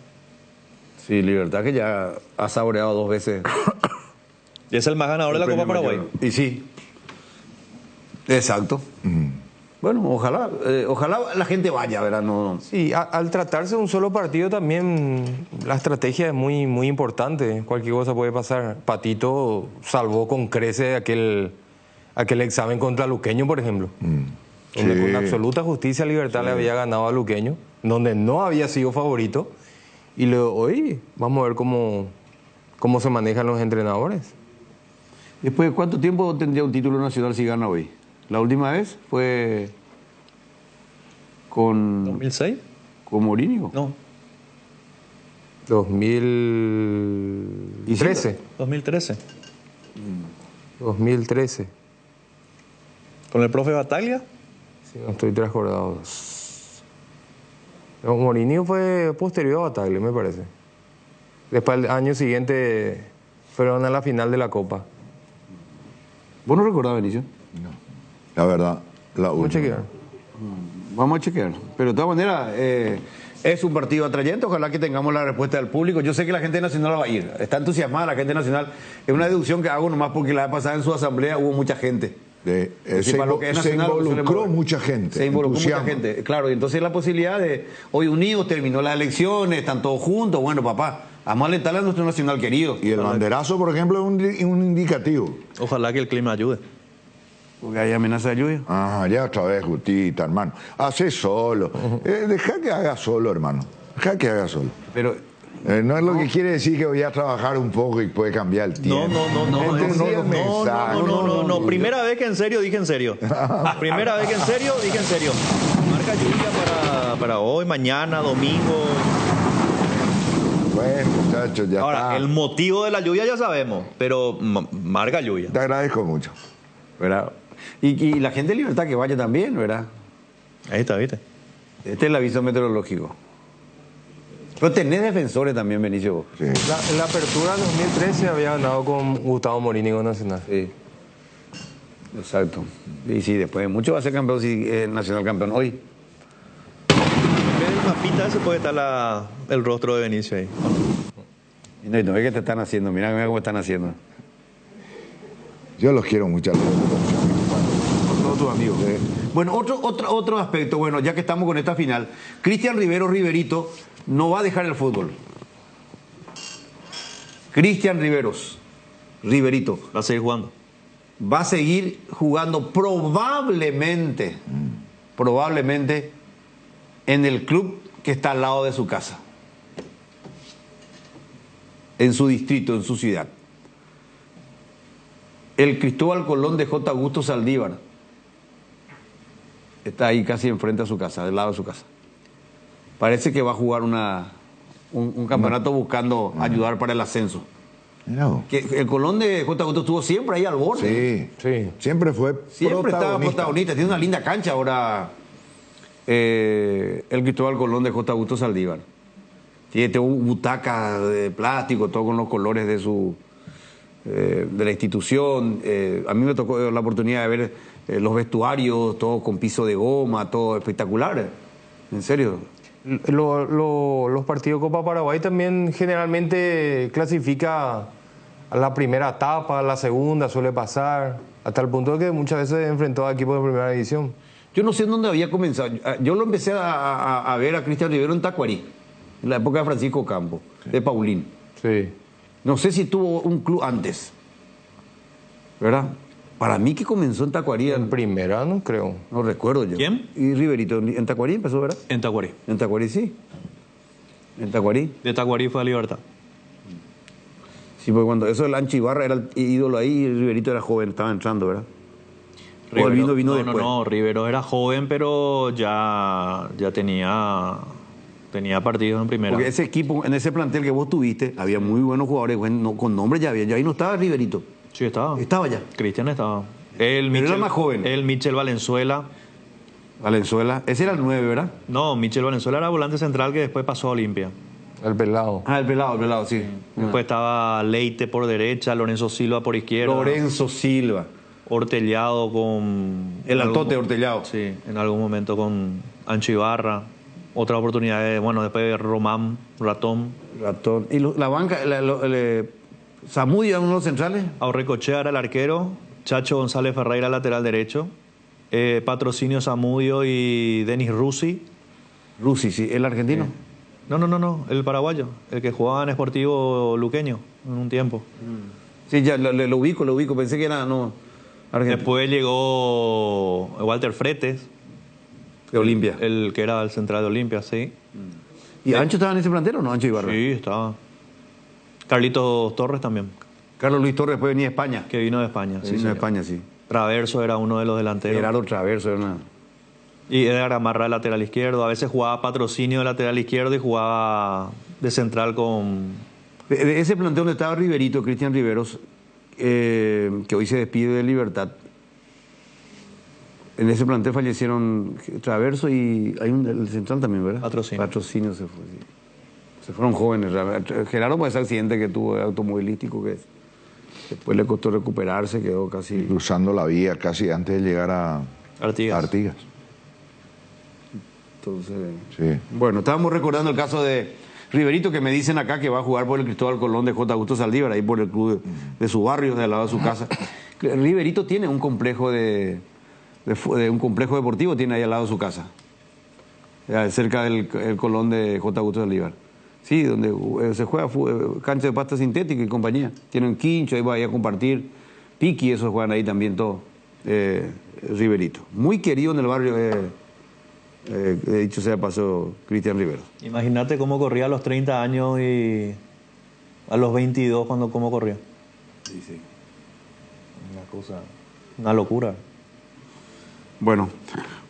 Sí, Libertad que ya ha saboreado 2 veces. Y es el más ganador de la Copa Paraguay. Y sí. Exacto. Bueno, ojalá la gente vaya, ¿verdad? No. Sí, al tratarse de un solo partido también la estrategia es muy, muy importante. Cualquier cosa puede pasar. Patito salvó con crece aquel examen contra Luqueño, por ejemplo. Donde con absoluta justicia y libertad le había ganado a Luqueño, donde no había sido favorito. Y luego hoy vamos a ver cómo se manejan los entrenadores. Después de cuánto tiempo tendría un título nacional si gana hoy? La última vez fue con... ¿2006? ¿Con Mourinho? No. 2013. 2013. 2013. ¿Con el profe Bataglia? Sí, no estoy transcordado. No, Mourinho fue posterior a Bataglia, me parece. Después, el año siguiente, fueron a la final de la Copa. ¿Vos no recordás, Benicio? No. La verdad, la Vamos a chequear. Vamos a chequear. Pero de todas maneras, es un partido atrayente. Ojalá que tengamos la respuesta del público. Yo sé que la gente nacional va a ir. Está entusiasmada la gente nacional. Es una deducción que hago nomás porque la vez pasada en su asamblea hubo mucha gente. Se involucró mucha gente. Se involucró mucha gente. Claro, y entonces la posibilidad de hoy unidos, terminó las elecciones, están todos juntos. Bueno, papá, vamos a alentarle a nuestro nacional querido. Y el banderazo, por ejemplo, es un indicativo. Ojalá que el clima ayude. Porque hay amenaza de lluvia. Ah, ya otra vez, Justita, hermano. Hace solo. Deja que haga solo, hermano. Deja que haga solo. Pero no es lo que quiere decir que voy a trabajar un poco y puede cambiar el tiempo. No. Primera vez que en serio dije en serio. Primera vez que en serio dije en serio. Marca lluvia para hoy, mañana, domingo. Bueno, muchachos, ya Ahora, está. el motivo de la lluvia ya sabemos, pero marca lluvia. Te agradezco mucho. ¿Verdad? Y la gente de Libertad que vaya también, ¿verdad? Ahí está, ¿viste? Este es el aviso meteorológico. Pero tenés defensores también, Benicio. Sí. La apertura 2013 había ganado con Gustavo Mourinho Nacional. Sí. Exacto. Y sí, después de mucho va a ser campeón, si Nacional campeón hoy. En vez del mapita ese puede estar el rostro de Benicio ahí. Y no ve qué te están haciendo, mira cómo están haciendo. Yo los quiero mucho a todos tus amigos. Bueno, otro aspecto, bueno, ya que estamos con esta final, Cristian Riverito no va a dejar el fútbol. Cristian Riverito. Va a seguir jugando. Va a seguir jugando probablemente en el club que está al lado de su casa. En su distrito, en su ciudad. El Cristóbal Colón de J. Augusto Saldívar está ahí casi enfrente a su casa, del lado de su casa. Parece que va a jugar un campeonato buscando ayudar para el ascenso. No. Que el Colón de J. Augusto estuvo siempre ahí al borde. Sí. Siempre fue estaba protagonista. Tiene una linda cancha ahora el Cristóbal Colón de J. Augusto Saldívar. Tiene butacas de plástico, todo con los colores de la institución. A mí me tocó la oportunidad de ver los vestuarios, todo con piso de goma, todo espectacular. En serio. Los partidos de Copa Paraguay también generalmente clasifica a la primera etapa, a la segunda suele pasar, hasta el punto de que muchas veces enfrentó a equipos de primera división. Yo no sé en dónde había comenzado. Yo lo empecé a ver a Cristian Rivero en Tacuarí, en la época de Francisco Campo, de Paulín. Sí. No sé si tuvo un club antes, ¿verdad? Para mí que comenzó en Tacuarí. En primera, no creo. No recuerdo yo. ¿Quién? Y Riverito. ¿En Tacuarí empezó, verdad? En Tacuarí. En Tacuarí, sí. En Tacuarí. De Tacuarí fue a Libertad. Sí, porque cuando eso del Ancho Ibarra era el ídolo ahí y Riverito era joven, estaba entrando, ¿verdad? Rivero, vino después. No, Rivero era joven, pero ya tenía partidos en primera. Porque ese equipo, en ese plantel que vos tuviste, había muy buenos jugadores, con nombre ya había. Ya ahí no estaba Riverito. Sí, estaba. Estaba ya. Cristian estaba. Pero era más joven. El Michel Valenzuela. Ese era el 9, ¿verdad? No, Michel Valenzuela era volante central que después pasó a Olimpia. El pelado. El pelado, sí. Después estaba Leite por derecha, Lorenzo Silva por izquierda. Lorenzo Silva. Hortellado con... El altote Hortellado. Sí, en algún momento con Ancho Ibarra. Otra oportunidad, después Román, Ratón. Y la banca, Zamudio, uno de los centrales. Aurrecochea era el arquero, Chacho González Ferreira lateral derecho, Patrocinio Zamudio y Denis Rusi. Rusi, sí, ¿el argentino? No, el paraguayo, el que jugaba en Sportivo Luqueño en un tiempo. Sí, ya lo ubico, pensé que era argentino. Después llegó Walter Fretes. De Olimpia. El que era el central de Olimpia, sí. ¿Y Ancho estaba en ese plantel o no, Ancho Ibarra? Sí, estaba. Carlitos Torres también. Carlos Luis Torres después venía de España. Que vino de España, sí. Vino de España, sí. Traverso era uno de los delanteros. Gerardo Traverso era una... Y Edgar Amarra de lateral izquierdo. A veces jugaba Patrocinio de lateral izquierdo y jugaba de central con... De ese plantel donde estaba Riverito, Cristian Riveros, que hoy se despide de Libertad. En ese plantel fallecieron Traverso y hay el central también, ¿verdad? Patrocinio se fue, sí. Se fueron jóvenes. Gerardo, por ese accidente que tuvo automovilístico, que después le costó recuperarse, quedó casi... Cruzando la vía casi antes de llegar a Artigas. Entonces, sí. Bueno, estábamos recordando el caso de Riverito, que me dicen acá que va a jugar por el Cristóbal Colón de J. Augusto Saldívar, ahí por el club de su barrio, de al lado de su casa. Riverito tiene un complejo un complejo deportivo, tiene ahí al lado de su casa, cerca del el Colón de J. Augusto Saldívar. Sí, donde se juega cancha de pasta sintética y compañía. Tienen quincho, ahí va a compartir. Piqui, esos juegan ahí también todo. Riverito. Muy querido en el barrio, de dicho sea paso, Cristian Riveros. Imagínate cómo corría a los 30 años y a los 22 cómo corría. Sí. Una locura. Bueno,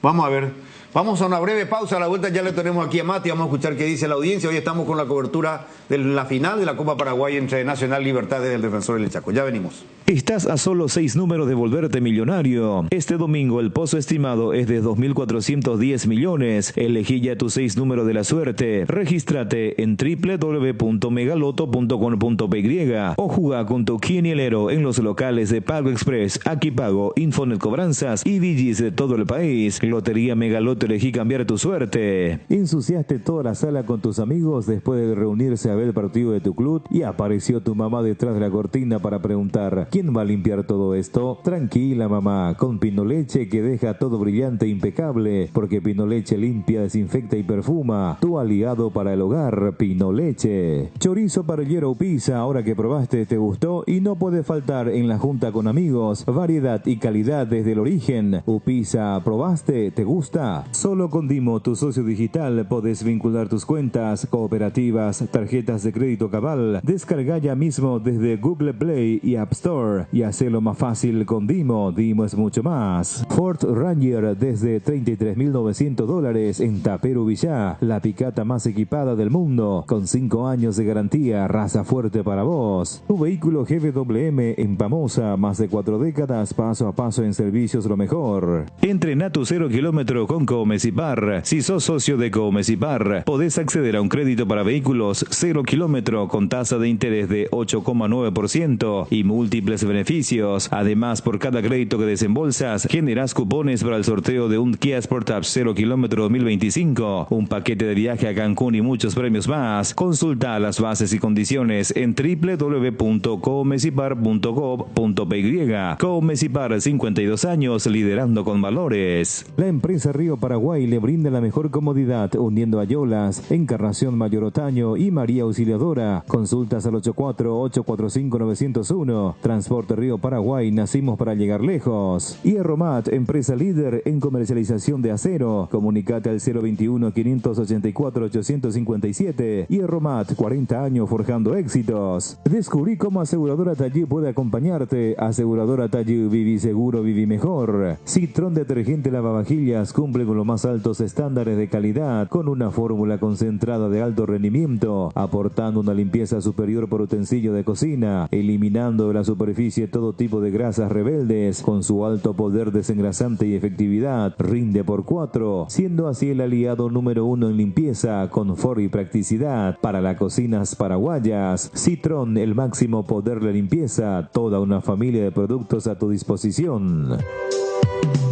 vamos a ver. Vamos a una breve pausa, a la vuelta ya le tenemos aquí a Mati, vamos a escuchar qué dice la audiencia. Hoy estamos con la cobertura de la final de la Copa Paraguay entre Nacional Libertad y el Defensor del Chaco. Ya venimos. Estás a solo 6 números de volverte millonario. Este domingo el pozo estimado es de 2.410 millones. Elegí ya tus 6 números de la suerte. Regístrate en www.megaloto.com.py o juega con tu quinielero en los locales de Pago Express, Aquí Pago, Infonet Cobranzas y Digis de todo el país. Lotería Megaloto, elegí cambiar tu suerte. Ensuciaste toda la sala con tus amigos después de reunirse a ver el partido de tu club y apareció tu mamá detrás de la cortina para preguntar: ¿quién va a limpiar todo esto? Tranquila, mamá, con Pinoleche, que deja todo brillante e impecable, porque Pinoleche limpia, desinfecta y perfuma. Tu aliado para el hogar, Pinoleche. Chorizo parrillero Pizza, ahora que probaste te gustó y no puede faltar en la junta con amigos. Variedad y calidad desde el origen. Upizza, ¿probaste? ¿Te gusta? Solo con Dimo, tu socio digital, podés vincular tus cuentas, cooperativas, tarjetas de crédito Cabal. Descarga ya mismo desde Google Play y App Store y hacelo más fácil con Dimo. Dimo es mucho más. Ford Ranger desde $33.900 en Tapero Villá, la picata más equipada del mundo, con 5 años de garantía, raza fuerte para vos. Tu vehículo GWM en Pamosa, más de 4 décadas, paso a paso en servicios lo mejor. Entrena tu 0 kilómetro con Comecipar. Si sos socio de Comecipar, podés acceder a un crédito para vehículos 0 kilómetro con tasa de interés de 8,9% y múltiples beneficios. Además, por cada crédito que desembolsas, generás cupones para el sorteo de un Kia Sportage 0 kilómetro 2025, un paquete de viaje a Cancún y muchos premios más. Consulta las bases y condiciones en www.comecipar.gov.py. Comecipar, 52 años liderando con valores. La empresa Río Paraguay le brinda la mejor comodidad uniendo Ayolas, Encarnación Mayor Otaño y María Auxiliadora. Consultas al 84-845-901. Transporte Río Paraguay, nacimos para llegar lejos. Hierromat, empresa líder en comercialización de acero. Comunicate al 021-584-857. Hierromat, 40 años forjando éxitos. Descubrí cómo Aseguradora Tallí puede acompañarte. Aseguradora Tallí, viví seguro, viví mejor. Citrón detergente lavavajillas cumple con los más altos estándares de calidad, con una fórmula concentrada de alto rendimiento, aportando una limpieza superior por utensilio de cocina, eliminando de la superficie todo tipo de grasas rebeldes. Con su alto poder desengrasante y efectividad, rinde por 4, siendo así el aliado número 1 en limpieza, confort y practicidad para las cocinas paraguayas. Citrón, el máximo poder de limpieza, toda una familia de productos a tu disposición.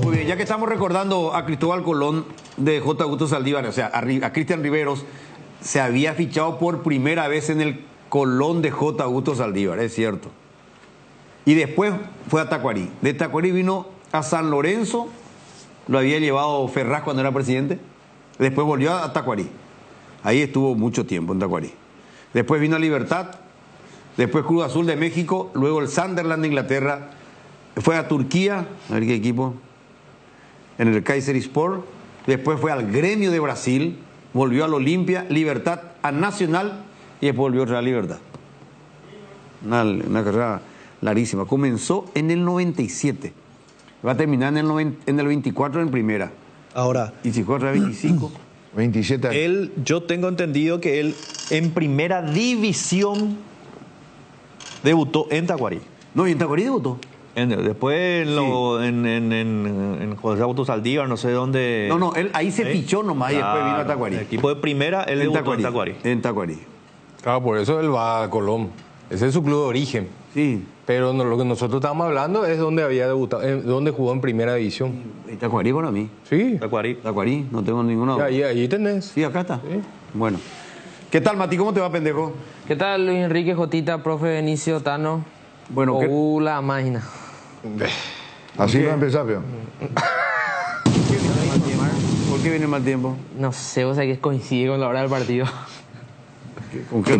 Muy bien, ya que estamos recordando a Cristóbal Colón de J. Augusto Saldívar, o sea, a Cristian Riveros, se había fichado por primera vez en el Colón de J. Augusto Saldívar, es cierto. Y después fue a Tacuarí. De Tacuarí vino a San Lorenzo lo había llevado Ferraz cuando era presidente. Después volvió a Tacuarí. Ahí estuvo mucho tiempo en Tacuarí. Después vino a Libertad, después Cruz Azul de México, luego el Sunderland de Inglaterra, fue a Turquía, a ver qué equipo, en el Kayserispor, después fue al Gremio de Brasil, volvió al Olimpia, Libertad, a Nacional y después volvió a Real Libertad. Una carrera larguísima. Comenzó en el 97, va a terminar en el 24 en primera. Ahora, y si corre a 25. 27 años. Yo tengo entendido que él en primera división debutó en Tacuarí. No, y en Tacuarí debutó. Después en José Augusto Saldívar, no sé dónde. No, él ahí se pichó nomás y después vino a Tacuarí. El equipo de primera, él debutó en Tacuarí. En Tacuarí. Claro, por eso él va a Colón. Ese es su club de origen. Sí. Pero lo que nosotros estamos hablando es donde había debutado, donde jugó en primera división. ¿Y Tacuarí para mí? Sí. Tacuarí, no tengo ninguna duda. Ahí tenés. Sí, acá está. Sí. Bueno. ¿Qué tal, Mati? ¿Cómo te va, pendejo? ¿Qué tal, Luis Enrique, Jotita, profe Benicio, Tano? Bueno, la máquina. Así va a empezar, peón. ¿Por qué viene el mal tiempo? No sé, o sea que coincide con la hora del partido.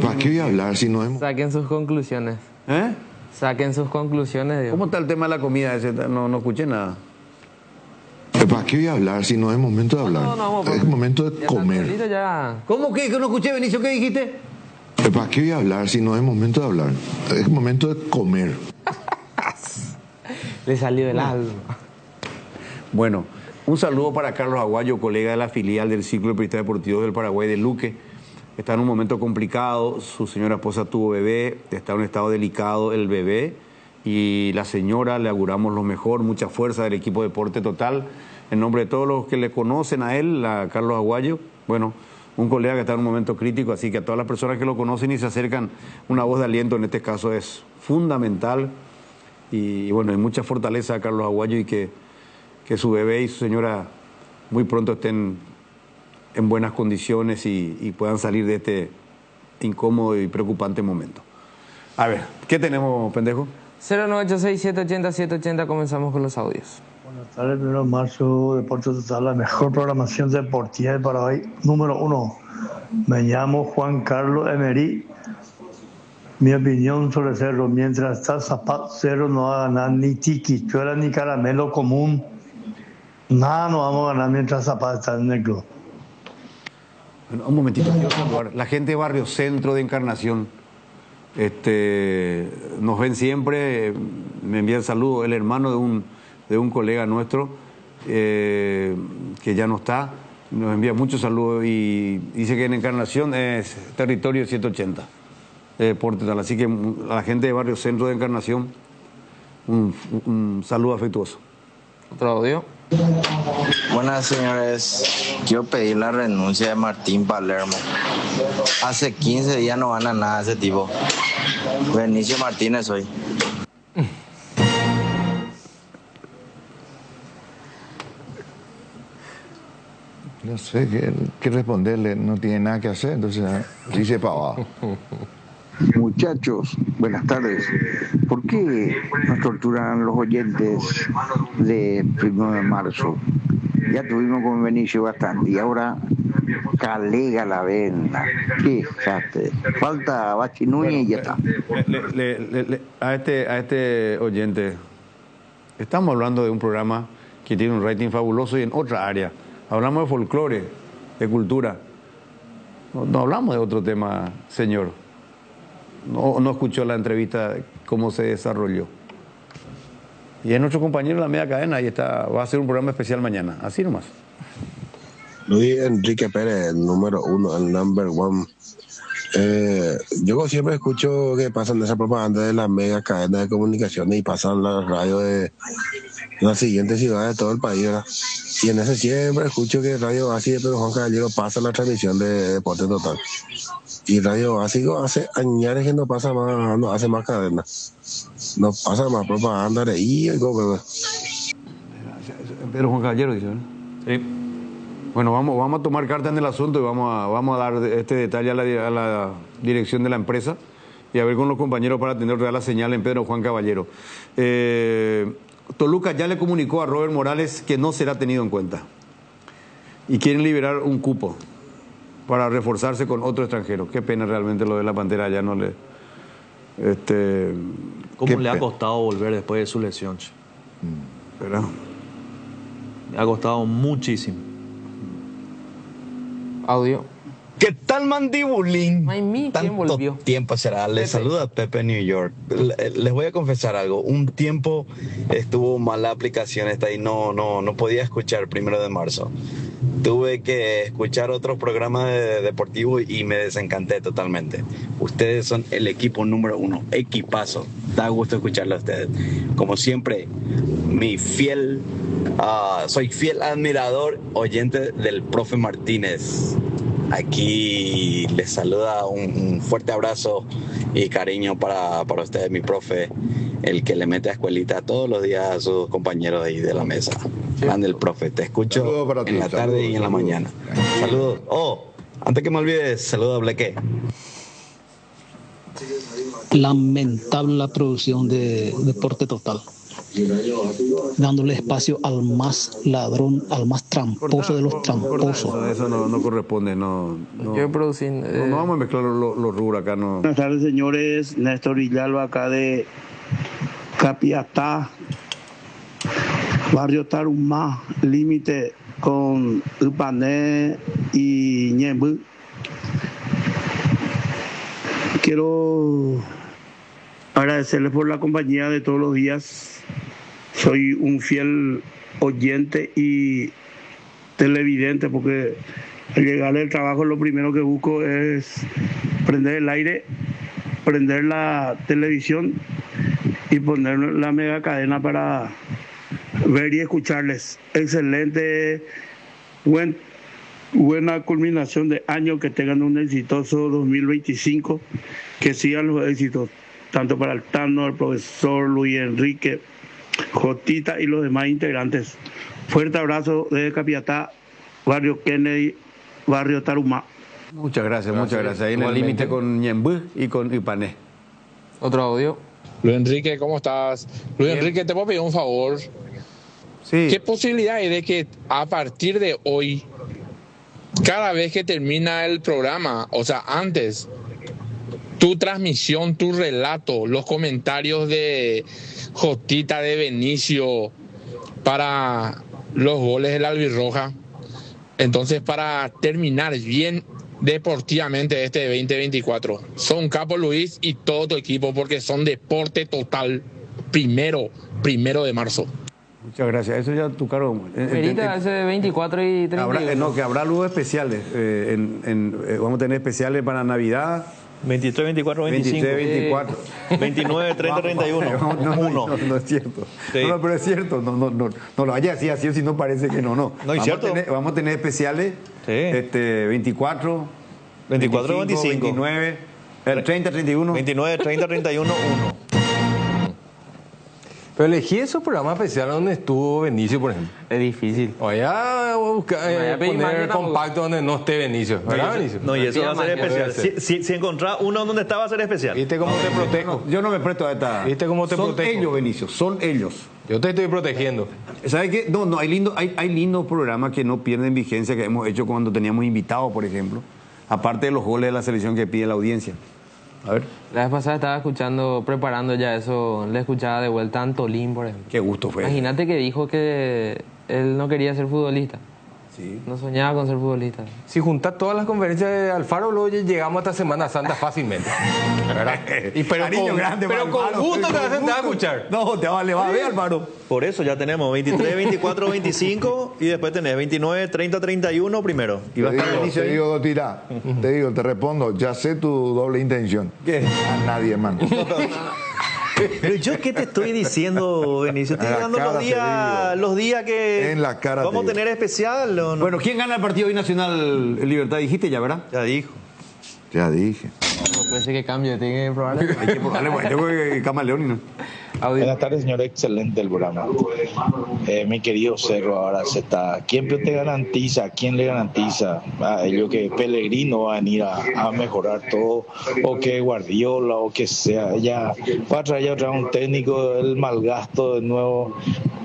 ¿Para qué voy a hablar si no hemos...? Saquen sus conclusiones. ¿Eh? Saquen sus conclusiones, Dios. ¿Cómo está el tema de la comida? No escuché nada. ¿Para qué voy a hablar si no es momento de hablar? Es momento de comer. ¿Cómo que no escuché, Benicio? ¿Qué dijiste? ¿Para qué voy a hablar si no es momento de hablar? Es momento de comer. Le salió del alma. Bueno, un saludo para Carlos Aguayo, colega de la filial del Círculo de Periodistas Deportivos del Paraguay de Luque. Está en un momento complicado, su señora esposa tuvo bebé, está en un estado delicado el bebé y la señora le auguramos lo mejor, mucha fuerza del equipo Deporte Total. En nombre de todos los que le conocen a él, a Carlos Aguayo, bueno, un colega que está en un momento crítico, así que a todas las personas que lo conocen y se acercan, una voz de aliento en este caso es fundamental. Y bueno, hay mucha fortaleza a Carlos Aguayo y que su bebé y su señora muy pronto estén en buenas condiciones y puedan salir de este incómodo y preocupante momento. A ver, ¿qué tenemos, pendejo? 0986-780-780, comenzamos con los audios. Buenas tardes, 1 de marzo, Deportes Total, la mejor programación deportiva de Paraguay. Número 1, me llamo Juan Carlos Emery. Mi opinión sobre Cerro, mientras está Zapat, Cerro no va a ganar ni tiquichuela ni caramelo común. Nada no vamos a ganar mientras Zapat está en el club. Bueno, un momentito, quiero saludar. La gente de Barrio Centro de Encarnación nos ven siempre, me envía el saludo, el hermano de un colega nuestro que ya no está, nos envía muchos saludos y dice que en Encarnación es territorio 180. Deporte tal. Así que a la gente de Barrio Centro de Encarnación, un saludo afectuoso. Otro audio. Buenas, señores. Quiero pedir la renuncia de Martín Palermo. Hace 15 días no gana nada ese tipo. Benicio Martínez hoy. No sé qué responderle, no tiene nada que hacer, entonces dice para abajo. Muchachos, buenas tardes. ¿Por qué nos torturan los oyentes de 1 de marzo? Ya tuvimos con Benicio bastante y ahora calega la venda. ¿Qué desastre? Falta Bachi Núñez y ya está. A este oyente, estamos hablando de un programa que tiene un rating fabuloso y en otra área. Hablamos de folclore, de cultura. No hablamos de otro tema, señor. No escuchó la entrevista, cómo se desarrolló. Y es nuestro compañero de la media cadena, ahí está, va a hacer un programa especial mañana, así nomás. Luis Enrique Pérez, el número 1, el number 1. Yo siempre escucho que pasan esa propaganda de la mega cadena de comunicaciones y pasan las radios de las siguientes ciudades de todo el país, ¿verdad? Y en ese siempre escucho que Radio Básico de Pedro Juan Caballero pasa la transmisión de Deporte Total. Y Radio Básico hace años que no pasa más, no hace más cadenas. No pasa más propaganda de ahí y como Pedro Juan Caballero dice, ¿verdad? Sí. Bueno, vamos a tomar carta en el asunto y vamos a dar este detalle a la dirección de la empresa y a ver con los compañeros para atender la señal en Pedro Juan Caballero. Toluca ya le comunicó a Robert Morales que no será tenido en cuenta. Y quieren liberar un cupo para reforzarse con otro extranjero. Qué pena realmente lo de la Pantera, ya no le... ¿Cómo le ha costado volver después de su lesión? ¿Verdad? Le ha costado muchísimo. Audio. ¿Qué tal, Mandibulín? ¿Quién volvió? Tiempo será. Les saluda Pepe New York. Les voy a confesar algo. Un tiempo estuvo mal la aplicación esta y no podía escuchar 1 de marzo. Tuve que escuchar otros programas deportivos y me desencanté totalmente. Ustedes son el equipo número 1. Equipazo. Da gusto escucharlo a ustedes. Como siempre, soy fiel admirador, oyente del profe Martínez. Aquí les saluda un fuerte abrazo y cariño para ustedes, mi profe, el que le mete a escuelita todos los días a sus compañeros ahí de la mesa. Grande el profe, te escucho en la tarde y en la mañana. Saludos. Antes que me olvides, saludos a Bleque. Lamentable la producción de Deporte Total, dándole espacio al más ladrón, al más tramposo de los tramposos. Eso no corresponde, no vamos a mezclar los rubros acá. No. Buenas tardes, señores. Néstor Villalba acá de Capiatá, barrio Tarumá, límite con Upané y Ñembu. Quiero agradecerles por la compañía de todos los días. Soy un fiel oyente y televidente, porque al llegar al trabajo lo primero que busco es prender el aire, prender la televisión y poner la mega cadena para ver y escucharles. Excelente, buena culminación de año, que tengan un exitoso 2025, que sigan los éxitos, tanto para el Tano, el profesor Luis Enrique, Jotita y los demás integrantes. Fuerte abrazo desde Capiatá, barrio Kennedy, barrio Tarumá. Muchas gracias. Ahí en el límite con Ñembu y con Ipané. Otro audio. Luis Enrique, ¿cómo estás? Luis Enrique, te puedo pedir un favor. Sí. ¿Qué posibilidad hay de que a partir de hoy, cada vez que termina el programa, o sea, antes, tu transmisión, tu relato, los comentarios de Jotita, de Benicio, para los goles del Albirroja? Entonces, para terminar bien deportivamente este 2024, son capo Luis y todo tu equipo, porque son Deporte Total, primero de marzo. Muchas gracias. Eso ya tu cargo. Merita ese 24 y 31. Que habrá luego especiales. Vamos a tener especiales para Navidad. 23, 24, 25. 23, 24. 29, 30, 31. No es cierto. Sí. No, pero es cierto. No lo vaya así, si no parece que no. No, es cierto. Vamos a tener especiales. Sí. 24, 25, 29, el 30, 31. 29, 30, 31, 1. Pero elegí esos programas especiales donde estuvo Benicio, por ejemplo. Es difícil. Vaya a buscar, poner compacto donde no esté Benicio. ¿Verdad, Benicio? No, y eso va a ser especial. Si encontrás uno donde está, va a ser especial. ¿Viste cómo te protejo? Yo no me presto a esta. ¿Viste cómo te protejo? Son ellos, Benicio, son ellos. Yo te estoy protegiendo. ¿Sabes qué? No, hay lindos programas que no pierden vigencia, que hemos hecho cuando teníamos invitados, por ejemplo. Aparte de los goles de la selección que pide la audiencia. A ver. La vez pasada estaba preparando ya eso, le escuchaba de vuelta a Antolín, por ejemplo. Qué gusto fue. Imagínate que dijo que él no quería ser futbolista. Sí. No soñaba con ser futbolista. Si juntas todas las conferencias de Alfaro, luego llegamos hasta Semana Santa fácilmente. Pero con gusto te vas a sentar a escuchar. No, te va a ver, Alfaro. Por eso ya tenemos 23, 24, 25 y después tenés 29, 30, 31 primero. Y te digo, Gotita, te respondo, ya sé tu doble intención. ¿Qué? A nadie, man. Pero yo, ¿qué te estoy diciendo, Benicio? Estoy dando los días que en la cara vamos a tener especial. ¿O no? Bueno, ¿quién gana el partido hoy Nacional Libertad? Dijiste ya, ¿verdad? Ya dijo. Ya dije. No puede ser que cambie, tiene que probarle. Hay que probarle, yo creo que camaleón y no. Buenas tardes, señor. Excelente el programa. Mi querido Cerro, ahora se está. ¿Quién te garantiza? ¿Quién le garantiza a ellos que Pellegrino va a venir a mejorar todo? O que Guardiola o que sea. Ya va a traer otra vez un técnico, el malgasto de nuevo.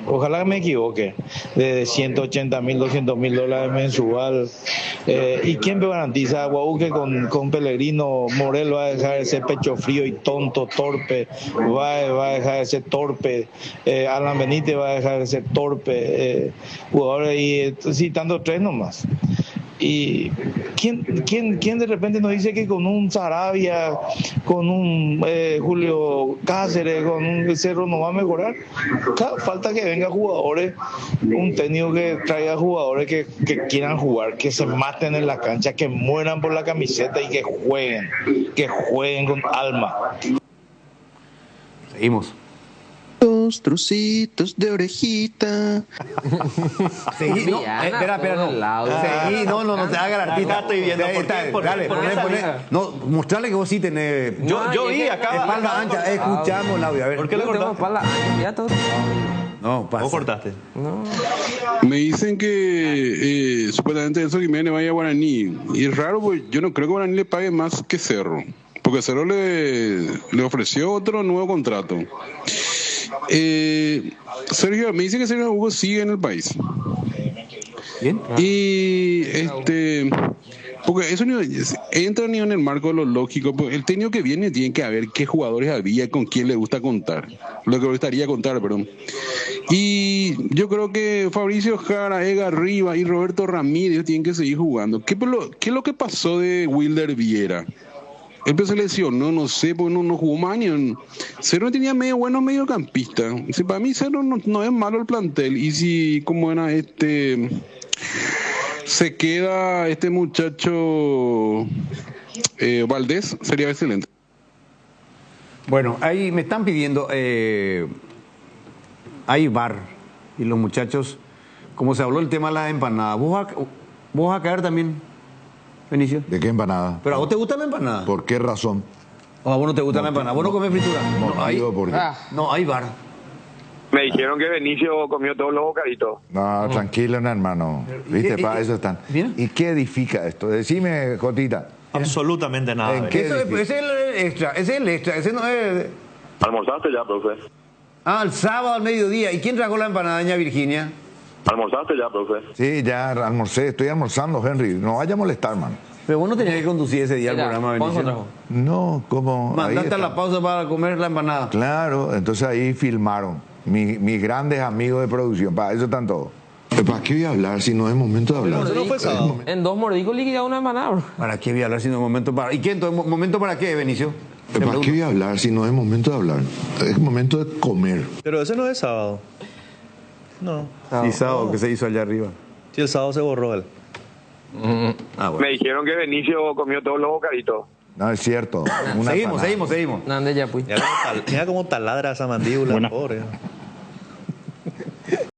Ojalá me equivoque. De 180.000, 200.000 dólares mensual. ¿Y quién me garantiza a Guau que con Pellegrino Morel va a dejar ese pecho frío y tonto, torpe? Va a dejar de ser torpe, Alan Benítez va a dejar de ser torpe, jugadores y citando tres nomás. ¿Y quién de repente nos dice que con un Sarabia, con un Julio Cáceres, con un Cerro no va a mejorar? Claro, falta que venga jugadores, un técnico que traiga jugadores que quieran jugar, que se maten en la cancha, que mueran por la camiseta y que jueguen con alma. Seguimos. Dos trocitos de orejita. Seguí, no, espera, no. Seguí, no te haga el artista. Estoy viendo. Dale, no, mostrarle que vos sí tenés. Yo vi acá. Espalda ancha, escuchamos el audio. A ver. ¿Por qué le cortaste? Espalda ya todo. No, pasa. ¿Vos cortaste? No. Me dicen que supuestamente Enzo Jiménez vaya a Guaraní. Y es raro, porque yo no creo que Guaraní le pague más que Cerro. Porque Cerro le ofreció otro nuevo contrato. Sergio, me dice que Sergio Hugo sigue en el país. Bien. Y porque eso entra ni en el marco de lo lógico. El técnico que viene tiene que ver qué jugadores había, con quién le gusta contar, lo que le gustaría contar, perdón. Y yo creo que Fabricio Jara, Edgar Rivas y Roberto Ramírez tienen que seguir jugando. ¿Qué es lo que pasó de Wilder Viera? Él se lesionó, no sé, porque no jugó más años. Cerro tenía buenos mediocampistas. Para mí Cerro no es malo el plantel. Y si como era se queda este muchacho Valdés, sería excelente. Bueno, ahí me están pidiendo, hay bar, y los muchachos, como se habló el tema de las empanadas, ¿vos vas a caer también, Benicio? ¿De qué empanada? ¿Pero a vos te gusta la empanada? ¿Por qué razón? ¿O a vos no te gusta la empanada? ¿Vos no comes fritura? No, hay bar. Me dijeron que Benicio comió todos los bocaditos. No, tranquilo, no, hermano. ¿Viste? Para eso están. ¿Bien? ¿Y qué edifica esto? Decime, Jotita. Absolutamente nada. ¿En qué ese es el extra, ese no es... ¿Almorzaste ya, profe? El sábado al mediodía. ¿Y quién trajo la empanada, doña Virginia? ¿Almorzaste ya, profe? Sí, ya almorcé. Estoy almorzando, Henry. No vaya a molestar, man. Pero vos no tenías que conducir ese día el programa, Benicio. No, ¿cómo? Mandaste a la pausa para comer la empanada. Claro, entonces ahí filmaron. Mis grandes amigos de producción. Para eso están todos. ¿Para qué voy a hablar si no es momento de hablar? No fue sábado. En 2 mordicos liquidado una empanada, bro. ¿Para qué voy a hablar si no es momento para...? ¿Y qué entonces? ¿Momento para qué, Benicio? ¿Para qué voy a hablar si no es momento de hablar? Es momento de comer. Pero ese no es sábado. No. Sí, sábado, que se hizo allá arriba. Sí, el sábado se borró él. Bueno. Me dijeron que Benicio comió todos los bocaditos. No, es cierto. Seguimos. Nande ya, pues. Mira cómo taladra esa mandíbula, pobre.